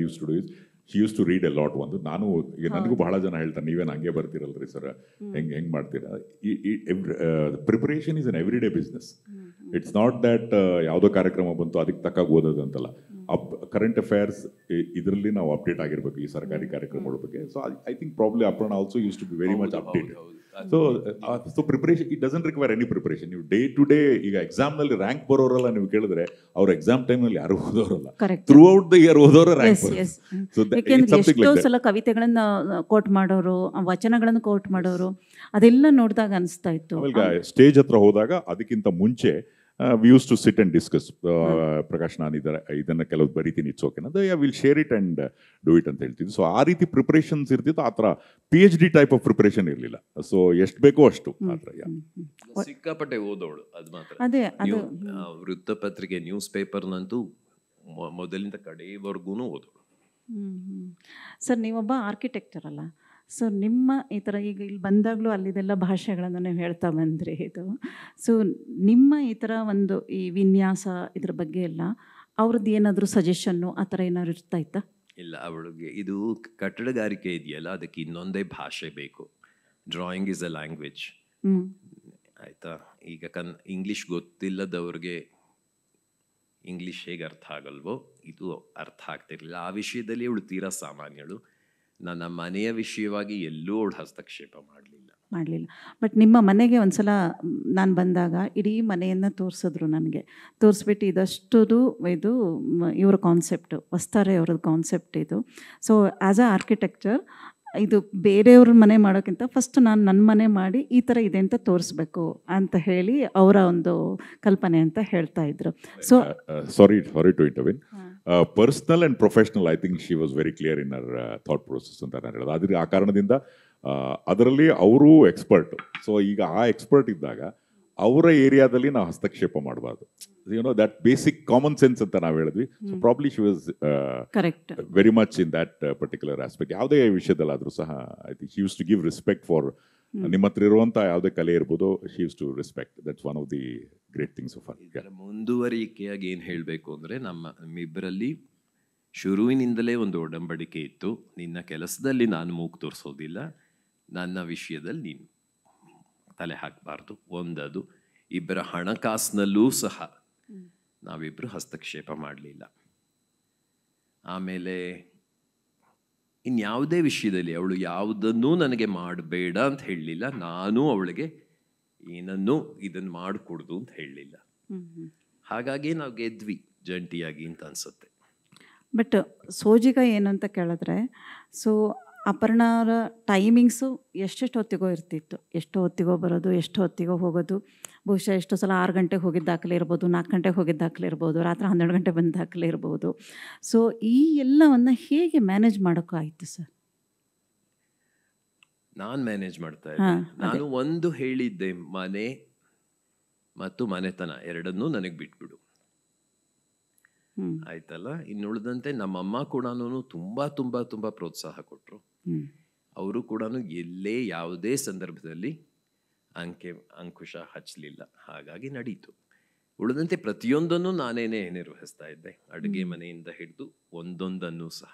use to do is she use to read a lot. ಒಂದು ನಾನು ಈಗ ನನಗೂ ಬಹಳ ಜನ ಹೇಳ್ತಾರೆ, ನೀವೇನು ಹಂಗೆ ಬರ್ತೀರಲ್ರಿ ಸರ್, ಹೆಂಗೆ ಮಾಡ್ತೀರಾ? Preparation is an every day business. It's not that ಯಾವುದೋ ಕಾರ್ಯಕ್ರಮ ಬಂತು ಅದಕ್ಕೆ ತಕ್ಕಾಗಿ ಓದೋದು ಅಂತಲ್ಲ. ಕರೆಂಟ್ ಅಫೇರ್ಸ್ ಇದರಲ್ಲಿ ನಾವು ಅಪ್ಡೇಟ್ ಆಗಿರ್ಬೇಕು ಈ ಸರ್ಕಾರಿ ಕಾರ್ಯಕ್ರಮಗಳ ಬಗ್ಗೆ. So I think probably Aparna also use to be very much updated. So preparation it doesn't require any preparation. ನೀವು ಡೇ ಟು ಡೇ, ಈಗ ಎಕ್ಸಾಮ್ನಲ್ಲಿ ರ್ಯಾಂಕ್ ಬರೋರಲ್ಲ ನೀವು ಕೇಳಿದ್ರೆ, ಅವ್ರ ಎಕ್ಸಾಮ್ ಟೈಮ್ನಲ್ಲಿ ಯಾರು ಓದೋರಲ್ಲ, ಥ್ರೂ ಔಟ್ ದ ಇಯರ್ ಓದೋರ ರ್ಯಾಂಕ್. ಎಷ್ಟೋ ಸಲ ಕವಿತೆಗಳನ್ನ ಕೋಟ್ ಮಾಡೋರು, ವಚನಗಳನ್ನು ಕೋಟ್ ಮಾಡೋರು, ಅದೆಲ್ಲ ನೋಡಿದಾಗ ಅನಿಸ್ತಾ ಇತ್ತು. ಸ್ಟೇಜ್ ಹತ್ರ ಹೋದಾಗ ಅದಕ್ಕಿಂತ ಮುಂಚೆ we use to sit and discuss. Prakash, ನಾನು ಇದನ್ನು ಕೆಲವು ಬರಿತೀನಿ, ಇಟ್ಸ್ ಓಕೆ ಅದು will share it and do it ಅಂತ ಹೇಳ್ತಿದ್ವಿ. ಸೊ ಆ ರೀತಿ ಪ್ರಿಪರೇಷನ್ಸ್ ಇರ್ತಿತ್ತು. ಆ ಥರ PhD ಟೈಪ್ ಆಫ್ ಪ್ರಿಪರೇಷನ್ ಇರಲಿಲ್ಲ. ಸೊ ಎಷ್ಟು ಬೇಕೋ ಅಷ್ಟು ಮಾತ್ರ. ಸಿಕ್ಕಾಪಟ್ಟೆ ಓದೋಳು ಅದು ಮಾತ್ರ. ಅದೇ ವೃತ್ತಪತ್ರಿಕೆ, ನ್ಯೂಸ್ ಪೇಪರ್ನಂತೂ ಮೊದಲಿಂದ ಕಡೆಯವರೆಗೂ ಓದೋಳು. ಸರ್, ನೀವೊಬ್ಬ ಆರ್ಕಿಟೆಕ್ಚರ್ ಅಲ್ಲ. ಸೊ ನಿಮ್ಮ ಈ ಥರ ಈಗ ಇಲ್ಲಿ ಬಂದಾಗಲೂ ಅಲ್ಲಿದೆಲ್ಲ ಭಾಷೆಗಳನ್ನು ನೀವು ಹೇಳ್ತಾ ಬಂದ್ರಿ. ಇದು ಸೊ ನಿಮ್ಮ ಈ ಥರ ಒಂದು ಈ ವಿನ್ಯಾಸ ಇದ್ರ ಬಗ್ಗೆ ಎಲ್ಲ ಅವ್ರದ್ದು ಏನಾದರೂ ಸಜೆಷನ್ನು ಆ ಥರ ಏನಾದ್ರು ಇರ್ತಾ ಇತ್ತಾ? ಇಲ್ಲ, ಅವಳಿಗೆ ಇದು ಕಟ್ಟಡಗಾರಿಕೆ ಇದೆಯಲ್ಲ, ಅದಕ್ಕೆ ಇನ್ನೊಂದೇ ಭಾಷೆ ಬೇಕು. Drawing is a language. ಆಯಿತಾ? ಈಗ ಇಂಗ್ಲೀಷ್ ಗೊತ್ತಿಲ್ಲದವ್ರಿಗೆ ಇಂಗ್ಲೀಷ್ ಹೇಗೆ ಅರ್ಥ ಆಗಲ್ವೋ ಇದು ಅರ್ಥ ಆಗ್ತಿರ್ಲಿಲ್ಲ. ಆ ವಿಷಯದಲ್ಲಿ ಅವಳು ತೀರಾ ಸಾಮಾನ್ಯಳು. ನನ್ನ ಮನೆಯ ವಿಷಯವಾಗಿ ಎಲ್ಲೂ ಅವಳು ಹಸ್ತಕ್ಷೇಪ ಮಾಡಲಿಲ್ಲ. ಬಟ್ ನಿಮ್ಮ ಮನೆಗೆ ಒಂದ್ಸಲ ನಾನು ಬಂದಾಗ ಇಡೀ ಮನೆಯನ್ನು ತೋರಿಸಿದ್ರು ನನಗೆ. ತೋರಿಸ್ಬಿಟ್ಟು ಇದಷ್ಟು ಇದು ಇವರ ಕಾನ್ಸೆಪ್ಟು, ವಸ್ತಾರೆ ಅವ್ರದ್ದು ಕಾನ್ಸೆಪ್ಟ್ ಇದು. ಸೊ ಆ್ಯಸ್ ಅ ಆರ್ಕಿಟೆಕ್ಚರ್ ಇದು ಬೇರೆಯವ್ರ ಮನೆ ಮಾಡೋಕ್ಕಿಂತ ಫಸ್ಟ್ ನಾನು ನನ್ನ ಮನೆ ಮಾಡಿ ಈ ಥರ ಇದೆ ಅಂತ ತೋರಿಸ್ಬೇಕು ಅಂತ ಹೇಳಿ ಅವರ ಒಂದು ಕಲ್ಪನೆ ಅಂತ ಹೇಳ್ತಾ ಇದ್ರು. So sorry to intervene. Personal and professional, I think she was very clear in our thought process ಅಂತ ನಾನು ಹೇಳೋದು. ಅದ್ರ ಆ ಕಾರಣದಿಂದ ಅದರಲ್ಲಿ ಅವರು ಎಕ್ಸ್ಪರ್ಟ್. ಸೊ ಈಗ ಆ ಎಕ್ಸ್ಪರ್ಟ್ ಇದ್ದಾಗ ಅವರ ಏರಿಯಾದಲ್ಲಿ ನಾವು ಹಸ್ತಕ್ಷೇಪ ಮಾಡಬಾರ್ದು. ದಟ್ ಬೇಸಿಕ್ ಕಾಮನ್ ಸೆನ್ಸ್ ಅಂತ ನಾವು ಹೇಳಿದ್ವಿ. So probably she was correct very much in that particular aspect. ಯಾವುದೇ ವಿಷಯದಲ್ಲಾದರೂ ಸಹ I think she use to give respect for ನಿಮ್ಮ ಹತ್ರ ಇರುವಂಥ ಯಾವುದೇ ಕಲೆ ಇರ್ಬೋದು, she use to respect. That's one of the great things of her. ಇದರ ಮುಂದುವರಿಕೆಯಾಗಿ ಏನು ಹೇಳಬೇಕು ಅಂದರೆ, ನಮ್ಮಿಬ್ಬರಲ್ಲಿ ಶುರುವಿನಿಂದಲೇ ಒಂದು ಒಡಂಬಡಿಕೆ ಇತ್ತು. ನಿನ್ನ ಕೆಲಸದಲ್ಲಿ ನಾನು ಮೂಗು ತೋರಿಸೋದಿಲ್ಲ, ನನ್ನ ವಿಷಯದಲ್ಲಿ ನೀನು ತಲೆ ಹಾಕಬಾರ್ದು. ಒಂದದು. ಇಬ್ಬರ ಹಣಕಾಸಿನಲ್ಲೂ ಸಹ ನಾವಿಬ್ಬರು ಹಸ್ತಕ್ಷೇಪ ಮಾಡಲಿಲ್ಲ. ಆಮೇಲೆ ಇನ್ಯಾವುದೇ ವಿಷಯದಲ್ಲಿ ಅವಳು ಯಾವುದನ್ನೂ ನನಗೆ ಮಾಡಬೇಡ ಅಂತ ಹೇಳಲಿಲ್ಲ, ನಾನು ಅವಳಿಗೆ ಏನನ್ನೂ ಇದನ್ನು ಮಾಡಿಕೊಡ್ದು ಅಂತ ಹೇಳಲಿಲ್ಲ. ಹಾಗಾಗಿ ನಾವು ಗೆದ್ವಿ ಜಂಟಿಯಾಗಿ ಅಂತ ಅನಿಸುತ್ತೆ. ಬಟ್ ಸೋಜಿಗ ಏನು ಅಂತ ಕೇಳಿದ್ರೆ, ಸೊ ಅಪರ್ಣಾರ ಟೈಮಿಂಗ್ಸು ಎಷ್ಟೆಷ್ಟು ಹೊತ್ತಿಗೋ ಇರ್ತಿತ್ತು. ಎಷ್ಟು ಹೊತ್ತಿಗೋ ಬರೋದು, ಎಷ್ಟು ಹೊತ್ತಿಗೋ ಹೋಗೋದು. ಬಹುಶಃ ಎಷ್ಟೋ ಸಲ 6 ಗಂಟೆಗೆ ಹೋಗಿದ್ದ ದಾಖಲೆ ಇರ್ಬೋದು, 4 ಗಂಟೆಗೆ ಹೋಗಿದ್ದ ದಾಖಲೆ ಇರ್ಬೋದು, ರಾತ್ರಿ 12 ಗಂಟೆ ಬಂದ ದಾಖಲೆ ಇರ್ಬೋದು. ಸೊ ಈ ಎಲ್ಲವನ್ನು ಹೇಗೆ ಮ್ಯಾನೇಜ್ ಮಾಡೋಕ್ಕಾಯಿತು ಸರ್? ನಾನು ಮ್ಯಾನೇಜ್ ಮಾಡ್ತಾ ಇದ್ದೆ. ನಾನು ಒಂದು ಹೇಳಿದ್ದೆ, ಮನೆ ಮತ್ತು ಮನೆತನ ಎರಡನ್ನೂ ನನಗೆ ಬಿಟ್ಬಿಡು, ಆಯ್ತಲ್ಲ. ಇನ್ನುಳಿದಂತೆ ನಮ್ಮಮ್ಮ ಕೂಡ ತುಂಬ ತುಂಬ ತುಂಬ ಪ್ರೋತ್ಸಾಹ ಕೊಟ್ಟರು. ಅವರು ಕೂಡ ಎಲ್ಲೇ ಯಾವುದೇ ಸಂದರ್ಭದಲ್ಲಿ ಅಂಕುಶ ಹಚ್ಚಲಿಲ್ಲ. ಹಾಗಾಗಿ ನಡೀತು. ಉಳಿದಂತೆ ಪ್ರತಿಯೊಂದನ್ನು ನಾನೇನೇ ನಿರ್ವಹಿಸ್ತಾ ಇದ್ದೆ, ಅಡುಗೆ ಮನೆಯಿಂದ ಹಿಡಿದು ಒಂದೊಂದನ್ನು ಸಹ.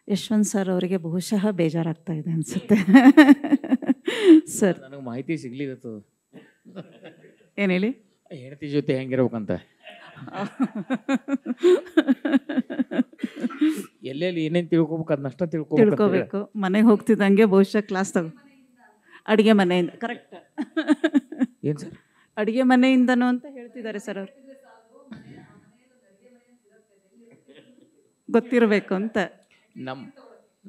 ಯಶವಂತ್ ಸರ್ ಅವರಿಗೆ ಬಹುಶಃ ಬೇಜಾರಾಗ್ತಾ ಇದೆ ಅನಿಸುತ್ತೆ ಸರ್. ನನಗೆ ಮಾಹಿತಿ ಸಿಗ್ಲಿಕ್ಕತ್ತದ, ಏನು ಹೇಳಿ, ಹೆಂಡತಿ ಜೊತೆ ಹೆಂಗಿರ್ಬೇಕಂತ. ಎಲ್ಲೆಲ್ಲಿ ಏನೇನು ತಿಳ್ಕೊಬೇಕು ಅದನ್ನಷ್ಟ ತಿಳ್ಕೊಬೇಕು. ಮನೆಗೆ ಹೋಗ್ತಿದ್ದಂಗೆ ಬಹುಶಃ ಕ್ಲಾಸ್ ಅಡುಗೆ ಮನೆಯಿಂದ. ಕರೆಕ್ಟ್. ಏನು ಸರ್, ಅಡುಗೆ ಮನೆಯಿಂದನೂ ಅಂತ ಹೇಳ್ತಿದ್ದಾರೆ ಸರ್ ಅವರು. ಗೊತ್ತಿರಬೇಕು ಅಂತ.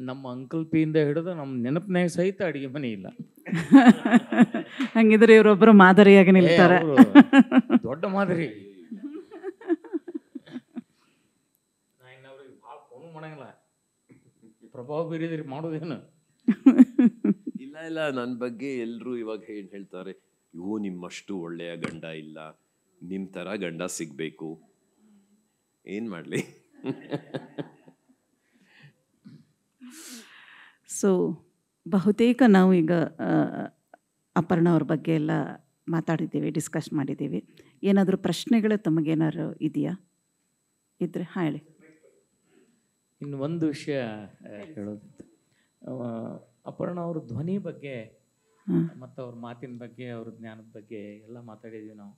ನಮ್ಮ ಅಂಕಲ್ ಪಿಯಿಂದ ಹಿಡಿದು ನಮ್ಮ ನೆನಪಿನಾಗ ಸಹಿತ ಅಡುಗೆ ಮನೆ ಇಲ್ಲ. ಹಂಗಿದ್ರೆ ಇವರೊಬ್ಬರು ಮಾದರಿಯಾಗಿ ನಿಲ್ತಾರೆ. ದೊಡ್ಡ ಮಾದರಿ. ನಾ ಇನ್ನವ್ರಿಗೆ ಭಾಳ ಫೋನು ಮಾಡಂಗಿಲ್ಲ, ಪ್ರಭಾವ ಬೀರಿದ್ರಿ ಮಾಡೋದೇನು ಇಲ್ಲ. ನನ್ನ ಬಗ್ಗೆ ಎಲ್ಲರೂ ಇವಾಗ ಹೇಳ್ತಾರೆ, ಇವು ನಿಮ್ಮಷ್ಟು ಒಳ್ಳೆಯ ಗಂಡ ಇಲ್ಲ, ನಿಮ್ಮ ಥರ ಗಂಡ ಸಿಗಬೇಕು. ಏನು ಮಾಡಲಿ? ಸೊ ಬಹುತೇಕ ನಾವು ಈಗ ಅಪರ್ಣ ಅವ್ರ ಬಗ್ಗೆ ಎಲ್ಲ ಮಾತಾಡಿದ್ದೀವಿ, ಡಿಸ್ಕಸ್ ಮಾಡಿದ್ದೀವಿ. ಏನಾದರೂ ಪ್ರಶ್ನೆಗಳು ತಮಗೇನಾದ್ರು ಇದೆಯಾ? ಇದ್ರೆ ಹೇಳಿ. ಇನ್ನು ಒಂದು ವಿಷಯ ಹೇಳೋದಿತ್ತು. ಅಪರ್ಣ ಅವ್ರ ಧ್ವನಿ ಬಗ್ಗೆ ಮತ್ತು ಅವ್ರ ಮಾತಿನ ಬಗ್ಗೆ, ಅವ್ರ ಜ್ಞಾನದ ಬಗ್ಗೆ ಎಲ್ಲ ಮಾತಾಡಿದ್ವಿ ನಾವು.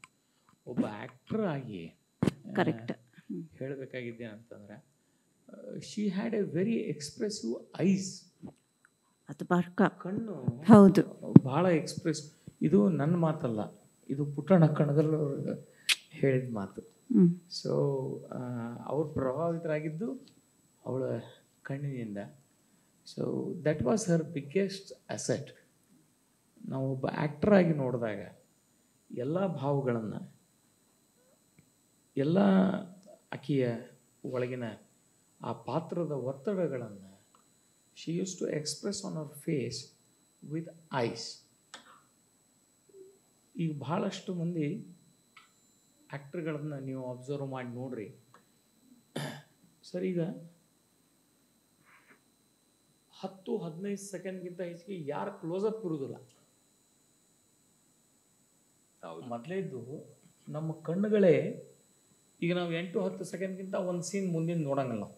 ಒಬ್ಬ ಆ್ಯಕ್ಟರ್ ಆಗಿ ಕರೆಕ್ಟ್ ಹೇಳಬೇಕಾಗಿದ್ದೇನಂತಂದ್ರೆ, she had a very expressive eyes. ಅದು ಬರ್ಕ ಕಣ್ಣು ಹೌದು, ಭಾಳ ಎಕ್ಸ್ಪ್ರೆಸ್. ಇದು ನನ್ನ ಮಾತಲ್ಲ, ಇದು ಪುಟ್ಟಣ್ಣ ಕಣಗಲ್ ಹೇಳಿದ ಮಾತು. ಸೊ ಅವ್ರು ಪ್ರಭಾವಿತರಾಗಿದ್ದು ಅವಳ ಕಣ್ಣಿನಿಂದ. So that was her biggest asset. ನಾವು ಒಬ್ಬ ಆ್ಯಕ್ಟರ್ ಆಗಿ ನೋಡಿದಾಗ ಎಲ್ಲ ಭಾವಗಳನ್ನು, ಎಲ್ಲ ಆಕೆಯ ಒಳಗಿನ ಆ ಪಾತ್ರದ ಒತ್ತಡಗಳನ್ನು she use to express on ಅವರ್ ಫೇಸ್ ವಿತ್ ಐಸ್. ಈಗ ಭಾಳಷ್ಟು ಮಂದಿ ಆ್ಯಕ್ಟರ್ಗಳನ್ನು ನೀವು ಅಬ್ಸರ್ವ್ ಮಾಡಿ ನೋಡ್ರಿ ಸರ್, ಈಗ 10-15 ಸೆಕೆಂಡ್ಗಿಂತ ಹೆಚ್ಚಿಗೆ ಯಾರು ಕ್ಲೋಸಪ್ ಇರುವುದಿಲ್ಲ. ಮೊದಲೇದ್ದು ನಮ್ಮ ಕಣ್ಣುಗಳೇ, ಈಗ ನಾವು 8-10 ಸೆಕೆಂಡ್ಗಿಂತ ಒಂದು ಸೀನ್ ಮುಂದಿನ ನೋಡಂಗಿಲ್ಲ ನಾವು.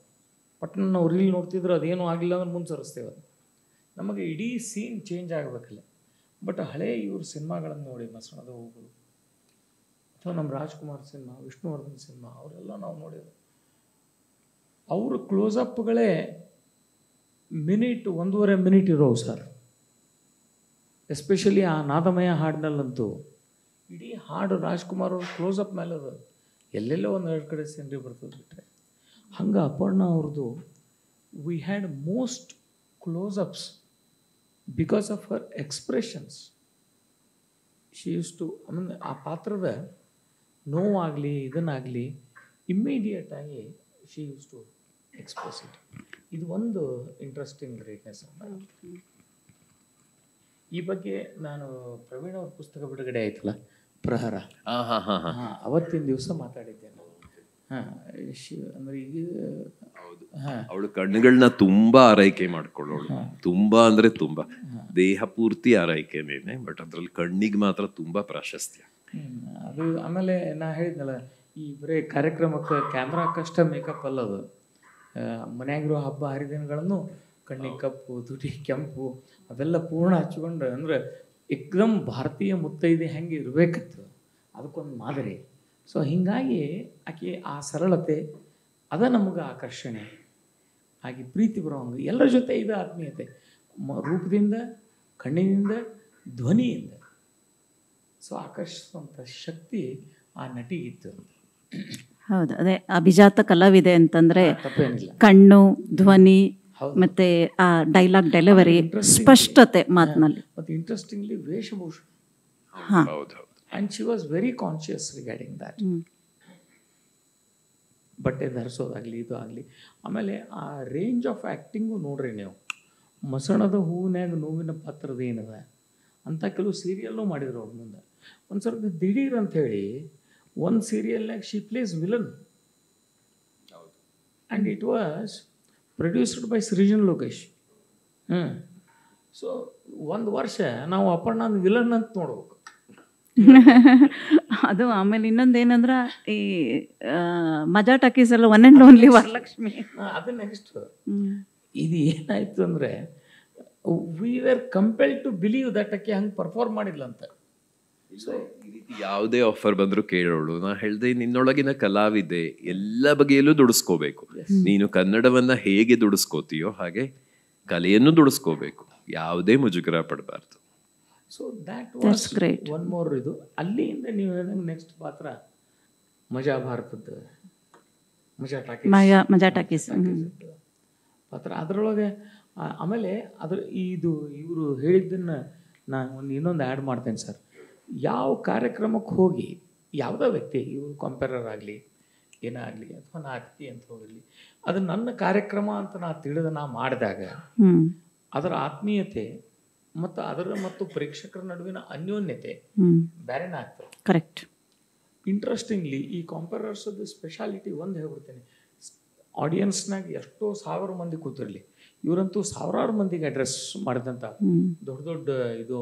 ಪಟ್ನ ನಾವು ರೀಲ್ ನೋಡ್ತಿದ್ರೆ ಅದೇನೂ ಆಗಲಿಲ್ಲ ಅಂದ್ರೆ ಮುಂದೆ ಸರಿಸ್ತೇವೆ. ಅದು ನಮಗೆ ಇಡೀ ಸೀನ್ ಚೇಂಜ್ ಆಗಬೇಕಲ್ಲ. ಬಟ್ ಹಳೆ ಇವ್ರ ಸಿನಿಮಾಗಳನ್ನು ನೋಡಿ, ಮಸಣದ ಹೂಗಳು ಅಥವಾ ನಮ್ಮ ರಾಜ್ಕುಮಾರ್ ಸಿನಿಮಾ, ವಿಷ್ಣುವರ್ಧನ್ ಸಿನಿಮಾ, ಅವರೆಲ್ಲ ನಾವು ನೋಡಿದ್ರು. ಅವ್ರ ಕ್ಲೋಸಪ್ಗಳೇ ಮಿನಿಟ್ 1.5 ಮಿನಿಟ್ ಇರೋವು ಸರ್. ಎಸ್ಪೆಷಲಿ ಆ ನಾದಮಯ ಹಾಡಿನಲ್ಲಂತೂ ಇಡೀ ಹಾಡು ರಾಜ್ಕುಮಾರ್ ಅವ್ರ ಕ್ಲೋಸಪ್ ಮೇಲೆ ಅದು ಎಲ್ಲೆಲ್ಲೋ 1-2 ಕಡೆ ಸೀನ್ರಿ ಬರ್ತದೆ ಬಿಟ್ಟರೆ. ಹಂಗೆ ಅಪರ್ಣ ಅವ್ರದ್ದು we had most closeups because of her expressions. She use to, ಆ ಪಾತ್ರದ ನೋವಾಗಲಿ ಇದನ್ನಾಗಲಿ ಇಮ್ಮಿಡಿಯೇಟಾಗಿ she use to express it. ಇದು ಒಂದು ಇಂಟ್ರೆಸ್ಟಿಂಗ್ ಗ್ರೇಟ್ನೆಸ್. ಈ ಬಗ್ಗೆ ನಾನು ಪ್ರವೀಣ್ ಅವ್ರ ಪುಸ್ತಕ ಬಿಡುಗಡೆ ಆಯ್ತಲ್ಲ, ಪ್ರಹರ, ಅವತ್ತಿನ ದಿವಸ ಮಾತಾಡಿದ್ದೇನೆ. ಅಂದ್ರೆ ಈಗ ಅವಳು ಕಣ್ಣುಗಳನ್ನ ತುಂಬಾ ಆರೈಕೆ ಮಾಡ್ಕೊಳ್ಳೋಳು. ತುಂಬಾ ಅಂದ್ರೆ ತುಂಬಾ, ದೇಹ ಪೂರ್ತಿ ಆರೈಕೆನೇನೆ, ಬಟ್ ಅದ್ರಲ್ಲಿ ಕಣ್ಣಿಗೆ ಮಾತ್ರ ತುಂಬಾ ಪ್ರಾಶಸ್ತ್ಯ. ಅದು ಆಮೇಲೆ ನಾ ಹೇಳಿದ್ನಲ್ಲ, ಈ ಬರೀ ಕಾರ್ಯಕ್ರಮಕ್ಕೆ ಕ್ಯಾಮ್ರಾಕ್ಕಷ್ಟ ಮೇಕಪ್ ಅಲ್ಲದು. ಮನ್ಯಾಗಿರೋ ಹಬ್ಬ ಹರಿದಿನಗಳನ್ನು ಕಣ್ಣಿಗೆ ಕಪ್ಪು, ತುಟಿ ಕೆಂಪು ಅವೆಲ್ಲ ಪೂರ್ಣ ಹಚ್ಕೊಂಡು, ಅಂದ್ರೆ ಏಕ್ದಮ್ ಭಾರತೀಯ ಮುತ್ತೈದೆ ಹೆಂಗೆ ಇರಬೇಕಿತ್ತು ಅದಕ್ಕೊಂದು ಮಾದರಿ. ಸೊ ಹೀಗಾಗಿ ಆಕೆ ಆ ಸರಳತೆ ಅದ ನಮಗೆ ಆಕರ್ಷಣೆ ಆಗಿ ಪ್ರೀತಿ ಬರೋಂಗೆ. ಎಲ್ಲರ ಜೊತೆ ಇದು ಆತ್ಮೀಯತೆ, ರೂಪದಿಂದ, ಕಣ್ಣಿನಿಂದ, ಧ್ವನಿಯಿಂದ. ಸೊ ಆಕರ್ಷಿಸುವಂಥ ಶಕ್ತಿ ಆ ನಟಿಗಿತ್ತು. ಹೌದು, ಅದೇ ಅಭಿಜಾತ ಕಲಾವಿದೆ ಅಂತಂದ್ರೆ ತಪ್ಪೇನಿಲ್ಲ. ಕಣ್ಣು, ಧ್ವನಿ ಮತ್ತೆ ಆ ಡೈಲಾಗ್ ಡೆಲಿವರಿ, ಸ್ಪಷ್ಟತೆ ಮಾತಿನಲ್ಲಿ. ಮತ್ತು ಇಂಟ್ರೆಸ್ಟಿಂಗ್ಲಿ ವೇಷಭೂಷಣ. ಹೌದು. And she was very conscious regarding that. ಬಟ್ಟೆ ಧರಿಸೋದಾಗಲಿ ಇದು ಆಗಲಿ. ಆಮೇಲೆ ಆ ರೇಂಜ್ ಆಫ್ ಆ್ಯಕ್ಟಿಂಗು ನೋಡ್ರಿ ನೀವು. ಮಸಣದ ಹೂವಿನಾಗ ನೋವಿನ ಪಾತ್ರದ ಏನದ ಅಂತ ಕೆಲವು ಸೀರಿಯಲ್ನೂ ಮಾಡಿದ್ರು ಅವ್ರ ಮುಂದೆ. ಒಂದು ಸ್ವಲ್ಪ ದಿಢೀರ್ ಅಂಥೇಳಿ ಒಂದು ಸೀರಿಯಲ್ನಾಗ she plays villain. And it was produced by Srujan Lokesh. So ಒಂದು ವರ್ಷ ನಾವು ಅಪರ್ಣ ವಿಲನ್ ಅಂತ ನೋಡ್ಬೇಕು. ಅದು ಆಮೇಲೆ ಇನ್ನೊಂದೇನಂದ್ರೆ ಈ ಮಜಾ ಟಾಕೀಸ್ ಎಲ್ಲ ಒನ್ ಆ್ಯಂಡ್ ಓನ್ಲಿ ವರಲಕ್ಷ್ಮಿ. ಅದು ನೆಕ್ಸ್ಟ್. ಇದು ಏನಾಯ್ತು ಅಂದರೆ, we are compel to believe that ಆಕೆ ಹಂಗೆ ಪರ್ಫಾರ್ಮ್ ಮಾಡಿಲ್ಲ ಅಂತ. ಸೊ ಯಾವುದೇ ಆಫರ್ ಬಂದರೂ ಕೇಳೋಳು. ನಾ ಹೇಳ್ದೆ, ನಿನ್ನೊಳಗಿನ ಕಲಾವಿದೆ ಎಲ್ಲ ಬಗೆಯಲ್ಲೂ ದುಡಿಸ್ಕೋಬೇಕು. ನೀನು ಕನ್ನಡವನ್ನ ಹೇಗೆ ದುಡಿಸ್ಕೋತೀಯೋ ಹಾಗೆ ಕಲೆಯನ್ನು ದುಡಿಸ್ಕೋಬೇಕು. ಯಾವುದೇ ಮುಜುಗರ ಪಡಬಾರ್ದು. So that was great. One more ಇದು ಅಲ್ಲಿಂದ ನೀವು ಹೇಳಿದಂಗೆ ನೆಕ್ಸ್ಟ್ ಪಾತ್ರ ಮಜಾ ಭಾರತದ ಮಜಾ ಟಾಕೀಸ್ ಪಾತ್ರ. ಅದರೊಳಗೆ ಆಮೇಲೆ ಇದು ಇವರು ಹೇಳಿದ್ದನ್ನು ನಾನು ಇನ್ನೊಂದು ಆ್ಯಡ್ ಮಾಡ್ತೇನೆ ಸರ್. ಯಾವ ಕಾರ್ಯಕ್ರಮಕ್ಕೆ ಹೋಗಿ ಯಾವುದೋ ವ್ಯಕ್ತಿ, ಇವರು ಕಂಪೇರರ್ ಆಗಲಿ ಏನಾಗಲಿ ಅಥವಾ ನಾ ಅತಿಥಿ ಅಂತ ಹೋಗಲಿ, ಅದು ನನ್ನ ಕಾರ್ಯಕ್ರಮ ಅಂತ ನಾ ತಿಳಿದು ನಾ ಮಾಡಿದಾಗ ಅದರ ಆತ್ಮೀಯತೆ ಮತ್ತು ಪ್ರೇಕ್ಷಕರ ನಡುವಿನ ಅನ್ಯೋನ್ಯತೆ ಬೇರೆನೇ ಆಗ್ತದೆ. ಕರೆಕ್ಟ್. ಇಂಟ್ರೆಸ್ಟಿಂಗ್ಲಿ ಈ ಕಂಪೇರರ್ಸದ್ದು ಸ್ಪೆಷಾಲಿಟಿ ಒಂದು ಹೇಳ್ಬಿಡ್ತೇನೆ. ಆಡಿಯನ್ಸ್ನಾಗ ಎಷ್ಟೋ 1000 ಮಂದಿ ಕೂತಿರಲಿ, ಇವರಂತೂ ಸಾವಿರಾರು ಮಂದಿಗೆ ಅಡ್ರೆಸ್ ಮಾಡಿದಂಥ ದೊಡ್ಡ ದೊಡ್ಡ ಇದು.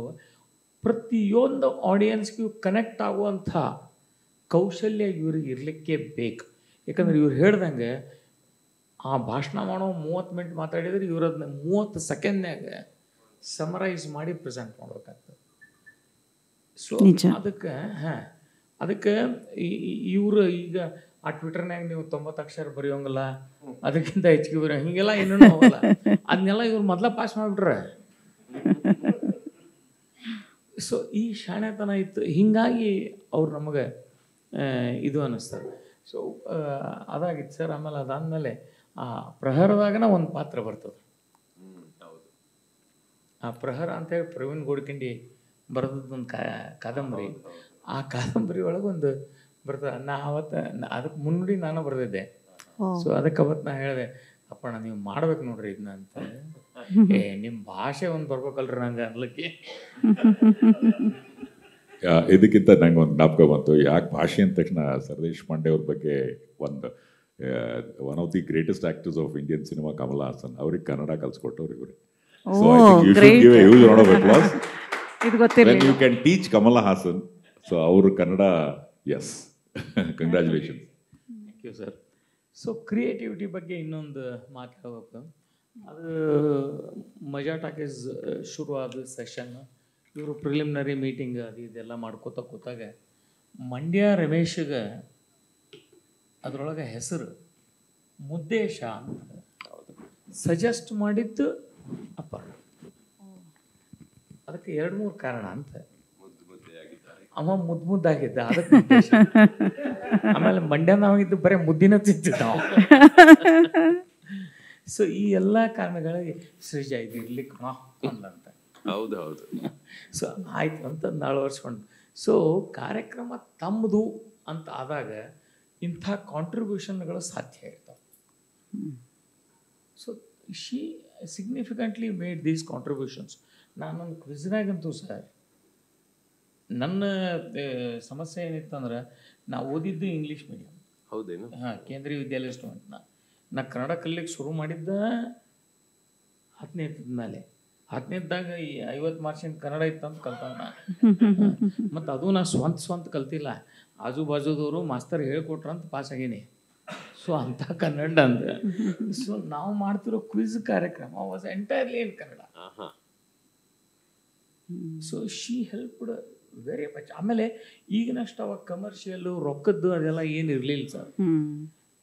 ಪ್ರತಿಯೊಂದು ಆಡಿಯನ್ಸ್ಗೂ ಕನೆಕ್ಟ್ ಆಗುವಂಥ ಕೌಶಲ್ಯ ಇವ್ರಿಗೆ ಇರಲಿಕ್ಕೆ ಬೇಕು. ಯಾಕಂದ್ರೆ ಇವ್ರು ಹೇಳ್ದಂಗೆ ಆ ಭಾಷಣ ಮಾಡೋ 30 ಮಿನಿಟ್ ಮಾತಾಡಿದ್ರೆ ಇವ್ರು ಅದನ್ನ 30 ಸೆಕೆಂಡ್ನಾಗ ಸಮರೈಸ್ ಮಾಡಿ ಪ್ರೆಸೆಂಟ್ ಮಾಡ್ಬೇಕಾಗ್ತದೆ. ಸೊ ಅದಕ್ಕೆ ಇವರು ಈಗ ಆ ಟ್ವಿಟರ್ನಾಗ ನೀವು 90 ಅಕ್ಷರ ಬರೆಯೋಂಗಿಲ್ಲ, ಅದಕ್ಕಿಂತ ಹೆಚ್ಚಿಗೆ ಬರೆಯೋ ಹಿಂಗೆಲ್ಲ ಏನೇನೋ ಹೋಗಲ್ಲ, ಅದನ್ನೆಲ್ಲ ಇವ್ರು ಮೊದಲ ಪಾಸ್ ಮಾಡಿಬಿಟ್ರೆ. ಸೊ ಈ ಶಾಣೆತನ ಇತ್ತು, ಹಿಂಗಾಗಿ ಅವ್ರು ನಮಗೆ ಇದು ಅನ್ನಿಸ್ತಾರೆ. So ಅದಾಗಿತ್ತು sir. ಆಮೇಲೆ ಅದಾದಮೇಲೆ ಆ ಪ್ರಹರದಾಗನ ಒಂದು ಪಾತ್ರ ಬರ್ತದೆ. ಆ ಪ್ರಹರ ಅಂತೇಳಿ ಪ್ರವೀಣ್ ಗೋಡ್ಕಿಂಡಿ ಬರೆದದ್ದೊಂದು ಕಾದಂಬರಿ. ಆ ಕಾದಂಬರಿ ಒಳಗೆ ಒಂದು ಬರ್ತದೆ. ಅವತ್ತು ಅದಕ್ಕೆ ಮುನ್ನುಡಿ ನಾನು ಬರೆದಿದ್ದೆ. ಸೊ ಅದಕ್ಕೆ ಅವತ್ತು ನಾ ಹೇಳಿದೆ, ಅಪ್ಪಣ್ಣ ನೀವು ಮಾಡ್ಬೇಕು ನೋಡ್ರಿ ಇದನ್ನ ಅಂತ. ನಿಮ್ಮ ಭಾಷೆ ಒಂದು ಬರ್ಬೇಕಲ್ರಿ ನಂಗೆ ಅನ್ಲಿಕ್ಕೆ. ಇದಕ್ಕಿಂತ ನಂಗೆ ಒಂದು ಜ್ಞಾಪಕ ಬಂತು. ಯಾಕೆ ಭಾಷೆ ಅಂದ ತಕ್ಷಣ ಸರ್ ದೇಶಪಾಂಡೆ ಅವ್ರ ಬಗ್ಗೆ one of the greatest actors of Indian cinema Kamal Haasan ಅವ್ರಿಗೆ ಕನ್ನಡ ಕಲ್ಸ್ಕೊಟ್ಟವ್ರು ಇವ್ರೆ. So I think you should give a huge round of applause. When you can teach Kamal Haasan, so ಅವರು Kannada, yes, congratulation. Thank you sir. So creativity ಬಗ್ಗೆ ಇನ್ನೊಂದು ಮಾತು ಹೇಳ್ಬೇಕು. ಅದು ಮಜಾ ಟಾಕೀಸ್ ಶುರುವಾದ ಸೆಷನ್, ಇವರು ಪ್ರಿಲಿಮಿನರಿ ಮೀಟಿಂಗ್ ಅದು ಇದೆಲ್ಲ ಮಾಡ್ಕೋತ ಕೂತಾಗ ಮಂಡ್ಯ ರಮೇಶ್ಗೆ ಅದರೊಳಗೆ ಹೆಸರು ಮುದ್ದೇಶ ಅಂತ ಸಜೆಸ್ಟ್ ಮಾಡಿದ್ದು ಅಪರ್ಣ. ಅದಕ್ಕೆ 2-3 ಕಾರಣ ಅಂತ. ಅವ ಮುದ್ದಾಗಿದ್ದ, ಅದಕ್ಕೆ ಮುದ್ದೇಶ. ಆಮೇಲೆ ಮಂಡ್ಯನಾಗಿದ್ದು ಬರೀ ಮುದ್ದಿನ ತಿಂತಿದ್ದ. ಸೊ ಈ ಎಲ್ಲ ಕಾರಣಗಳಿಗೆ ಸೃಜ ಇದು ಇರ್ಲಿಕ್ಕೆ ಅಂತ. ಹೌದು. ಸೊ ಆಯ್ತು ಅಂತ ಅಳವಡಿಸ್ಕೊಂಡು. ಸೊ ಕಾರ್ಯಕ್ರಮ ತಮ್ಮದು ಅಂತ ಆದಾಗ ಇಂಥ ಕಾಂಟ್ರಿಬ್ಯೂಷನ್ಗಳು ಸಾಧ್ಯ ಇರ್ತವೆ. So she significantly made these contributions. ನಾನೊಂದು ಕ್ವಿಜ್ನಾಗಂತೂ ಸರ್, ನನ್ನ ಸಮಸ್ಯೆ ಏನಿತ್ತಂದ್ರೆ, ನಾವು ಓದಿದ್ದು ಇಂಗ್ಲೀಷ್ ಮೀಡಿಯಂ. ಹೌದೇನು? ಕೇಂದ್ರೀಯ ವಿದ್ಯಾಲಯ ಸ್ಟೂಡೆಂಟ್. ನಾ ಕನ್ನಡ ಕಲಿಲಿಕ್ಕೆ ಶುರು ಮಾಡಿದ್ದ 10ನೇ ಮೇಲೆ. 10ನೇದಾಗ ಈ 50 ಮಾರ್ಕ್ಸಿನ ಕನ್ನಡ ಇತ್ತಂತ ಕಲ್ತಾನ. ಮತ್ತು ಅದು ನಾ ಸ್ವಂತ ಕಲ್ತಿಲ್ಲ, ಆಜು ಬಾಜುದವರು ಮಾಸ್ತರ್ ಹೇಳ್ಕೊಟ್ರ ಅಂತ ಪಾಸ್ ಆಗೀನಿ. ಸೊ ಅಂಥ ಕನ್ನಡ ಅಂದ್ರೆ. ಸೊ ನಾವು ಮಾಡ್ತಿರೋ ಕ್ವಿಜ್ ಕಾರ್ಯಕ್ರಮ was entirely in Kannada. So she helped very much. ಆಮೇಲೆ ಈಗಿನಷ್ಟು ಅವಾಗ ಕಮರ್ಷಿಯಲ್ಲು ರೊಕ್ಕದ್ದು ಅದೆಲ್ಲ ಏನು ಇರಲಿಲ್ಲ ಸರ್.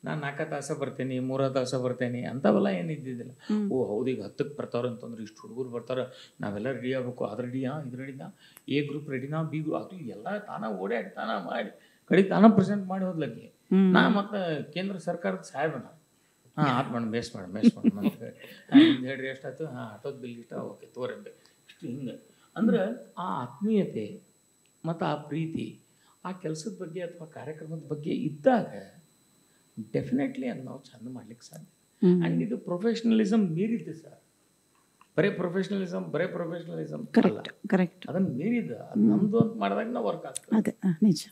ನಾನು 4 ತಾಸು ಬರ್ತೇನೆ, 3 ತಾಸು ಬರ್ತೇನೆ ಅಂಥವೆಲ್ಲ ಏನು ಇದ್ದಿದ್ದಿಲ್ಲ. ಓ ಹೌದು, ಈಗ 10ಕ್ಕೆ ಬರ್ತಾರೆ ಅಂತಂದ್ರೆ ಇಷ್ಟು ಹುಡುಗರು ಬರ್ತಾರೆ, ನಾವೆಲ್ಲ ರೆಡಿ ಆಗಬೇಕು, ಅದು ರೆಡಿಯಾ, ಇದು ರೆಡಿನಾ, ಎ ಗ್ರೂಪ್ ರೆಡಿನಾ, ಬಿ ಗ್ರೂಪ್, ಅದು ಎಲ್ಲ ತಾನ ಓಡಾಡಿ ತಾನ ಮಾಡಿ ಕಡೆ ತಾನ ಪ್ರೆಸೆಂಟ್ ಮಾಡಿ ಹೋದ್ಲಕ್ಕೆ. ನಾ ಮತ್ತು ಕೇಂದ್ರ ಸರ್ಕಾರದ ಸಾಹೇಬನ ಆತ್ ಮಾಡಿ ಬೇಸ್ ಮಾಡಿ ಅಂತ ಹೇಳಿ ನಿಮ್ದು ಹೇಳ್ರಿ ಎಷ್ಟಾಯ್ತು, ಆಟೋದ ಬಿಲ್ ಇಷ್ಟ, ಓಕೆ ತೋರಂಬೆ, ಇಷ್ಟು ಹಿಂಗೆ. ಅಂದ್ರೆ ಆ ಆತ್ಮೀಯತೆ ಮತ್ತು ಆ ಪ್ರೀತಿ ಆ ಕೆಲಸದ ಬಗ್ಗೆ ಅಥವಾ ಕಾರ್ಯಕ್ರಮದ ಬಗ್ಗೆ ಇದ್ದಾಗ ಡೆಫಿನೆಟ್ಲಿ ಅದು ನಾವು ಚಂದ ಮಾಡ್ಲಿಕ್ಕೆ ಸಾಧ್ಯ. ಆ್ಯಂಡ್ ಇದು ಪ್ರೊಫೆಷ್ನಲಿಸಮ್ ಮೀರಿದ್ದು ಸರ್. ಬರೇ ಪ್ರೊಫೆಷ್ನಲಿಸಮ್ ಕರೆಕ್ಟ್ ಅದನ್ನು ಮೀರಿದ ಅದು ನಮ್ಮದು ಅಂತ ಮಾಡಿದಾಗ ನಾವು ವರ್ಕ್ ಆಗ್ತದೆ. ಅದೇ ನಿಜ.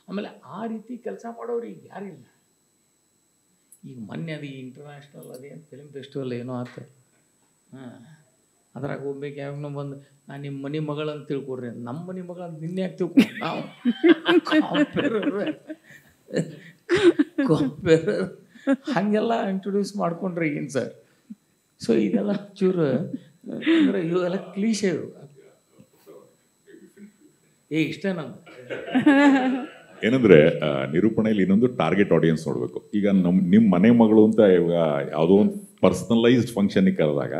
ಆಮೇಲೆ ಆ ರೀತಿ ಕೆಲಸ ಮಾಡೋರು ಈಗ ಯಾರಿಲ್ಲ. ಈಗ ಮೊನ್ನೆ ಅದು ಇಂಟರ್ನ್ಯಾಷನಲ್ ಅದೇನು ಫಿಲ್ಮ್ ಫೆಸ್ಟಿವಲ್ ಏನೋ ಆತ, ಅದ್ರಾಗ ಹೋಗ್ಬೇಕು. ಯಾವಾಗ ಬಂದು ನಾನು ನಿಮ್ಮ ಮನೆ ಮಗಳಂತ ತಿಳ್ಕೊಡ್ರಿ, ನಮ್ಮ ಮನೆ ಮಗಳಂತ ನಿನ್ನೆ ಯಾಕೆ ತಿಳ್ಕೊಂಡು ನಾವು ಹಾಗೆಲ್ಲ ಇಂಟ್ರೊಡ್ಯೂಸ್ ಮಾಡ್ಕೊಂಡ್ರೆ ಏನು ಸರ್. ಸೊ ಇದೆಲ್ಲ ಚೂರು ಅಂದರೆ ಇವೆಲ್ಲ ಕ್ಲೀಶೆ. ಇಷ್ಟೇ ನಮ್ದು ಏನಂದ್ರೆ ನಿರೂಪಣೆಯಲ್ಲಿ ಇನ್ನೊಂದು ಟಾರ್ಗೆಟ್ ಆಡಿಯನ್ಸ್ ನೋಡಬೇಕು. ಈಗ ನಿಮ್ಮ ಮನೆ ಮಗಳು ಅಂತ ಇವಾಗ ಯಾವುದೋ ಒಂದು ಪರ್ಸನಲೈಸ್ಡ್ ಫಂಕ್ಷನಿಗೆ ಕರೆದಾಗ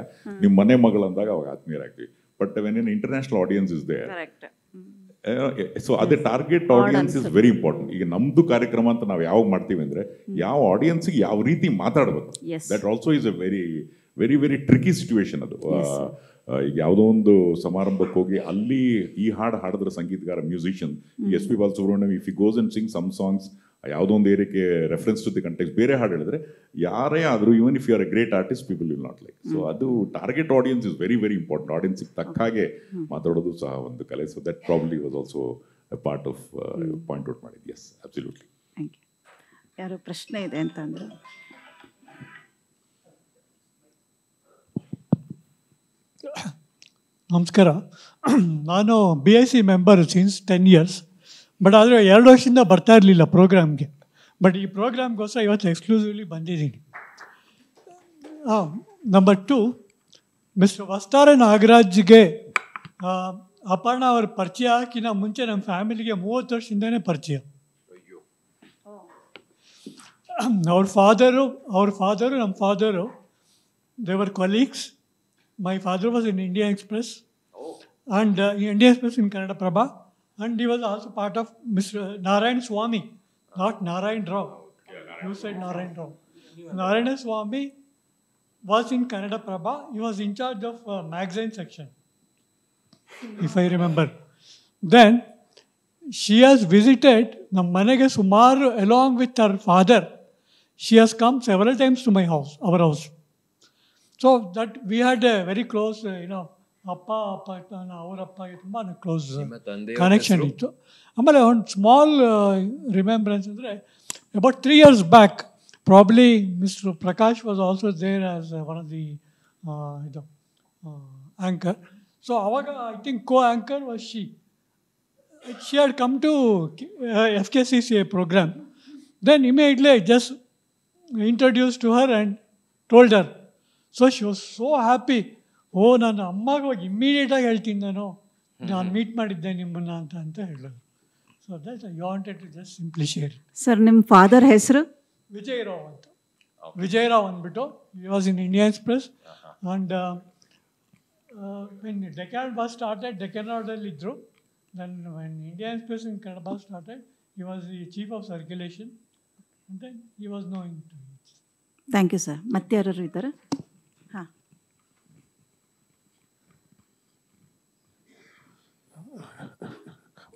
ನಿಮ್ಮ ಮನೆ ಮಗಳು ಅಂದಾಗ ಅವಾಗ ಆತ್ಮೀಯರಾಗ್ತೀವಿ. But when an international audience is there, so ಅದೇ target audience is very important. ಈಗ ನಮ್ದು ಕಾರ್ಯಕ್ರಮ ಅಂತ ನಾವು ಯಾವಾಗ ಮಾಡ್ತೀವಿ ಅಂದ್ರೆ ಯಾವ ಆಡಿಯನ್ಸ್ಗೆ ಯಾವ ರೀತಿ ಮಾತಾಡಬೇಕು, that also is a very very very tricky situation ಅದು. ಈಗ ಯಾವುದೋ ಒಂದು ಸಮಾರಂಭಕ್ಕೆ ಹೋಗಿ ಅಲ್ಲಿ ಈ ಹಾಡು ಹಾಡಿದ್ರೆ ಸಂಗೀತಗಾರ musician S P Balasubrahmanyam if he goes and sing some songs, ಯಾವುದೋ ಒಂದು ಏರಿಯಾಕ್ಕೆ ರೆಫರೆನ್ಸ್ ಟು ದಿ ಕಂಟೆಕ್ಸ್ಟ್ ಬೇರೆ ಹಾಡು ಹೇಳಿದ್ರೆ ಯಾರೇ ಆದರೂ even if you are a great artist people will not like. So ಅದು target audience is very very important. ಆಡಿಯನ್ಸಿಗೆ ತಕ್ಕ ಹಾಗೆ ಮಾತಾಡೋದು ಸಹ ಒಂದು ಕಲೆ. So that probably was also a part of point out ಮಾಡಿದ್ದು. Yes, absolutely. Thank you. ಯಾರೋ ಪ್ರಶ್ನೆ ಇದೆ ಅಂತಂದ್ರೆ ನಮಸ್ಕಾರ. ನಾನು BIC member since 10 years, but ಆದರೆ 2 ವರ್ಷದಿಂದ ಬರ್ತಾ ಇರಲಿಲ್ಲ ಪ್ರೋಗ್ರಾಮ್ಗೆ. ಬಟ್ ಈ ಪ್ರೋಗ್ರಾಮ್ಗೋಸ್ಕರ ಇವತ್ತು ಎಕ್ಸ್ಕ್ಲೂಸಿವ್ಲಿ ಬಂದಿದ್ದೀನಿ. ನಂಬರ್ 2, ಮಿಸ್ಟರ್ ವಸ್ತಾರ ನಾಗರಾಜ್ಗೆ ಅಪರ್ಣ ಅವ್ರ ಪರಿಚಯ ಹಾಕಿನ ಮುಂಚೆ ನಮ್ಮ ಫ್ಯಾಮಿಲಿಗೆ 30 ವರ್ಷದಿಂದನೇ ಪರಿಚಯ. ಅವ್ರ ಫಾದರು ನಮ್ಮ father, they were colleagues. My father was in Indian Express and Indian Express in Kannada Prabha, and he was also part of Mr. Narayan Swamy, not Narayan Rao. You said Narayan Rao. Narayan Swamy was in Kannada Prabha. He was in charge of magazine section, if I remember. Then she has visited Nammanege Sumar along with her father. She has come several times to my house, our house. So that we had a very close, ಅಪ್ಪ ಅವರಪ್ಪಗೆ ತುಂಬ ಕ್ಲೋಸ್ ಕನೆಕ್ಷನ್ ಇತ್ತು. ಆಮೇಲೆ ಒಂದು ಸ್ಮಾಲ್ ರಿಮೆಂಬ್ರೆನ್ಸ್ ಅಂದರೆ about 3 years back probably mister Prakash was also there as one of the anchor. So ಅವಾಗ I think co anchor was she had come to FKCCA program. Then immediately I just introduced to her and told her. So she was so happy. ನನ್ನ ಅಮ್ಮಗೆ ಹೋಗಿ ಇಮ್ಮಿಡಿಯೇಟಾಗಿ ಹೇಳ್ತೀನಿ, ನಾನು ಮೀಟ್ ಮಾಡಿದ್ದೆ ನಿಮ್ಮನ್ನು ಅಂತ ಹೇಳಿದ್ರು. So that I wanted to just simply share. Sir, ನಿಮ್ಮ ಫಾದರ್ ಹೆಸರು? ವಿಜಯರಾವ್ ಅಂತ. ವಿಜಯರಾವ್ ಅಂದ್ಬಿಟ್ಟು he was in Indian Express. And when Deccan was started, Deccan ರೋಡಲ್ಲಿ ಇದ್ದರು. Then when Indian Express in Kannada was started, he was the chief of circulation. And then he was knowing to. Thank you sir. ಮತ್ತೆ ಯಾರು ಇದ್ದಾರೆ? ಹಾಂ.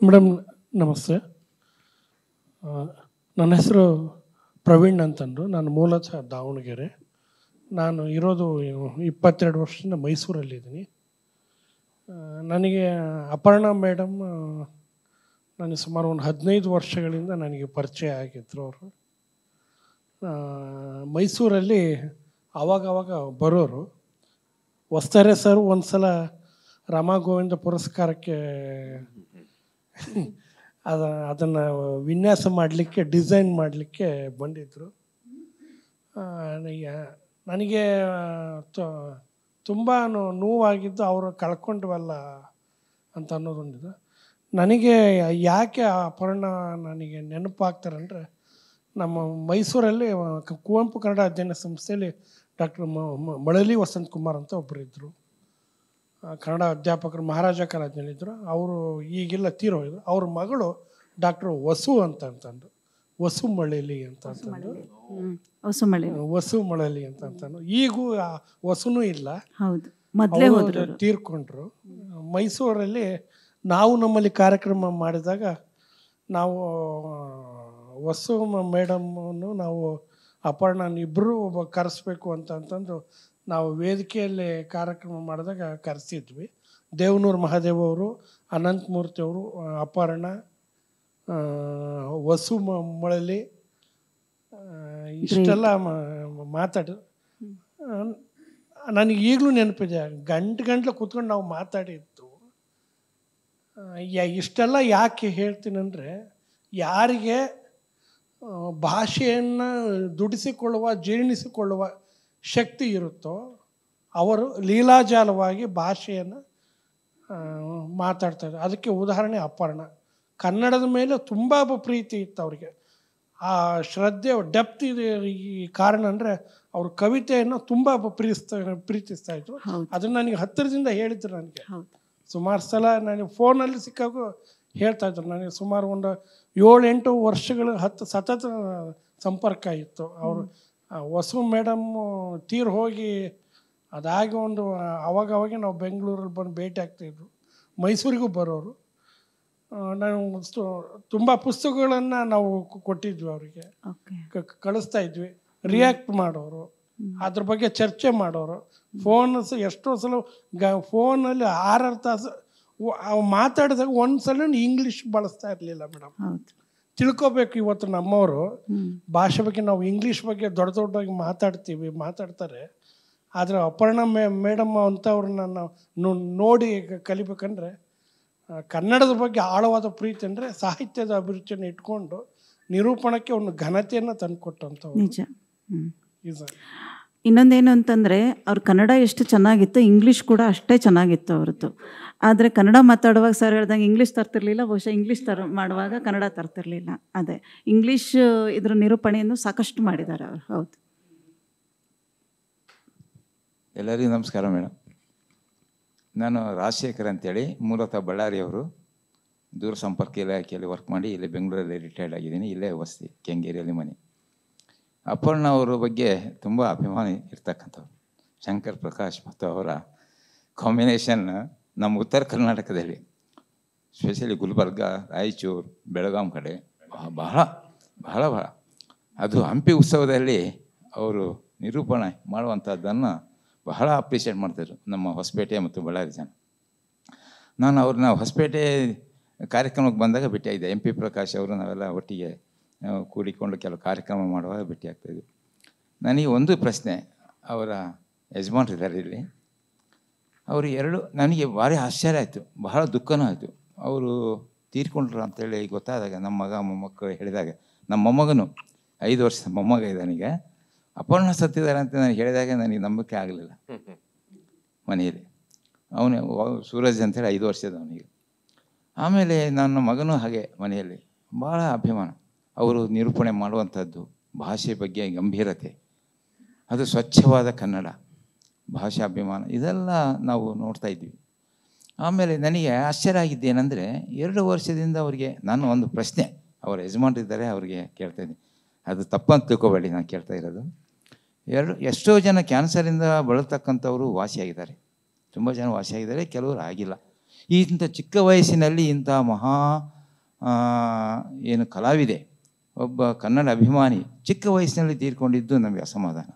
ಮೇಡಮ್ ನಮಸ್ತೆ. ನನ್ನ ಹೆಸರು ಪ್ರವೀಣ್ ಅಂತಂದು. ನಾನು ಮೂಲತಃ ದಾವಣಗೆರೆ. ನಾನು ಇರೋದು 22 ವರ್ಷದಿಂದ ಮೈಸೂರಲ್ಲಿದ್ದೀನಿ. ನನಗೆ ಅಪರ್ಣ ಮೇಡಮ್ ನನಗೆ ಸುಮಾರು ಒಂದು 15 ವರ್ಷಗಳಿಂದ ನನಗೆ ಪರಿಚಯ ಆಗಿದ್ದರು. ಅವರು ಮೈಸೂರಲ್ಲಿ ಆವಾಗವಾಗ ಬರೋರು. ವಸ್ತಾರೆ ಸರ್ ಒಂದು ಸಲ ರಾಮ ಗೋವಿಂದ ಪುರಸ್ಕಾರಕ್ಕೆ ಅದನ್ನು ವಿನ್ಯಾಸ ಮಾಡಲಿಕ್ಕೆ, ಡಿಸೈನ್ ಮಾಡಲಿಕ್ಕೆ ಬಂದಿದ್ದರು. ನನಗೆ ತುಂಬ ನೋವಾಗಿದ್ದು ಅವರು ಕಳ್ಕೊಂಡ್ವಲ್ಲ ಅಂತ ಅನ್ನೋದೊಂದಿದೆ. ನನಗೆ ಯಾಕೆ ಅಪರ್ಣ ನನಗೆ ನೆನಪಾಗ್ತಾರಂದರೆ, ನಮ್ಮ ಮೈಸೂರಲ್ಲಿ ಕುವೆಂಪು ಕನ್ನಡ ಅಧ್ಯಯನ ಸಂಸ್ಥೆಯಲ್ಲಿ ಡಾಕ್ಟರ್ ಮಳಲಿ ವಸಂತ್ ಕುಮಾರ್ ಅಂತ ಒಬ್ಬರಿದ್ದರು. ಕನ್ನಡ ಅಧ್ಯಾಪಕರು ಮಹಾರಾಜ ಕಾಲೇಜಿನಲ್ಲಿದ್ದರು. ಅವರು ಈಗೆಲ್ಲ ತೀರೋಗಿದ್ರು. ಅವ್ರ ಮಗಳು ಡಾಕ್ಟರ್ ವಸು ಅಂತಂದು, ವಸು ಮಳಲಿ ಅಂತಂದು, ವಸು ಮಳಲಿ ಅಂತಂದು. ಈಗೂ ವಸುನೂ ಇಲ್ಲ, ತೀರ್ಕೊಂಡ್ರು. ಮೈಸೂರಲ್ಲಿ ನಾವು ನಮ್ಮಲ್ಲಿ ಕಾರ್ಯಕ್ರಮ ಮಾಡಿದಾಗ ನಾವು ವಸು ಮೇಡಮನ್ನು ನಾವು ಅಪರ್ಣನ ಇಬ್ಬರು ಕರೆಸ್ಬೇಕು ಅಂತಂದು ನಾವು ವೇದಿಕೆಯಲ್ಲಿ ಕಾರ್ಯಕ್ರಮ ಮಾಡಿದಾಗ ಕರೆಸಿದ್ವಿ. ದೇವನೂರು ಮಹಾದೇವ್ ಅವರು, ಅನಂತಮೂರ್ತಿ ಅವರು, ಅಪರ್ಣ, ವಸು ಮಳಲಿ ಇಷ್ಟೆಲ್ಲ ಮಾತಾಡಿ ನನಗೆ ಈಗಲೂ ನೆನಪಿದೆ. ಗಂಟೆ ಕೂತ್ಕೊಂಡು ನಾವು ಮಾತಾಡಿದ್ದು. ಇಷ್ಟೆಲ್ಲ ಯಾಕೆ ಹೇಳ್ತೀನಂದರೆ, ಯಾರಿಗೆ ಭಾಷೆಯನ್ನು ದುಡಿಸಿಕೊಳ್ಳುವ, ಜೀರ್ಣಿಸಿಕೊಳ್ಳುವ ಶಕ್ತಿ ಇರುತ್ತೋ ಅವರು ಲೀಲಾಜಾಲವಾಗಿ ಭಾಷೆಯನ್ನು ಮಾತಾಡ್ತಾರೆ. ಅದಕ್ಕೆ ಉದಾಹರಣೆ ಅಪರ್ಣ. ಕನ್ನಡದ ಮೇಲೆ ತುಂಬ ಪ್ರೀತಿ ಇತ್ತು ಅವರಿಗೆ. ಆ ಶ್ರದ್ಧೆ, ಡೆಪ್ತ್ ಇದೆ. ಈ ಕಾರಣ ಅಂದರೆ ಅವ್ರ ಕವಿತೆಯನ್ನು ತುಂಬ ಪ್ರೀತಿಸ್ತಾ ಇದ್ರು. ಅದನ್ನು ನನಗೆ ಹತ್ತಿರದಿಂದ ಹೇಳಿದ್ರು. ನನಗೆ ಸುಮಾರು ಸಲ ನನಗೆ ಫೋನಲ್ಲಿ ಸಿಕ್ಕಾಗೂ ಹೇಳ್ತಾ ಇದ್ರು. ನನಗೆ ಸುಮಾರು ಒಂದು 7-8 ವರ್ಷಗಳ ಸತತ ಸಂಪರ್ಕ ಇತ್ತು. ಅವರು ವಸು ಮೇಡಮ್ ತೀರು ಹೋಗಿ ಅದಾಗಿ ಒಂದು ಅವಾಗವಾಗ ನಾವು ಬೆಂಗಳೂರಲ್ಲಿ ಬಂದು ಭೇಟಿ ಆಗ್ತಾಯಿದ್ರು. ಮೈಸೂರಿಗೂ ಬರೋರು. ನಾವು ತುಂಬ ಪುಸ್ತಕಗಳನ್ನು ನಾವು ಕೊಟ್ಟಿದ್ವಿ ಅವರಿಗೆ, ಕಳಿಸ್ತಾ ಇದ್ವಿ. ರಿಯಾಕ್ಟ್ ಮಾಡೋರು, ಅದ್ರ ಬಗ್ಗೆ ಚರ್ಚೆ ಮಾಡೋರು. ಎಷ್ಟೋ ಸಲ ಫೋನಲ್ಲಿ 6 ತಾಸು ಮಾತಾಡಿದಾಗ ಒಂದು ಸಲ ಇಂಗ್ಲೀಷ್ ಬಳಸ್ತಾ ಇರಲಿಲ್ಲ ಮೇಡಮ್. ತಿಳ್ಕೊಬೇಕು. ಇವತ್ತು ನಮ್ಮವರು ಭಾಷೆ ಬಗ್ಗೆ, ನಾವು ಇಂಗ್ಲೀಷ್ ಬಗ್ಗೆ ದೊಡ್ಡದಾಗಿ ಮಾತಾಡ್ತಾರೆ. ಆದರೆ ಅಪರ್ಣ ಮೇಡಮ್ ಅಂಥವ್ರನ್ನ ನಾವು ನೋಡಿ ಕಲಿಬೇಕಂದ್ರೆ ಕನ್ನಡದ ಬಗ್ಗೆ ಆಳವಾದ ಪ್ರೀತಿ ಅಂದರೆ ಸಾಹಿತ್ಯದ ಅಭಿರುಚಿಯನ್ನು ಇಟ್ಕೊಂಡು ನಿರೂಪಣಕ್ಕೆ ಒಂದು ಘನತೆಯನ್ನು ತಂದುಕೊಟ್ಟಂಥವ್ರು. ನಿಜ. ಈಸ್ ಇನ್ನೊಂದೇನು ಅಂತಂದರೆ ಅವ್ರ ಕನ್ನಡ ಎಷ್ಟು ಚೆನ್ನಾಗಿತ್ತು, ಇಂಗ್ಲೀಷ್ ಕೂಡ ಅಷ್ಟೇ ಚೆನ್ನಾಗಿತ್ತು ಅವ್ರದ್ದು. ಆದರೆ ಕನ್ನಡ ಮಾತಾಡುವಾಗ ಸರ್ ಹೇಳ್ದಂಗೆ ಇಂಗ್ಲೀಷ್ ತರ್ತಿರ್ಲಿಲ್ಲ, ಬಹುಶಃ ಇಂಗ್ಲೀಷ್ ಮಾಡುವಾಗ ಕನ್ನಡ ತರ್ತಿರ್ಲಿಲ್ಲ. ಅದೇ ಇಂಗ್ಲೀಷ್ ಇದ್ರ ನಿರೂಪಣೆಯನ್ನು ಸಾಕಷ್ಟು ಮಾಡಿದ್ದಾರೆ ಅವರು. ಹೌದು. ಎಲ್ಲರಿಗೂ ನಮಸ್ಕಾರ ಮೇಡಮ್. ನಾನು ರಾಜಶೇಖರ್ ಅಂತೇಳಿ, ಮೂಲತಃ ಬಳ್ಳಾರಿಯವರು. ದೂರಸಂಪರ್ಕ ಇಲಾಖೆಯಲ್ಲಿ ವರ್ಕ್ ಮಾಡಿ ಇಲ್ಲಿ ಬೆಂಗಳೂರಲ್ಲಿ ರಿಟೈರ್ಡ್ ಆಗಿದ್ದೀನಿ. ಇಲ್ಲೇ ವಸತಿ, ಕೆಂಗೇರಿಯಲ್ಲಿ ಮನೆ. ಅಪರ್ಣ ಅವರ ಬಗ್ಗೆ ತುಂಬ ಅಭಿಮಾನ ಇರ್ತಕ್ಕಂಥವ್ರು. ಶಂಕರ್ ಪ್ರಕಾಶ್ ಮತ್ತು ಅವರ ಕಾಂಬಿನೇಷನ್ ನಮ್ಮ ಉತ್ತರ ಕರ್ನಾಟಕದಲ್ಲಿ, ಸ್ಪೆಷಲಿ ಗುಲ್ಬರ್ಗ, ರಾಯಚೂರು, ಬೆಳಗಾಂ ಕಡೆ ಬಹಳ ಬಹಳ ಬಹಳ. ಅದು ಹಂಪಿ ಉತ್ಸವದಲ್ಲಿ ಅವರು ನಿರೂಪಣೆ ಮಾಡುವಂಥದ್ದನ್ನು ಬಹಳ ಅಪ್ರಿಷಿಯೇಟ್ ಮಾಡ್ತಿದ್ರು ನಮ್ಮ ಹೊಸಪೇಟೆ ಮತ್ತು ಬಳ್ಳಾರಿ ಜನ. ನಾನು ಅವ್ರನ್ನ ಹೊಸಪೇಟೆ ಕಾರ್ಯಕ್ರಮಕ್ಕೆ ಬಂದಾಗ ಭೇಟಿಯಾಗಿದ್ದೆ. MP ಪ್ರಕಾಶ್ ಅವರು, ನಾವೆಲ್ಲ ಒಟ್ಟಿಗೆ ಕೂಡಿಕೊಂಡು ಕೆಲವು ಕಾರ್ಯಕ್ರಮ ಮಾಡುವಾಗ ಭೇಟಿಯಾಗ್ತಾಯಿದ್ವಿ. ನನಗೆ ಒಂದು ಪ್ರಶ್ನೆ, ಅವರ ಯಜಮಾನರಿದ್ದಾರೆ ಇಲ್ಲಿ, ಅವರು ನನಗೆ ಭಾರಿ ಆಶ್ಚರ್ಯ ಆಯಿತು, ಬಹಳ ದುಃಖನೂ ಆಯಿತು. ಅವರು ತೀರ್ಕೊಂಡ್ರು ಅಂತೇಳಿ ಗೊತ್ತಾದಾಗ, ನಮ್ಮ ಮಗ ಮೊಮ್ಮಕ್ಕಳು ಹೇಳಿದಾಗ, ನಮ್ಮ ಮೊಮ್ಮಗನು 5 ವರ್ಷ ಮೊಮ್ಮಗ ನನಗೆ ಅಪರ್ಣ ಸತ್ತಿದ್ದಾರೆ ಅಂತ ನಾನು ಹೇಳಿದಾಗ ನನಗೆ ನಂಬಿಕೆ ಆಗಲಿಲ್ಲ. ಮನೆಯಲ್ಲಿ ಅವನು ಸೂರಜ್ ಅಂತೇಳಿ 5 ವರ್ಷದ ಅವನಿಗೆ. ಆಮೇಲೆ ನನ್ನ ಮಗನೂ ಹಾಗೆ ಮನೆಯಲ್ಲಿ ಭಾಳ ಅಭಿಮಾನ. ಅವರು ನಿರೂಪಣೆ ಮಾಡುವಂಥದ್ದು ಭಾಷೆ ಬಗ್ಗೆ ಗಂಭೀರತೆ, ಅದು ಸ್ವಚ್ಛವಾದ ಕನ್ನಡ, ಭಾಷಾಭಿಮಾನ, ಇದೆಲ್ಲ ನಾವು ನೋಡ್ತಾ ಇದ್ವಿ. ಆಮೇಲೆ ನನಗೆ ಆಶ್ಚರ್ಯ ಆಗಿದ್ದೇನೆಂದರೆ, 2 ವರ್ಷದಿಂದ ಅವರಿಗೆ ನಾನು ಒಂದು ಪ್ರಶ್ನೆ, ಅವರ ಯಜಮಾನರಿದ್ದಾರೆ ಅವ್ರಿಗೆ ಕೇಳ್ತಾಯಿದ್ದೀನಿ, ಅದು ತಪ್ಪಂತ ತಿಳ್ಕೊಬೇಡಿ ನಾನು ಕೇಳ್ತಾ ಇರೋದು. ಎಷ್ಟೋ ಜನ ಕ್ಯಾನ್ಸರಿಂದ ಬಳಲ್ತಕ್ಕಂಥವರು ವಾಸಿಯಾಗಿದ್ದಾರೆ, ತುಂಬ ಜನ ವಾಸಿಯಾಗಿದ್ದಾರೆ, ಕೆಲವರು ಆಗಿಲ್ಲ. ಇಂಥ ಚಿಕ್ಕ ವಯಸ್ಸಿನಲ್ಲಿ ಇಂಥ ಮಹಾ ಏನು ಕಲಾವಿದೆ, ಒಬ್ಬ ಕನ್ನಡ ಅಭಿಮಾನಿ ಚಿಕ್ಕ ವಯಸ್ಸಿನಲ್ಲಿ ತೀರ್ಕೊಂಡಿದ್ದು ನಮಗೆ ಅಸಮಾಧಾನ.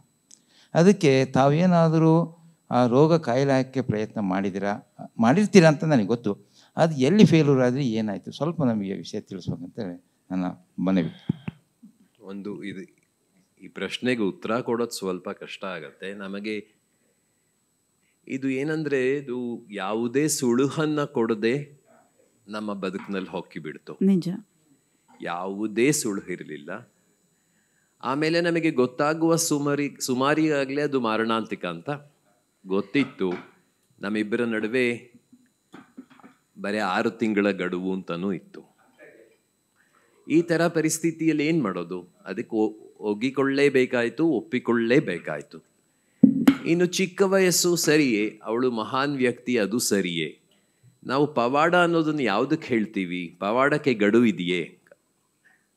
ಅದಕ್ಕೆ ತಾವೇನಾದರೂ ಆ ರೋಗ ಕಾಯಿಲೆಗೆ ಪ್ರಯತ್ನ ಮಾಡಿರ್ತೀರಾ ಅಂತ ನನಗೆ ಗೊತ್ತು. ಅದು ಎಲ್ಲಿ ಫೇಲ್ಯೂರ್ ಆದರೆ ಏನಾಯಿತು, ಸ್ವಲ್ಪ ನಮಗೆ ವಿಷಯ ತಿಳಿಸ್ಬೇಕಂತೇಳಿ ನನ್ನ ಮನವಿ. ಈ ಪ್ರಶ್ನೆಗೆ ಉತ್ತರ ಕೊಡೋದು ಸ್ವಲ್ಪ ಕಷ್ಟ ಆಗತ್ತೆ ನಮಗೆ. ಇದು ಏನಂದ್ರೆ, ಇದು ಯಾವುದೇ ಸುಳುಹನ್ನ ಕೊಡದೆ ನಮ್ಮ ಬದುಕಿನಲ್ಲಿ ಹೊಕ್ಕಿ ಬಿಡ್ತು. ನಿಜ. ಯಾವುದೇ ಸುಳುಹು ಇರಲಿಲ್ಲ. ಆಮೇಲೆ ನಮಗೆ ಗೊತ್ತಾಗುವ ಸುಮಾರಿಗಾಗಲೇ ಅದು ಮಾರಣಾಂತಿಕ ಅಂತ ಗೊತ್ತಿತ್ತು. ನಮ್ಮಿಬ್ಬರ ನಡುವೆ ಬರೀ 6 ತಿಂಗಳ ಗಡುವು ಅಂತನೂ ಇತ್ತು. ಈ ಥರ ಪರಿಸ್ಥಿತಿಯಲ್ಲಿ ಏನು ಮಾಡೋದು? ಅದಕ್ಕೆ ಒಗ್ಗಿಕೊಳ್ಳೇಬೇಕಾಯಿತು, ಒಪ್ಪಿಕೊಳ್ಳೇಬೇಕಾಯಿತು. ಇನ್ನು ಚಿಕ್ಕ ವಯಸ್ಸು ಸರಿಯೇ, ಅವಳು ಮಹಾನ್ ವ್ಯಕ್ತಿ, ಅದು ಸರಿಯೇ. ನಾವು ಪವಾಡ ಅನ್ನೋದನ್ನು ಯಾವುದಕ್ಕೆ ಹೇಳ್ತೀವಿ? ಪವಾಡಕ್ಕೆ ಗಡುವು ಇದೆಯೇ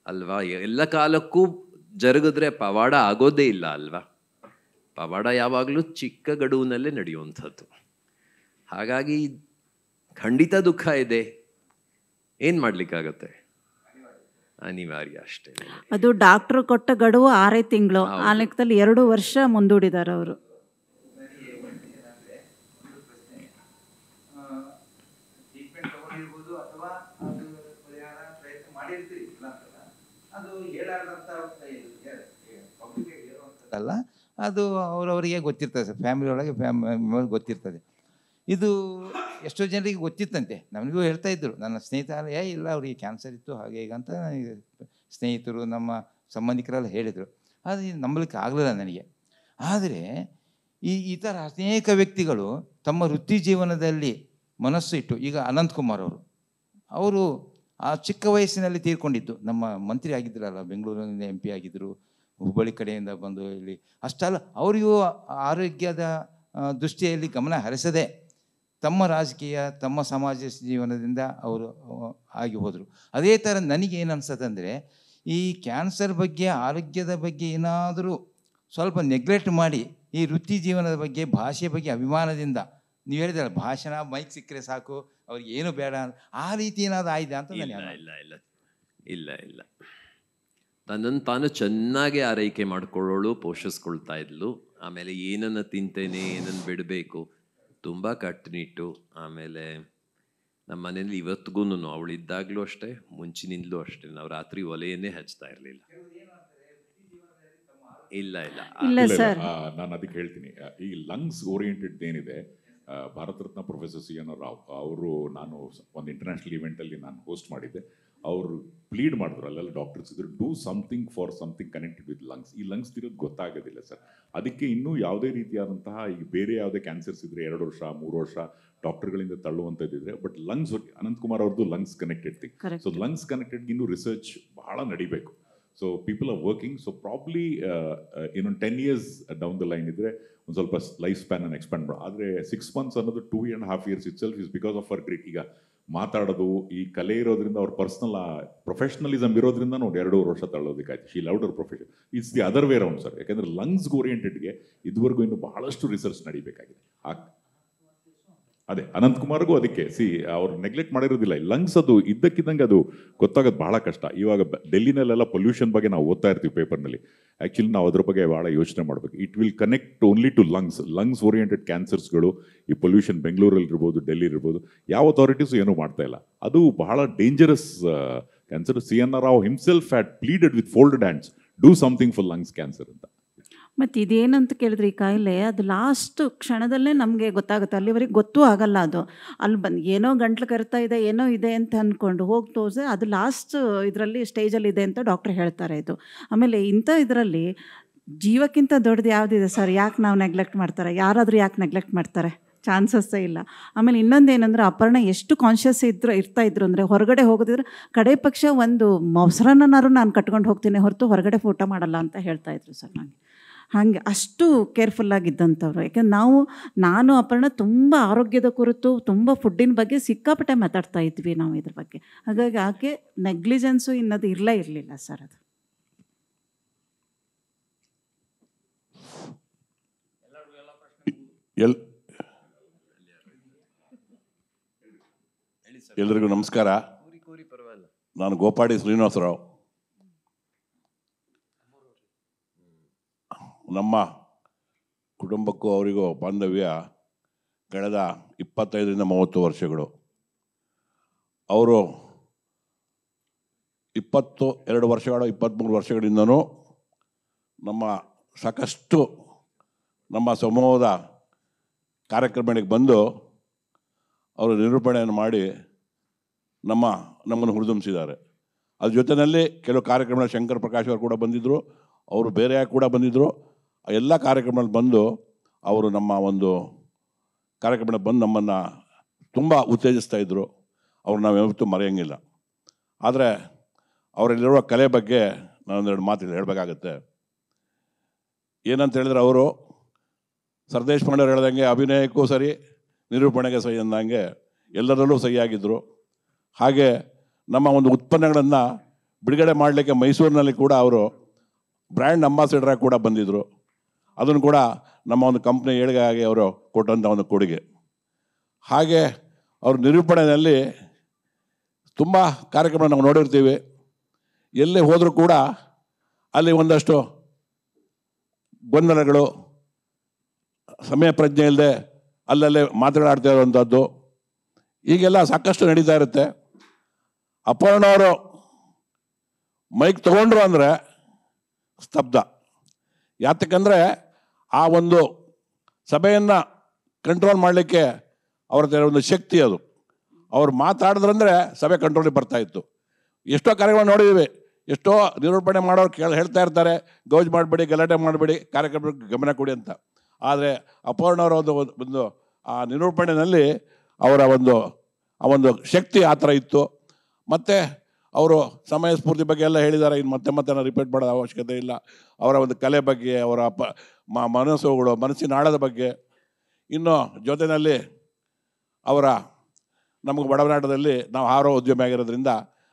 ಅಲ್ವಾ? ಎಲ್ಲ ಕಾಲಕ್ಕೂ ಜರುಗಿದ್ರೆ ಪವಾಡ ಆಗೋದೇ ಇಲ್ಲ ಅಲ್ವಾ? ಪವಾಡ ಯಾವಾಗಲೂ ಚಿಕ್ಕ ಗಡುವಿನಲ್ಲೇ ನಡೆಯುವಂಥದ್ದು. ಹಾಗಾಗಿ ಖಂಡಿತ ದುಃಖ ಇದೆ, ಏನು ಮಾಡಲಿಕ್ಕಾಗತ್ತೆ, ಅನಿವಾರ್ಯ ಅಷ್ಟೇ. ಅದು ಡಾಕ್ಟ್ರು ಕೊಟ್ಟ ಗಡುವು 6 ತಿಂಗಳು, ಆ ಲೆಕ್ಕದಲ್ಲಿ 2 ವರ್ಷ ಮುಂದೂಡಿದ್ದಾರೆ ಅವರು. ಅಲ್ಲ, ಅದು ಅವರವರಿಗೆ ಗೊತ್ತಿರ್ತದೆ ಸರ್, ಫ್ಯಾಮಿಲಿ ಒಳಗೆ ಗೊತ್ತಿರ್ತದೆ. ಇದು ಎಷ್ಟೋ ಜನರಿಗೆ ಗೊತ್ತಿತ್ತಂತೆ, ನಮಗೂ ಹೇಳ್ತಾ ಇದ್ದರು. ನನ್ನ ಸ್ನೇಹಿತರ ಇಲ್ಲ ಅವರಿಗೆ ಕ್ಯಾನ್ಸರ್ ಇತ್ತು ಹಾಗೆ ಈಗ ಅಂತ ನನಗೆ ಸ್ನೇಹಿತರು, ನಮ್ಮ ಸಂಬಂಧಿಕರೆಲ್ಲ ಹೇಳಿದರು. ಅದು ನಂಬಲಿಕ್ಕೆ ಆಗಲಿಲ್ಲ ನನಗೆ. ಆದರೆ ಈ ಥರ ಅನೇಕ ವ್ಯಕ್ತಿಗಳು ತಮ್ಮ ವೃತ್ತಿ ಜೀವನದಲ್ಲಿ ಮನಸ್ಸು ಇಟ್ಟು, ಈಗ ಅನಂತಕುಮಾರ್ ಅವರು ಆ ಚಿಕ್ಕ ವಯಸ್ಸಿನಲ್ಲಿ ತೀರ್ಕೊಂಡಿದ್ದು. ನಮ್ಮ ಮಂತ್ರಿ ಆಗಿದ್ದರಲ್ಲ, ಬೆಂಗಳೂರಿನಿಂದ MP ಆಗಿದ್ದರು, ಹುಬ್ಬಳ್ಳಿ ಕಡೆಯಿಂದ ಬಂದು ಇಲ್ಲಿ. ಅಷ್ಟಲ್ಲ, ಅವರಿಗೂ ಆರೋಗ್ಯದ ದೃಷ್ಟಿಯಲ್ಲಿ ಗಮನ ಹರಿಸದೆ ತಮ್ಮ ರಾಜಕೀಯ, ತಮ್ಮ ಸಮಾಜ ಜೀವನದಿಂದ ಅವರು ಆಗಿ ಹೋದರು. ಅದೇ ಥರ ನನಗೇನು ಅನ್ಸತ್ತಂದರೆ, ಈ ಕ್ಯಾನ್ಸರ್ ಬಗ್ಗೆ, ಆರೋಗ್ಯದ ಬಗ್ಗೆ ಏನಾದರೂ ಸ್ವಲ್ಪ ನೆಗ್ಲೆಕ್ಟ್ ಮಾಡಿ ಈ ವೃತ್ತಿ ಜೀವನದ ಬಗ್ಗೆ, ಭಾಷೆ ಬಗ್ಗೆ ಅಭಿಮಾನದಿಂದ, ನೀವು ಹೇಳಿದ್ರಲ್ಲ ಭಾಷಣ ಮೈಕ್ ಸಿಕ್ಕರೆ ಸಾಕು ಅವ್ರಿಗೆ ಏನು ಬೇಡ, ಆ ರೀತಿ ಏನಾದರೂ ಆಯ್ದೆ ಅಂತ ಇಲ್ಲ ಇಲ್ಲ ಇಲ್ಲ. ತನ್ನನ್ನು ತಾನು ಚೆನ್ನಾಗಿ ಆರೈಕೆ ಮಾಡ್ಕೊಳ್ಳೋಳು, ಪೋಷಿಸ್ಕೊಳ್ತಾ ಇದ್ಲು. ಆಮೇಲೆ ಏನನ್ನು ತಿಂತೇನೆ, ಏನನ್ನು ಬಿಡಬೇಕು, ತುಂಬ ಕಟ್ಟುನಿಟ್ಟು. ಆಮೇಲೆ ನಮ್ಮ ಮನೇಲಿ ಇವತ್ತಿಗೂ, ಅವಳಿದ್ದಾಗಲೂ ಅಷ್ಟೇ, ಮುಂಚಿನಿಂದಲೂ ಅಷ್ಟೇ, ನಾವು ರಾತ್ರಿ ಒಲೆಯನ್ನೇ ಹಚ್ತಾ ಇರಲಿಲ್ಲ. ಇಲ್ಲ ನಾನು ಅದಕ್ಕೆ ಹೇಳ್ತೀನಿ, ಈ ಲಂಗ್ಸ್ ಓರಿಯೆಂಟೆಡ್ ಏನಿದೆ, ಭಾರತ ರತ್ನ ಪ್ರೊಫೆಸರ್ CN ರಾವ್ ಅವರು, ನಾನು ಒಂದು ಇಂಟರ್ನ್ಯಾಷನಲ್ ಇವೆಂಟಲ್ಲಿ ನಾನು ಹೋಸ್ಟ್ ಮಾಡಿದ್ದೆ. ಅವರು ಪ್ಲೀಡ್ ಮಾಡಿದ್ರು, ಅಲ್ಲೆಲ್ಲ ಡಾಕ್ಟರ್ಸ್ ಇದ್ರು, do something for something connected with lungs. ಈ ಲಂಗ್ಸ್ ಇರೋದು ಗೊತ್ತಾಗೋದಿಲ್ಲ ಸರ್. ಅದಕ್ಕೆ ಇನ್ನೂ ಯಾವುದೇ ರೀತಿಯಾದಂತಹ ಈಗ ಬೇರೆ ಯಾವುದೇ ಕ್ಯಾನ್ಸರ್ಸ್ ಇದ್ರೆ 2 ವರ್ಷ 3 ವರ್ಷ ಡಾಕ್ಟರ್ಗಳಿಂದ ತಳ್ಳುವಂಥದ್ದಿದ್ರೆ, ಬಟ್ ಲಂಗ್ಸ್ ಅನಂತಕುಮಾರ್ ಅವ್ರದ್ದು lungs connected thing. So lungs connected ಇನ್ನೂ ರಿಸರ್ಚ್ ಬಹಳ ನಡಿಬೇಕು. So people are working. So probably ಇನ್ನೊಂದು 10 years ಡೌನ್ ದ ಲೈನ್ ಇದ್ರೆ ಒಂದು ಸ್ವಲ್ಪ ಲೈಫ್ ಸ್ಪ್ಯಾನ್ ಅನ್ನು ಎಕ್ಸ್ಪ್ಯಾಂಡ್ ಮಾಡೋ. ಆದರೆ 6 months ಅನ್ನೋದು 2.5 years it self is because of hour great. ಈಗ ಮಾತಾಡೋದು ಈ ಕಲೆ ಇರೋದ್ರಿಂದ, ಅವ್ರ ಪರ್ಸನಲ್ ಪ್ರೊಫೆಷನಲಿಸಮ್ ಇರೋದ್ರಿಂದ ನೋಡಿ 2.5 ವರ್ಷ ತಳ್ಳೋದಕ್ಕಾಯ್ತು. She loved our profession. It's the other way round sir. ಯಾಕಂದ್ರೆ ಲಂಗ್ಸ್ ಓರಿಯೆಂಟೆಡ್ಗೆ ಇದುವರೆಗೂ ಇನ್ನು ಬಹಳಷ್ಟು ರಿಸರ್ಚ್ ನಡೀಬೇಕಾಗಿದೆ. ಅದೇ ಅನಂತಕುಮಾರ್ಗೂ ಅದಕ್ಕೆ ಅವ್ರು ನೆಗ್ಲೆಕ್ಟ್ ಮಾಡಿರೋದಿಲ್ಲ. ಲಂಗ್ಸ್ ಅದು ಇದ್ದಕ್ಕಿದ್ದಂಗೆ ಅದು ಗೊತ್ತಾಗೋದು ಬಹಳ ಕಷ್ಟ. ಇವಾಗ ಡೆಲ್ಲಿನಲ್ಲೆಲ್ಲ ಪೊಲ್ಯೂಷನ್ ಬಗ್ಗೆ ನಾವು ಓದ್ತಾ ಇರ್ತೀವಿ ಪೇಪರ್ನಲ್ಲಿ. ಆ್ಯಕ್ಚುಲಿ ನಾವು ಅದ್ರ ಬಗ್ಗೆ ಭಾಳ ಯೋಚನೆ ಮಾಡಬೇಕು. It will connect only to lungs oriented ಕ್ಯಾನ್ಸರ್ಸ್ಗಳು. ಈ ಪೊಲ್ಯೂಷನ್ ಬೆಂಗಳೂರಲ್ಲಿ ಇರ್ಬೋದು, ಡೆಲ್ಲಿ ಇರ್ಬೋದು, ಯಾವ ಅಥಾರಿಟೀಸು ಏನೂ ಮಾಡ್ತಾ ಇಲ್ಲ. ಅದು ಬಹಳ dangerous cancer. CN Rao himself had pleaded with folded hands, do something for lungs cancer ಅಂತ. ಮತ್ತು ಇದೇನಂತ ಕೇಳಿದ್ರೆ ಈ ಕಾಯಿಲೆ ಅದು ಲಾಸ್ಟ್ ಕ್ಷಣದಲ್ಲೇ ನಮಗೆ ಗೊತ್ತಾಗುತ್ತೆ. ಅಲ್ಲಿವರೆಗೆ ಗೊತ್ತೂ ಆಗಲ್ಲ. ಅದು ಅಲ್ಲಿ ಬಂದು ಏನೋ ಗಂಟ್ಲು ಕರಿತಾ ಇದೆ, ಏನೋ ಇದೆ ಅಂತ ಅಂದ್ಕೊಂಡು ಹೋಗಿ ತೋರಿಸಿ ಅದು ಲಾಸ್ಟ್ ಇದರಲ್ಲಿ ಸ್ಟೇಜಲ್ಲಿ ಇದೆ ಅಂತ ಡಾಕ್ಟ್ರ್ ಹೇಳ್ತಾರೆ. ಇದು ಆಮೇಲೆ ಇಂಥ ಇದರಲ್ಲಿ ಜೀವಕ್ಕಿಂತ ದೊಡ್ಡದು ಯಾವುದಿದೆ ಸರ್? ಯಾಕೆ ನಾವು ನೆಗ್ಲೆಕ್ಟ್ ಮಾಡ್ತಾರೆ? ಯಾರಾದರೂ ಯಾಕೆ ನೆಗ್ಲೆಕ್ಟ್ ಮಾಡ್ತಾರೆ? ಚಾನ್ಸಸ್ಸೇ ಇಲ್ಲ. ಆಮೇಲೆ ಇನ್ನೊಂದೇನೆಂದ್ರೆ ಅಪರ್ಣ ಎಷ್ಟು ಕಾನ್ಷಿಯಸ್ ಇರ್ತಾಯಿದ್ರು ಅಂದರೆ ಹೊರಗಡೆ ಹೋಗೋದಿದ್ರೆ ಕಡೆ ಪಕ್ಷ ಒಂದು ಮೊಸರನ್ನಾರು ನಾನು ಕಟ್ಕೊಂಡು ಹೋಗ್ತೀನಿ ಹೊರತು ಹೊರಗಡೆ ಊಟ ಮಾಡಲ್ಲ ಅಂತ ಹೇಳ್ತಾಯಿದ್ರು ಸರ್. ನನಗೆ ಹಾಗೆ ಅಷ್ಟು ಕೇರ್ಫುಲ್ಲಾಗಿದ್ದಂಥವ್ರು. ಯಾಕೆಂದ್ರೆ ನಾನು ಅಪರ್ಣ ತುಂಬ ಆರೋಗ್ಯದ ಕುರಿತು, ತುಂಬ ಫುಡ್ಡಿನ ಬಗ್ಗೆ ಸಿಕ್ಕಾಪಟ್ಟೆ ಮಾತಾಡ್ತಾ ಇದ್ವಿ ನಾವು ಇದ್ರ ಬಗ್ಗೆ. ಹಾಗಾಗಿ ಆಕೆ ನೆಗ್ಲಿಜೆನ್ಸು ಇನ್ನದು ಇರಲಿಲ್ಲ ಸರ್. ಅದು ಎಲ್ರಿಗೂ ನಮಸ್ಕಾರ. ನಾನು ಗೋಪಾಡಿ ಶ್ರೀನಿವಾಸರಾವ್. ನಮ್ಮ ಕುಟುಂಬಕ್ಕೂ ಅವರಿಗೂ ಬಾಂಧವ್ಯ ಕಳೆದ 25-30 ವರ್ಷಗಳು. ಅವರು 22 ವರ್ಷಗಳು 23 ವರ್ಷಗಳಿಂದನೂ ನಮ್ಮ ಸಾಕಷ್ಟು ನಮ್ಮ ಸಮೂಹದ ಕಾರ್ಯಕ್ರಮಗಳಿಗೆ ಬಂದು ಅವರು ನಿರೂಪಣೆಯನ್ನು ಮಾಡಿ ನಮ್ಮನ್ನು ಹುರಿದುಂಬಿಸಿದ್ದಾರೆ. ಅದ್ರ ಜೊತೆಯಲ್ಲಿ ಕೆಲವು ಕಾರ್ಯಕ್ರಮ ಶಂಕರ್ ಪ್ರಕಾಶ್ ಅವರು ಕೂಡ ಬಂದಿದ್ದರು, ಅವರು ಬೇರೆ ಕೂಡ ಬಂದಿದ್ದರು. ಎಲ್ಲ ಕಾರ್ಯಕ್ರಮದಲ್ಲಿ ಬಂದು ಅವರು ನಮ್ಮ ಒಂದು ಕಾರ್ಯಕ್ರಮಕ್ಕೆ ಬಂದು ನಮ್ಮನ್ನು ತುಂಬ ಉತ್ತೇಜಿಸ್ತಾ ಇದ್ದರು. ಅವ್ರು ನಾವು ಯಾವತ್ತೂ ಮರೆಯೋಂಗಿಲ್ಲ. ಆದರೆ ಅವರಲ್ಲಿರುವ ಕಲೆ ಬಗ್ಗೆ ನಾನೊಂದೆರಡು ಮಾತು ಹೇಳಬೇಕಾಗತ್ತೆ. ಏನಂತ ಹೇಳಿದ್ರೆ, ಅವರು ಸರ್ದೇಶ್ ಪಾಂಡೆಯವ್ರು ಹೇಳ್ದಂಗೆ ಅಭಿನಯಕ್ಕೂ ಸರಿ, ನಿರೂಪಣೆಗೆ ಸಹಿ ಅಂದಂಗೆ ಎಲ್ಲರಲ್ಲೂ ಸಹಿಯಾಗಿದ್ದರು. ಹಾಗೆ ನಮ್ಮ ಒಂದು ಉತ್ಪನ್ನಗಳನ್ನು ಬಿಡುಗಡೆ ಮಾಡಲಿಕ್ಕೆ ಮೈಸೂರಿನಲ್ಲಿ ಕೂಡ ಅವರು ಬ್ರ್ಯಾಂಡ್ ಅಂಬಾಸಿಡರಾಗಿ ಕೂಡ ಬಂದಿದ್ದರು. ಅದನ್ನು ಕೂಡ ನಮ್ಮ ಒಂದು ಕಂಪ್ನಿ ಏಳಿಗೆಯಾಗಿ ಅವರು ಕೊಟ್ಟಂಥ ಒಂದು ಕೊಡುಗೆ. ಹಾಗೆ ಅವ್ರ ನಿರೂಪಣೆಯಲ್ಲಿ ತುಂಬ ಕಾರ್ಯಕ್ರಮ ನಾವು ನೋಡಿರ್ತೀವಿ. ಎಲ್ಲೇ ಹೋದರೂ ಕೂಡ ಅಲ್ಲಿ ಒಂದಷ್ಟು ಗೊಂದಲಗಳು, ಸಮಯ ಪ್ರಜ್ಞೆ ಇಲ್ಲದೆ ಅಲ್ಲಲ್ಲೇ ಮಾತುಗಳಾಡ್ತಾ ಇರುವಂಥದ್ದು, ಹೀಗೆಲ್ಲ ಸಾಕಷ್ಟು ನಡೀತಾ ಇರುತ್ತೆ. ಅಪರ್ಣವರು ಮೈಕ್ ತಗೊಂಡ್ರು ಅಂದರೆ ಸ್ತಬ್ಧ. ಯಾತಕ್ಕಂದರೆ ಆ ಒಂದು ಸಭೆಯನ್ನು ಕಂಟ್ರೋಲ್ ಮಾಡಲಿಕ್ಕೆ ಅವ್ರ ಒಂದು ಶಕ್ತಿ ಅದು. ಅವ್ರು ಮಾತಾಡಿದ್ರಂದರೆ ಸಭೆ ಕಂಟ್ರೋಲಿಗೆ ಬರ್ತಾಯಿತ್ತು. ಎಷ್ಟೋ ಕಾರ್ಯಕ್ರಮ ನೋಡಿದ್ದೀವಿ, ಎಷ್ಟೋ ನಿರೂಪಣೆ ಮಾಡೋರು ಹೇಳ್ತಾ ಇರ್ತಾರೆ, ಗೌಜ್ ಮಾಡಬೇಡಿ, ಗಲಾಟೆ ಮಾಡಬೇಡಿ, ಕಾರ್ಯಕ್ರಮಕ್ಕೆ ಗಮನ ಕೊಡಿ ಅಂತ. ಆದರೆ ಅಪರ್ಣವರ ಒಂದು ಆ ನಿರೂಪಣೆಯಲ್ಲಿ ಅವರ ಆ ಒಂದು ಶಕ್ತಿ ಆ ಥರ ಇತ್ತು. ಮತ್ತು ಅವರು ಸಮಯ ಸ್ಫೂರ್ತಿ ಬಗ್ಗೆ ಎಲ್ಲ ಹೇಳಿದ್ದಾರೆ. ಇನ್ನು ಮತ್ತೆ ನಾನು ರಿಪೀಟ್ ಮಾಡೋದು ಅವಶ್ಯಕತೆ ಇಲ್ಲ. ಅವರ ಒಂದು ಕಲೆ ಬಗ್ಗೆ, ಅವರ ಮನಸ್ಸುಗಳು, ಮನಸ್ಸಿನ ಆಳದ ಬಗ್ಗೆ. ಇನ್ನು ಜೊತೆಯಲ್ಲಿ ನಮಗೆ ಒಡನಾಟದಲ್ಲಿ ನಾವು ಆಹಾರ ಉದ್ಯಮ ಆಗಿರೋದ್ರಿಂದ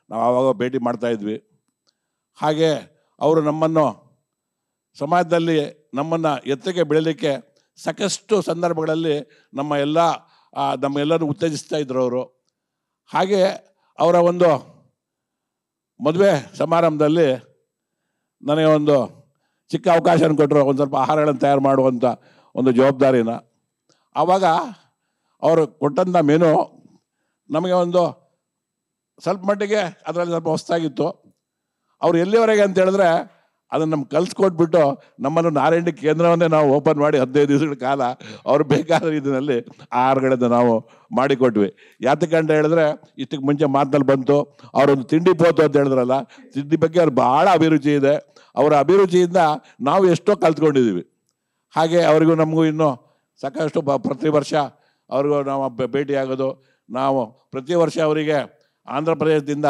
ನಾವು ಆವಾಗ ಭೇಟಿ ಮಾಡ್ತಾಯಿದ್ವಿ. ಹಾಗೆ ಅವರು ನಮ್ಮನ್ನು ಸಮಾಜದಲ್ಲಿ ನಮ್ಮನ್ನು ಎತ್ತಕ್ಕೆ ಬೆಳೀಲಿಕ್ಕೆ ಸಾಕಷ್ಟು ಸಂದರ್ಭಗಳಲ್ಲಿ ನಮ್ಮೆಲ್ಲರೂ ಉತ್ತೇಜಿಸ್ತಾ ಇದ್ರು ಅವರು. ಹಾಗೆ ಅವರ ಒಂದು ಮದುವೆ ಸಮಾರಂಭದಲ್ಲಿ ನನಗೆ ಒಂದು ಚಿಕ್ಕ ಅವಕಾಶನ ಕೊಟ್ಟರು, ಒಂದು ಸ್ವಲ್ಪ ಆಹಾರಗಳನ್ನು ತಯಾರು ಮಾಡುವಂಥ ಒಂದು ಜವಾಬ್ದಾರಿನ. ಆವಾಗ ಅವರು ಕೊಟ್ಟಂಥ ಮೆನು ನಮಗೆ ಒಂದು ಸ್ವಲ್ಪ ಮಟ್ಟಿಗೆ ಅದರಲ್ಲಿ ಸ್ವಲ್ಪ ಹೊಸದಾಗಿತ್ತು. ಅವರು ಎಲ್ಲಿವರೆಗೆ ಅಂತ ಹೇಳಿದ್ರೆ, ಅದನ್ನು ನಮ್ಗೆ ಕಲಿಸ್ಕೊಟ್ಬಿಟ್ಟು ನಮ್ಮನ್ನು ನಾರಾಯಣ ಕೇಂದ್ರವನ್ನೇ ನಾವು ಓಪನ್ ಮಾಡಿ 15 ದಿವಸಗಳ ಕಾಲ ಅವ್ರು ಬೇಕಾದ ಇದರಲ್ಲಿ ಆಹಾರಗಳನ್ನು ನಾವು ಮಾಡಿಕೊಟ್ವಿ. ಯಾತಕ್ಕಂತ ಹೇಳಿದ್ರೆ ಇಷ್ಟಕ್ಕೆ ಮುಂಚೆ ಮಾತಲ್ಲಿ ಬಂತು, ಅವರೊಂದು ತಿಂಡಿ ಪೋತು ಅಂತ ಹೇಳಿದ್ರಲ್ಲ, ತಿಂಡಿ ಬಗ್ಗೆ ಅವ್ರು ಭಾಳ ಅಭಿರುಚಿ ಇದೆ. ಅವರ ಅಭಿರುಚಿಯಿಂದ ನಾವು ಎಷ್ಟೋ ಕಲ್ತ್ಕೊಂಡಿದ್ದೀವಿ. ಹಾಗೆ ಅವರಿಗೂ ನಮಗೂ ಇನ್ನೂ ಸಾಕಷ್ಟು ಪ್ರತಿ ವರ್ಷ ಅವ್ರಿಗೂ ನಾವು ಭೇಟಿಯಾಗೋದು. ನಾವು ಪ್ರತಿ ವರ್ಷ ಅವರಿಗೆ ಆಂಧ್ರ ಪ್ರದೇಶದಿಂದ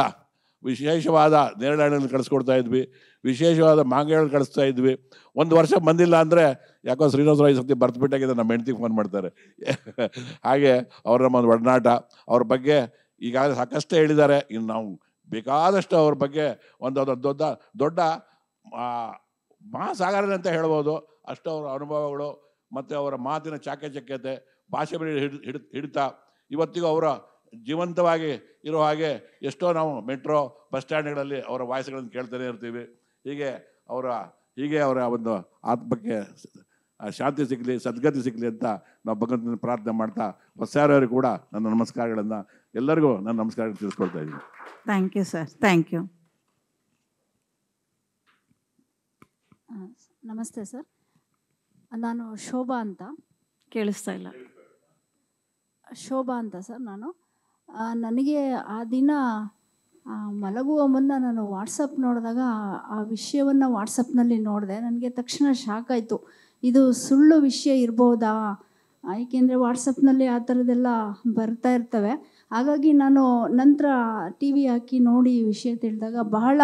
ವಿಶೇಷವಾದ ನೇರಳೆಹಣ್ಣನ್ನು ಕಳಿಸ್ಕೊಡ್ತಾ ಇದ್ವಿ, ವಿಶೇಷವಾದ ಮಾಂಗೆಹಣ್ಣು ಕಳಿಸ್ತಾ ಇದ್ವಿ. ಒಂದು ವರ್ಷ ಬಂದಿಲ್ಲ ಅಂದರೆ ಯಾಕೋ ಶ್ರೀನಿವಾಸರಾವ್ ಈ ಸತಿ ಬರ್ತಬಿಟ್ಟಾಗಿದೆ, ನಮ್ಮ ಹೆಂಡ್ತಿಗೆ ಫೋನ್ ಮಾಡ್ತಾರೆ. ಹಾಗೆ ಅವ್ರ ನಮ್ಮ ಒಂದು ಒಡನಾಟ, ಅವ್ರ ಬಗ್ಗೆ ಈಗಾಗಲೇ ಸಾಕಷ್ಟೇ ಹೇಳಿದ್ದಾರೆ. ಇನ್ನು ನಾವು ಬೇಕಾದಷ್ಟು ಅವ್ರ ಬಗ್ಗೆ ಒಂದು ದೊಡ್ಡ ದೊಡ್ಡ ಮಹಾಸಾಗರ ಅಂತ ಹೇಳ್ಬೋದು. ಅಷ್ಟು ಅವರ ಅನುಭವಗಳು ಮತ್ತು ಅವರ ಮಾತಿನ ಚಾಕಚಕ್ಯತೆ, ಭಾಷೆ ಮೇಲೆ ಹಿಡಿತ ಇವತ್ತಿಗೂ ಅವರ ಜೀವಂತವಾಗಿ ಇರೋ ಹಾಗೆ ಎಷ್ಟೋ ನಾವು ಮೆಟ್ರೋ ಬಸ್ ಸ್ಟ್ಯಾಂಡ್ಗಳಲ್ಲಿ ಅವರ ವಾಯ್ಸ್ಗಳನ್ನು ಕೇಳ್ತಾನೆ ಇರ್ತೀವಿ. ಹೀಗೆ ಅವರ ಒಂದು ಆತ್ಮಕ್ಕೆ ಶಾಂತಿ ಸಿಗಲಿ, ಸದ್ಗತಿ ಸಿಗಲಿ ಅಂತ ನಾವು ಭಗವಂತನ ಪ್ರಾರ್ಥನೆ ಮಾಡ್ತಾ ಹೊಸಾರವರಿಗೂ ಕೂಡ ನನ್ನ ನಮಸ್ಕಾರಗಳನ್ನು, ಎಲ್ಲರಿಗೂ ನನ್ನ ನಮಸ್ಕಾರ ತಿಳಿಸ್ಕೊಳ್ತಾ ಇದ್ದೀನಿ. Thank you sir, thank you. ನಮಸ್ತೆ ಸರ್, ನಾನು ಶೋಭಾ ಅಂತ. ಕೇಳಿಸ್ತಾ ಇಲ್ಲ. ಶೋಭಾ ಅಂತ ಸರ್. ನನಗೆ ಆ ದಿನ ಮಲಗುವ ಮುನ್ನ ನಾನು ವಾಟ್ಸಪ್ ನೋಡಿದಾಗ ಆ ವಿಷಯವನ್ನು ವಾಟ್ಸಪ್ನಲ್ಲಿ ನೋಡಿದೆ. ನನಗೆ ತಕ್ಷಣ ಶಾಕ್ ಆಯಿತು, ಇದು ಸುಳ್ಳು ವಿಷಯ ಇರ್ಬೋದಾ? ಏಕೆಂದರೆ ವಾಟ್ಸಪ್ನಲ್ಲಿ ಆ ಥರದ್ದೆಲ್ಲ ಬರ್ತಾ ಇರ್ತವೆ. ಹಾಗಾಗಿ ನಾನು ನಂತರ ಟಿ ವಿ ಹಾಕಿ ನೋಡಿ ವಿಷಯ ತಿಳಿದಾಗ ಬಹಳ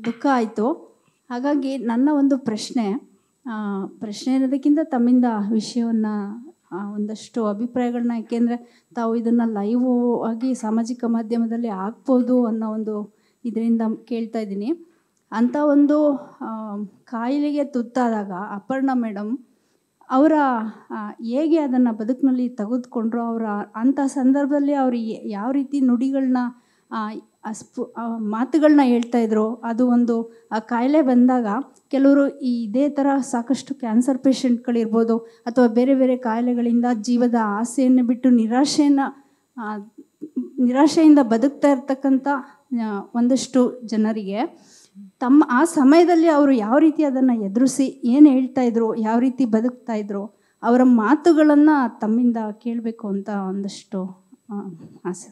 ದುಃಖ ಆಯಿತು. ಹಾಗಾಗಿ ನನ್ನ ಒಂದು ಪ್ರಶ್ನೆ ಅನ್ನೋದಕ್ಕಿಂತ ತಮ್ಮಿಂದ ವಿಷಯವನ್ನು ಒಂದಷ್ಟು ಅಭಿಪ್ರಾಯಗಳನ್ನ, ಏಕೆಂದರೆ ತಾವು ಇದನ್ನು ಲೈವ್ ಆಗಿ ಸಾಮಾಜಿಕ ಮಾಧ್ಯಮದಲ್ಲಿ ಹಾಕ್ಬೋದು ಅನ್ನೋ ಒಂದು ಇದರಿಂದ ಕೇಳ್ತಾ ಇದ್ದೀನಿ. ಅಂಥ ಒಂದು ಕಾಯಿಲೆಗೆ ತುತ್ತಾದಾಗ ಅಪರ್ಣಾ ಮೇಡಮ್ ಅವರ ಹೇಗೆ ಅದನ್ನು ಬದುಕಿನಲ್ಲಿ ತೆಗೆದುಕೊಂಡ್ರು, ಅವರ ಅಂಥ ಸಂದರ್ಭದಲ್ಲಿ ಅವರು ಯಾವ ರೀತಿ ನುಡಿಗಳನ್ನ ಮಾತುಗಳನ್ನ ಹೇಳ್ತಾಯಿದ್ರು. ಅದು ಒಂದು ಆ ಕಾಯಿಲೆ ಬಂದಾಗ ಕೆಲವರು ಇದೇ ಥರ ಸಾಕಷ್ಟು ಕ್ಯಾನ್ಸರ್ ಪೇಷಂಟ್ಗಳಿರ್ಬೋದು ಅಥವಾ ಬೇರೆ ಬೇರೆ ಕಾಯಿಲೆಗಳಿಂದ ಜೀವದ ಆಸೆಯನ್ನು ಬಿಟ್ಟು ನಿರಾಶೆಯಿಂದ ಬದುಕ್ತಾ ಇರ್ತಕ್ಕಂಥ ಒಂದಷ್ಟು ಜನರಿಗೆ ಆ ಸಮಯದಲ್ಲಿ ಅವರು ಯಾವ ರೀತಿ ಅದನ್ನು ಎದುರಿಸಿ ಏನು ಹೇಳ್ತಾಯಿದ್ರು, ಯಾವ ರೀತಿ ಬದುಕ್ತಾಯಿದ್ರು, ಅವರ ಮಾತುಗಳನ್ನು ತಮ್ಮಿಂದ ಕೇಳಬೇಕು ಅಂತ ಒಂದಷ್ಟು ಆಸೆ.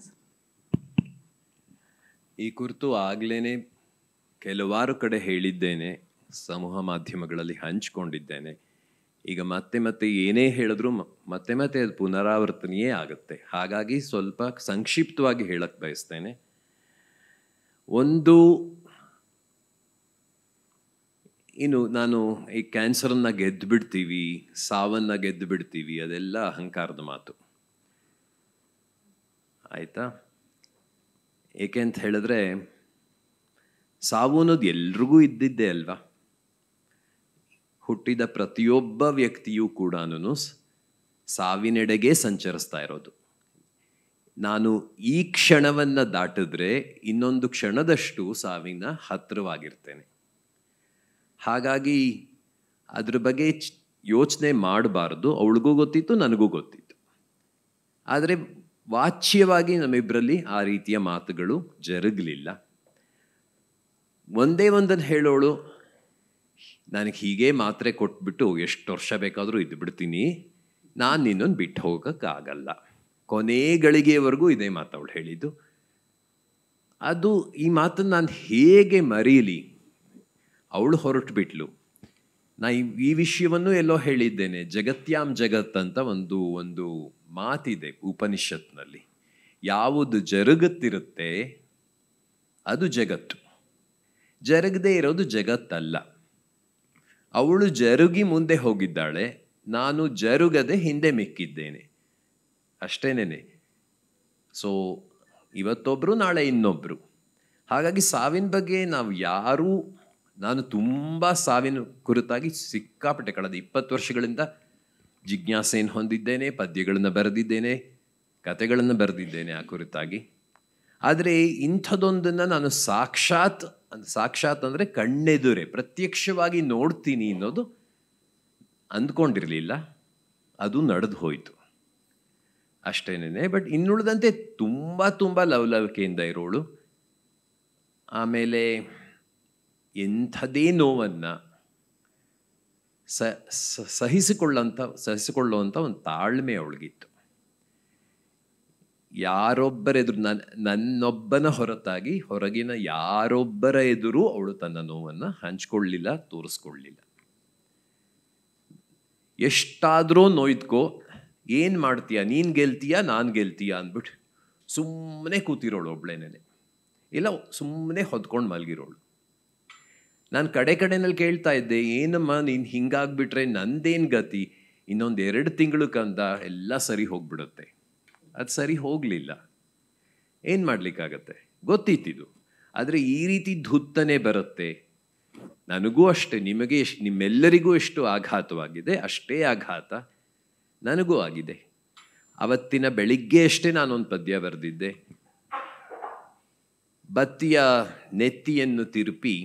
ಈ ಕುರಿತು ಆಗಲೇ ಕೆಲವಾರು ಕಡೆ ಹೇಳಿದ್ದೇನೆ, ಸಮೂಹ ಮಾಧ್ಯಮಗಳಲ್ಲಿ ಹಂಚಿಕೊಂಡಿದ್ದೇನೆ. ಈಗ ಮತ್ತೆ ಏನೇ ಹೇಳಿದ್ರು ಮತ್ತೆ ಅದು ಪುನರಾವರ್ತನೆಯೇ ಆಗುತ್ತೆ. ಹಾಗಾಗಿ ಸ್ವಲ್ಪ ಸಂಕ್ಷಿಪ್ತವಾಗಿ ಹೇಳಕ್ಕೆ ಬಯಸ್ತೇನೆ. ನಾನು ಈ ಕ್ಯಾನ್ಸರನ್ನು ಗೆದ್ದು ಬಿಡ್ತೀವಿ, ಸಾವನ್ನು ಗೆದ್ದು ಬಿಡ್ತೀವಿ, ಅದೆಲ್ಲ ಅಹಂಕಾರದ ಮಾತು ಆಯಿತಾ. ಏಕೆ ಅಂತ ಹೇಳಿದ್ರೆ ಸಾವು ಅನ್ನೋದು ಎಲ್ರಿಗೂ ಇದ್ದಿದ್ದೇ ಅಲ್ವಾ. ಹುಟ್ಟಿದ ಪ್ರತಿಯೊಬ್ಬ ವ್ಯಕ್ತಿಯೂ ಕೂಡ ಸಾವಿನೆಡೆಗೆ ಸಂಚರಿಸ್ತಾ ಇರೋದು. ನಾನು ಈ ಕ್ಷಣವನ್ನು ದಾಟಿದ್ರೆ ಇನ್ನೊಂದು ಕ್ಷಣದಷ್ಟು ಸಾವಿನ ಹತ್ತಿರವಾಗಿರ್ತೇನೆ. ಹಾಗಾಗಿ ಅದ್ರ ಬಗ್ಗೆ ಯೋಚನೆ ಮಾಡಬಾರ್ದು. ಅವಳಿಗೂ ಗೊತ್ತಿತ್ತು, ನನಗೂ ಗೊತ್ತಿತ್ತು. ಆದರೆ ವಾಚ್ಯವಾಗಿ ನಮ್ಮಿಬ್ಬರಲ್ಲಿ ಆ ರೀತಿಯ ಮಾತುಗಳು ಜರುಗಲಿಲ್ಲ. ಒಂದೇ ಒಂದನ್ನು ಹೇಳೋಳು, ನನಗೆ ಹೀಗೆ ಮಾತ್ರೆ ಕೊಟ್ಬಿಟ್ಟು ಎಷ್ಟು ವರ್ಷ ಬೇಕಾದರೂ ಇದ್ದು ಬಿಡ್ತೀನಿ, ನಾನು ನಿನ್ನೊಂದು ಬಿಟ್ಟು ಹೋಗೋಕ್ಕಾಗಲ್ಲ. ಕೊನೆ ಗಳಿಗೆಯವರೆಗೂ ಇದೇ ಮಾತು ಅವಳು ಹೇಳಿದ್ದು. ಈ ಮಾತನ್ನು ನಾನು ಹೇಗೆ ಮರೀಲಿ? ಅವಳು ಹೊರಟು ಬಿಟ್ಲು. ಈ ವಿಷಯವನ್ನು ಎಲ್ಲೋ ಹೇಳಿದ್ದೇನೆ. ಜಗತ್ಯಾಂ ಜಗತ್ ಅಂತ ಒಂದು ಮಾತಿದೆ ಉಪನಿಷತ್ನಲ್ಲಿ. ಯಾವುದು ಜರುಗುತ್ತಿರುತ್ತೆ ಅದು ಜಗತ್ತು, ಜರುಗದೇ ಇರೋದು ಜಗತ್ತಲ್ಲ. ಅವಳು ಜರುಗಿ ಮುಂದೆ ಹೋಗಿದ್ದಾಳೆ, ನಾನು ಜರುಗದೆ ಹಿಂದೆ ಮಿಕ್ಕಿದ್ದೇನೆ, ಅಷ್ಟೇನೇನೆ. ಸೊ ಇವತ್ತೊಬ್ಬರು ನಾಳೆ ಇನ್ನೊಬ್ಬರು. ಹಾಗಾಗಿ ಸಾವಿನ ಬಗ್ಗೆ ನಾನು ತುಂಬ ಸಾವಿನ ಕುರಿತಾಗಿ ಸಿಕ್ಕಾಪಟ್ಟೆ ಕಳೆದ 20 ವರ್ಷಗಳಿಂದ ಜಿಜ್ಞಾಸೆಯನ್ನು ಹೊಂದಿದ್ದೇನೆ, ಪದ್ಯಗಳನ್ನು ಬರೆದಿದ್ದೇನೆ, ಕತೆಗಳನ್ನು ಬರೆದಿದ್ದೇನೆ ಆ ಕುರಿತಾಗಿ. ಆದರೆ ಇಂಥದ್ದೊಂದನ್ನು ನಾನು ಸಾಕ್ಷಾತ್ ಅಂದರೆ ಕಣ್ಣೆದುರೇ ಪ್ರತ್ಯಕ್ಷವಾಗಿ ನೋಡ್ತೀನಿ ಅನ್ನೋದು ಅಂದ್ಕೊಂಡಿರಲಿಲ್ಲ. ಅದು ನಡೆದು ಹೋಯಿತು ಅಷ್ಟೇನೇ. ಬಟ್ ಇನ್ನುಳಿದಂತೆ ತುಂಬ ಲವಲವಿಕೆಯಿಂದ ಇರೋಳು. ಆಮೇಲೆ ಎಂಥದೇ ನೋವನ್ನು ಸಹಿಸಿಕೊಳ್ಳುವಂಥ ಒಂದು ತಾಳ್ಮೆ ಅವಳಿಗಿತ್ತು. ಯಾರೊಬ್ಬರ ಎದುರು ನನ್ನೊಬ್ಬನ ಹೊರತಾಗಿ ಹೊರಗಿನ ಯಾರೊಬ್ಬರ ಎದುರು ಅವಳು ತನ್ನ ನೋವನ್ನು ಹಂಚ್ಕೊಳ್ಳಿಲ್ಲ, ತೋರಿಸ್ಕೊಳ್ಳಿಲ್ಲ. ಎಷ್ಟಾದರೂ ನೋಯ್ದ್ಕೋ, ಏನು ಮಾಡ್ತೀಯ, ನೀನು ಗೆಲ್ತೀಯ ನಾನು ಗೆಲ್ತೀಯ ಅಂದ್ಬಿಟ್ಟು ಸುಮ್ಮನೆ ಕೂತಿರೋಳು ಒಬ್ಳೇನೇನೆ, ಇಲ್ಲ ಸುಮ್ಮನೆ ಹೊದ್ಕೊಂಡು ಮಲಗಿರೋಳು. ನಾನು ಕಡೆನಲ್ಲಿ ಕೇಳ್ತಾ ಇದ್ದೆ, ಏನಮ್ಮ ನೀನು ಹಿಂಗಾಗ್ಬಿಟ್ರೆ ನಂದೇನು ಗತಿ, ಇನ್ನೊಂದು 2 ತಿಂಗಳು ಕಂದ ಎಲ್ಲ ಸರಿ ಹೋಗ್ಬಿಡುತ್ತೆ. ಅದು ಸರಿ ಹೋಗಲಿಲ್ಲ. ಏನು ಮಾಡಲಿಕ್ಕಾಗತ್ತೆ, ಗೊತ್ತಿತ್ತಿದು. ಆದರೆ ಈ ರೀತಿ ಧುತ್ತನೆ ಬರುತ್ತೆ. ನನಗೂ ಅಷ್ಟೇ, ನಿಮ್ಮೆಲ್ಲರಿಗೂ ಎಷ್ಟು ಆಘಾತವಾಗಿದೆ ಅಷ್ಟೇ ಆಘಾತ ನನಗೂ ಆಗಿದೆ. ಅವತ್ತಿನ ಬೆಳಿಗ್ಗೆ ಅಷ್ಟೇ ನಾನೊಂದು ಪದ್ಯ ಬರೆದಿದ್ದೆ. ಬತ್ತಿಯ ನೆತ್ತಿಯನ್ನು ತಿರುಪಿ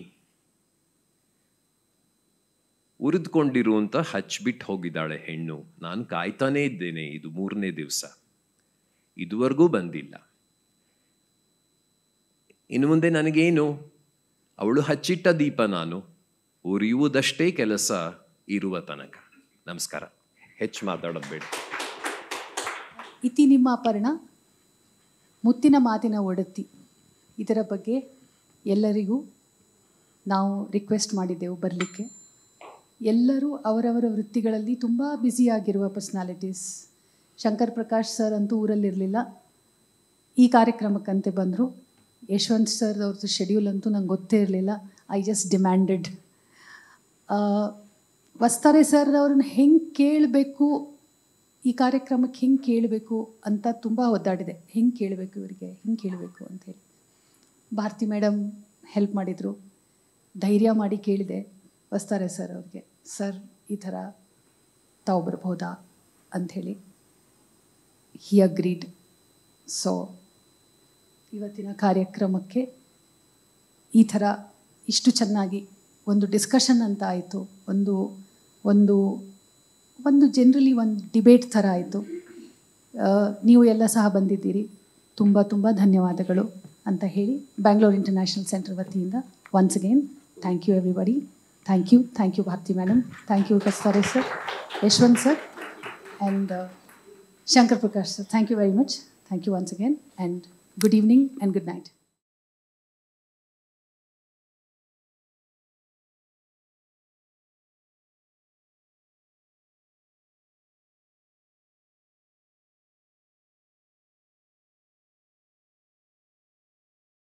ಉರಿದುಕೊಂಡಿರುವಂಥ ಹಚ್ಬಿಟ್ಟು ಹೋಗಿದ್ದಾಳೆ ಹೆಣ್ಣು. ನಾನು ಕಾಯ್ತಾನೇ ಇದ್ದೇನೆ, ಇದು 3ನೇ ದಿವಸ, ಇದುವರೆಗೂ ಬಂದಿಲ್ಲ. ಇನ್ನು ಮುಂದೆ ನನಗೇನು, ಅವಳು ಹಚ್ಚಿಟ್ಟ ದೀಪ ನಾನು ಉರಿಯುವುದಷ್ಟೇ ಕೆಲಸ ಇರುವ ತನಕ. ನಮಸ್ಕಾರ. ಹೆಚ್ಚು ಮಾತಾಡೋದು ಬೇಡ. ಇತಿ ನಿಮ್ಮ ಅಪರ್ಣ, ಮುತ್ತಿನ ಮಾತಿನ ಒಡತಿ. ಇದರ ಬಗ್ಗೆ ಎಲ್ಲರಿಗೂ ನಾವು ರಿಕ್ವೆಸ್ಟ್ ಮಾಡಿದ್ದೆವು ಬರಲಿಕ್ಕೆ. ಎಲ್ಲರೂ ಅವರವರ ವೃತ್ತಿಗಳಲ್ಲಿ ತುಂಬ ಬ್ಯುಸಿಯಾಗಿರುವ ಪರ್ಸ್ನಾಲಿಟೀಸ್. ಶಂಕರ್ ಪ್ರಕಾಶ್ ಸರ್ ಅಂತೂ ಊರಲ್ಲಿರಲಿಲ್ಲ, ಈ ಕಾರ್ಯಕ್ರಮಕ್ಕಂತೆ ಬಂದರು. ಯಶವಂತ್ ಸರ್ ಅವ್ರದ್ದು ಶೆಡ್ಯೂಲ್ ಅಂತೂ ನಂಗೆ ಗೊತ್ತೇ ಇರಲಿಲ್ಲ. I just demanded. Vastare sir ಅವ್ರನ್ನ ಹೆಂಗೆ ಕೇಳಬೇಕು, ಈ ಕಾರ್ಯಕ್ರಮಕ್ಕೆ ಹೆಂಗೆ ಕೇಳಬೇಕು ಅಂತ ತುಂಬ ಒದ್ದಾಡಿದೆ. ಹೆಂಗೆ ಕೇಳಬೇಕು ಇವರಿಗೆ, ಹೆಂಗೆ ಕೇಳಬೇಕು ಅಂಥೇಳಿ. ಭಾರತಿ ಮೇಡಮ್ ಹೆಲ್ಪ್ ಮಾಡಿದರು. ಧೈರ್ಯ ಮಾಡಿ ಕೇಳಿದೆ ವಸ್ತಾರೆ ಸರ್ ಅವ್ರಿಗೆ, ಸರ್ ಈ ಥರ ತಾವು ಬರ್ಬೋದಾ ಅಂಥೇಳಿ. ಹಿ ಅಗ್ರೀಡ್. ಸೊ ಇವತ್ತಿನ ಕಾರ್ಯಕ್ರಮಕ್ಕೆ ಈ ಥರ ಇಷ್ಟು ಚೆನ್ನಾಗಿ ಒಂದು ಡಿಸ್ಕಷನ್ ಅಂತ ಆಯಿತು, ಒಂದು ಒಂದು ಒಂದು ಜನರಲಿ ಒಂದು ಡಿಬೇಟ್ ಥರ ಆಯಿತು. ನೀವು ಎಲ್ಲ ಸಹ ಬಂದಿದ್ದೀರಿ, ತುಂಬ ತುಂಬ ಧನ್ಯವಾದಗಳು ಅಂತ ಹೇಳಿ ಬ್ಯಾಂಗ್ಳೂರ್ ಇಂಟರ್ನ್ಯಾಷನಲ್ ಸೆಂಟರ್ ವತಿಯಿಂದ once again thank you everybody. Thank you Bharathi madam, thank you Vastare sir, Yashwant sir and Shankar Prakash sir, thank you very much. Thank you once again, and good evening and good night.